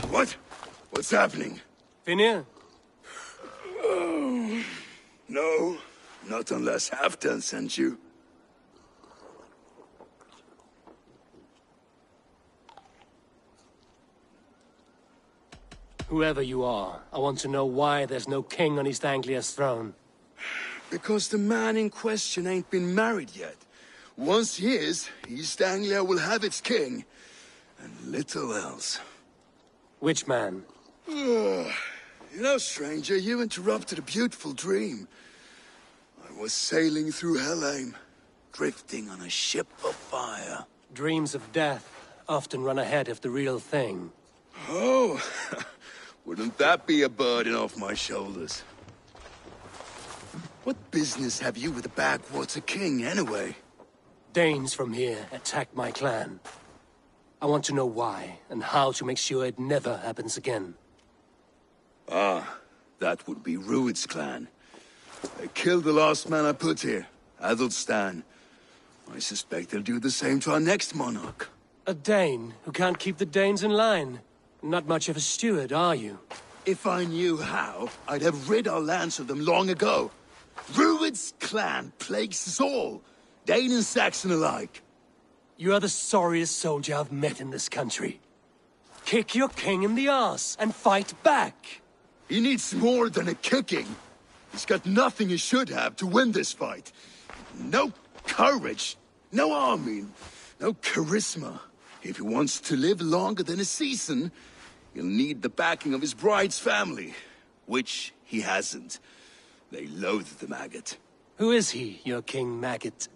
What? What's happening? Finir? Oh, no, not unless Halfdan sent you. Whoever you are, I want to know why there's no king on East Anglia's throne. Because the man in question ain't been married yet. Once he is, East Anglia will have its king, and little else. Which man? You know, stranger, you interrupted a beautiful dream. I was sailing through Helheim, drifting on a ship of fire. Dreams of death often run ahead of the real thing. Oh, wouldn't that be a burden off my shoulders? What business have you with the Backwater King, anyway? Danes from here attacked my clan. I want to know why, and how to make sure it never happens again. Ah, that would be Rued's clan. They killed the last man I put here, Athelstan. I suspect they'll do the same to our next monarch. A Dane who can't keep the Danes in line. Not much of a steward, are you? If I knew how, I'd have rid our lands of them long ago. Rued's clan plagues us all, Dane and Saxon alike. You are the sorriest soldier I've met in this country. Kick your king in the arse and fight back. He needs more than a kicking. He's got nothing he should have to win this fight. No courage, no army, no charisma. If he wants to live longer than a season, he'll need the backing of his bride's family, which he hasn't. They loathe the maggot. Who is he, your king maggot?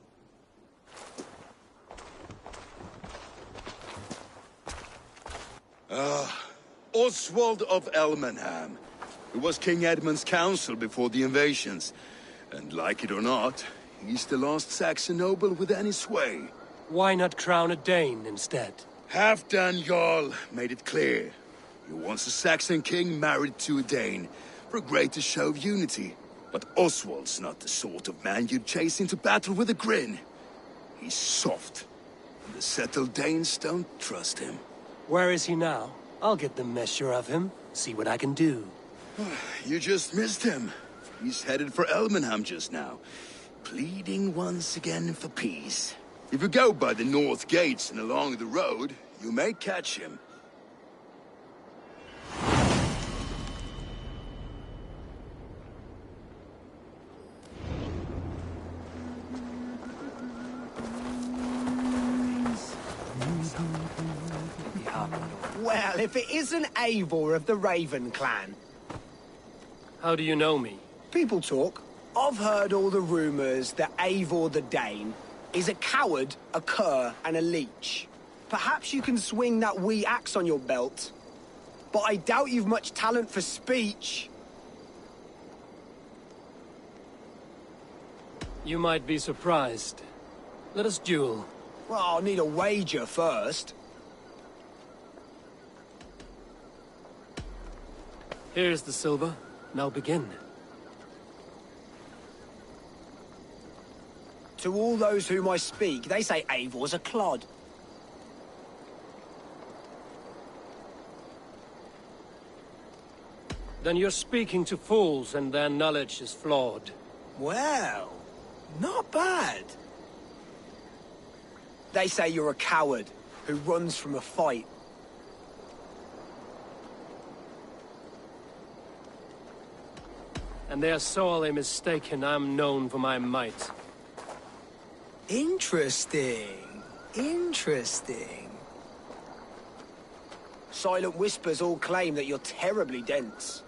Oswald of Elmenham. He was King Edmund's counsel before the invasions. And like it or not, he's the last Saxon noble with any sway. Why not crown a Dane instead? Halfdan Jarl made it clear. He wants a Saxon king married to a Dane, for a greater show of unity. But Oswald's not the sort of man you'd chase into battle with a grin. He's soft, and the settled Danes don't trust him. Where is he now? I'll get the measure of him, see what I can do. You just missed him. He's headed for Elmenham just now, pleading once again for peace. If you go by the north gates and along the road, you may catch him. Well, if it isn't Eivor of the Raven clan. How do you know me? People talk. I've heard all the rumors that Eivor the Dane is a coward, a cur, and a leech. Perhaps you can swing that wee axe on your belt. But I doubt you've much talent for speech. You might be surprised. Let us duel. Well, I'll need a wager first. Here's the silver. Now begin. To all those whom I speak, they say Eivor's a clod. Then you're speaking to fools and their knowledge is flawed. Well, not bad. They say you're a coward who runs from a fight. And they are sorely mistaken. I'm known for my might. Interesting. Interesting. Silent whispers all claim that you're terribly dense.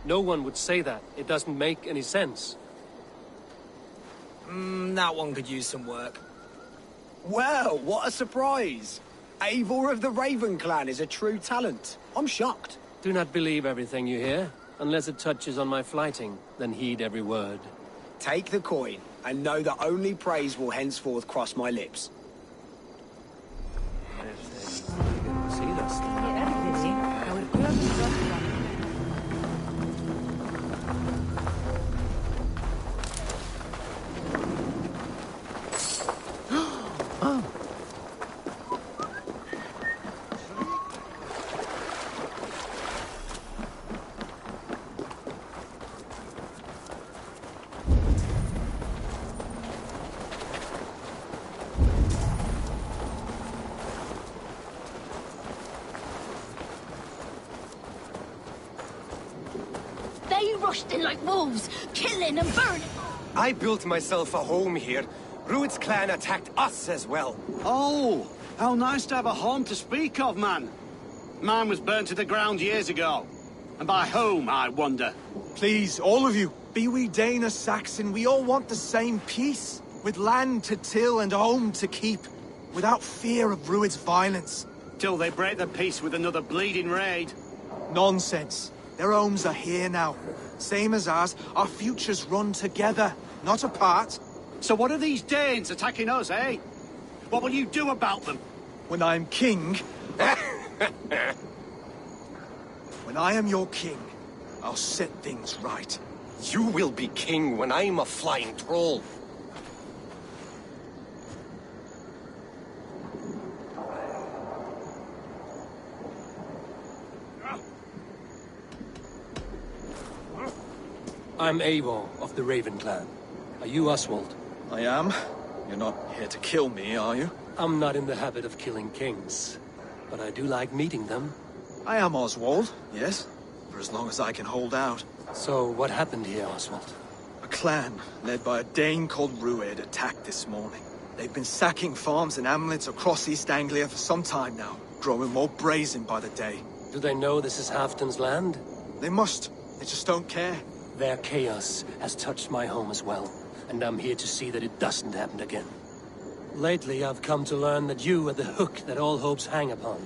No one would say that. It doesn't make any sense. That one could use some work. Well, what a surprise! Eivor of the Raven Clan is a true talent. I'm shocked. Do not believe everything you hear. Unless it touches on my flighting, then heed every word. Take the coin, and know that only praise will henceforth cross my lips. They rushed in like wolves, killing and burning. I built myself a home here. Rued's clan attacked us as well. Oh, how nice to have a home to speak of, man. Mine was burnt to the ground years ago. And by whom, I wonder? Please, all of you, be we Dane or Saxon, we all want the same peace. With land to till and home to keep. Without fear of Rued's violence. Till they break the peace with another bleeding raid. Nonsense. Their homes are here now. Same as ours, our futures run together, not apart. So what are these Danes attacking us, eh? What will you do about them? When I am king... When I am your king, I'll set things right. You will be king when I'm a flying troll. I'm Eivor of the Raven Clan. Are you Oswald? I am. You're not here to kill me, are you? I'm not in the habit of killing kings, but I do like meeting them. I am Oswald, yes. For as long as I can hold out. So, what happened here, Oswald? A clan, led by a Dane called Rued, attacked this morning. They've been sacking farms and hamlets across East Anglia for some time now, growing more brazen by the day. Do they know this is Halfdan's land? They must. They just don't care. Their chaos has touched my home as well, and I'm here to see that it doesn't happen again. Lately, I've come to learn that you are the hook that all hopes hang upon.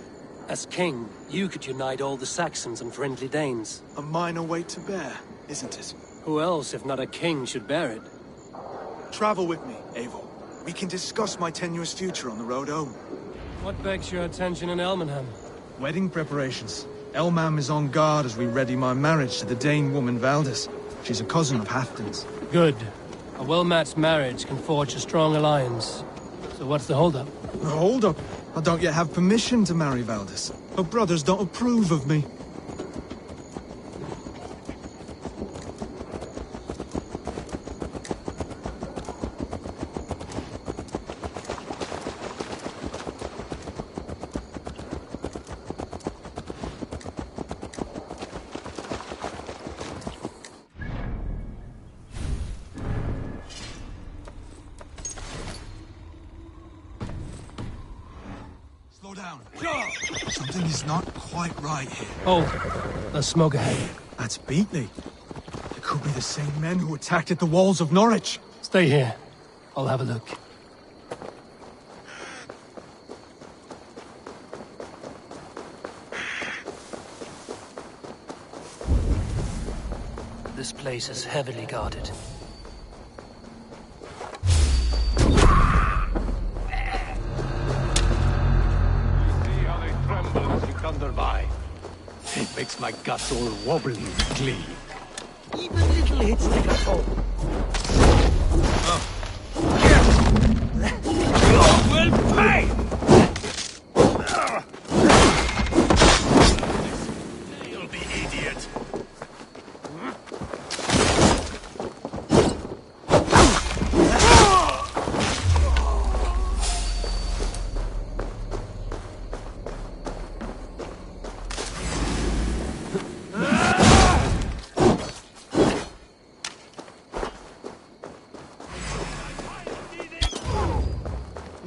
As king, you could unite all the Saxons and friendly Danes. A minor weight to bear, isn't it? Who else, if not a king, should bear it? Travel with me, Eivor. We can discuss my tenuous future on the road home. What begs your attention in Elmenham? Wedding preparations. Elmam is on guard as we ready my marriage to the Dane woman Valdis. She's a cousin of Halfdan's. Good. A well-matched marriage can forge a strong alliance. So what's the holdup? The holdup? I don't yet have permission to marry Valdis. Her brothers don't approve of me. Something is not quite right here. Oh, there's smoke ahead. That's Beatley. It could be the same men who attacked at the walls of Norwich. Stay here. I'll have a look. This place is heavily guarded. It makes my guts all wobbly with glee. Even little hits take a toll. You will pay! You'll be idiot.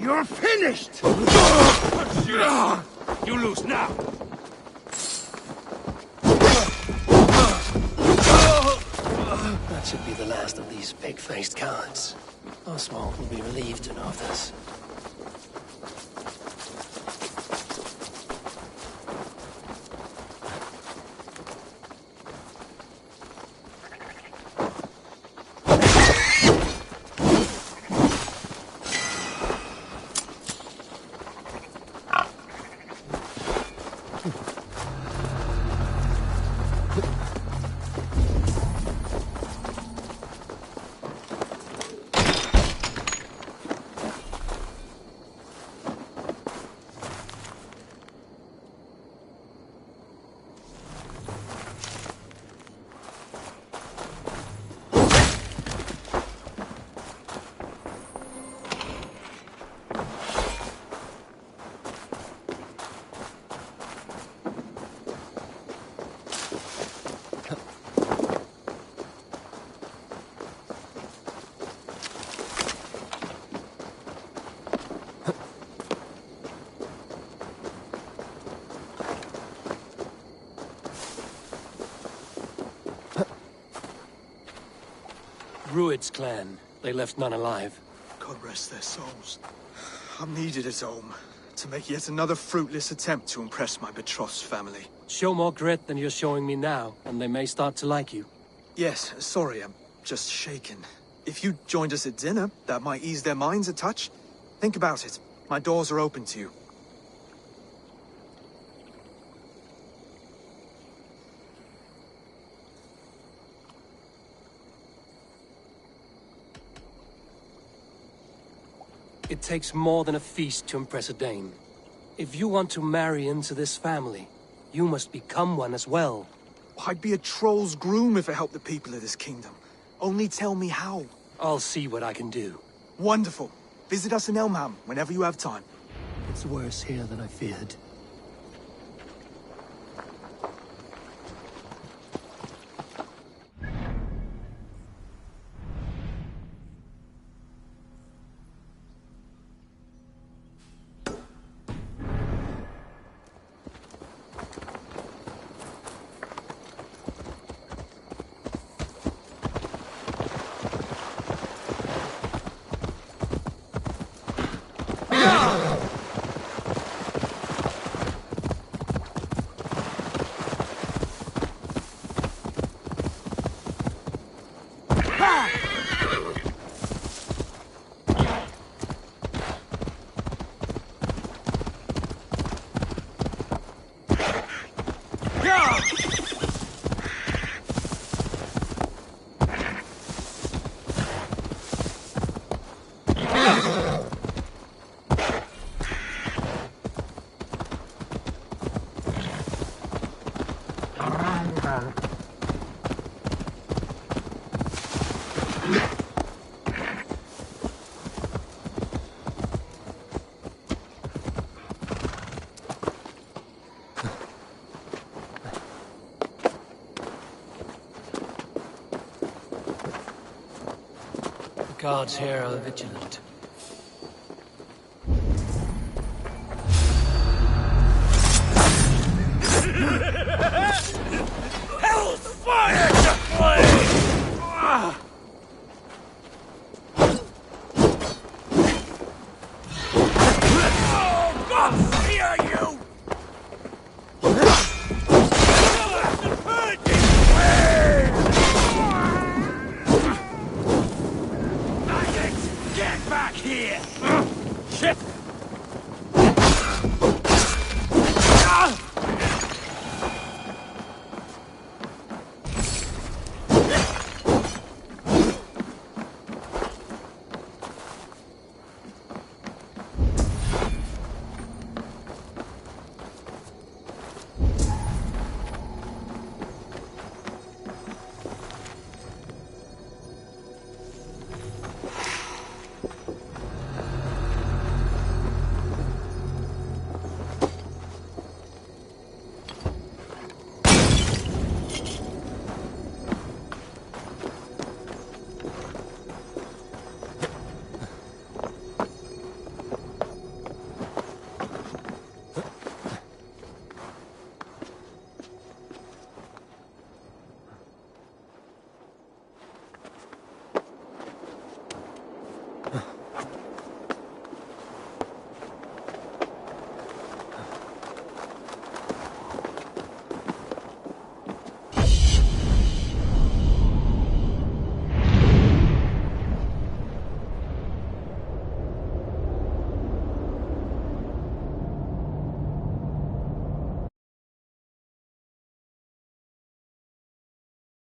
You're finished! You lose now! should be the last of these pig-faced cowards. Oswald will be relieved to know of this. Rued's clan. They left none alive. God rest their souls. I'm needed at home to make yet another fruitless attempt to impress my betrothed's family. Show more grit than you're showing me now, and they may start to like you. Yes, sorry, I'm just shaken. If you joined us at dinner, that might ease their minds a touch. Think about it. My doors are open to you. It takes more than a feast to impress a Dane. If you want to marry into this family, you must become one as well. I'd be a troll's groom if it helped the people of this kingdom. Only tell me how. I'll see what I can do. Wonderful. Visit us in Elmham whenever you have time. It's worse here than I feared. The guards here are vigilant.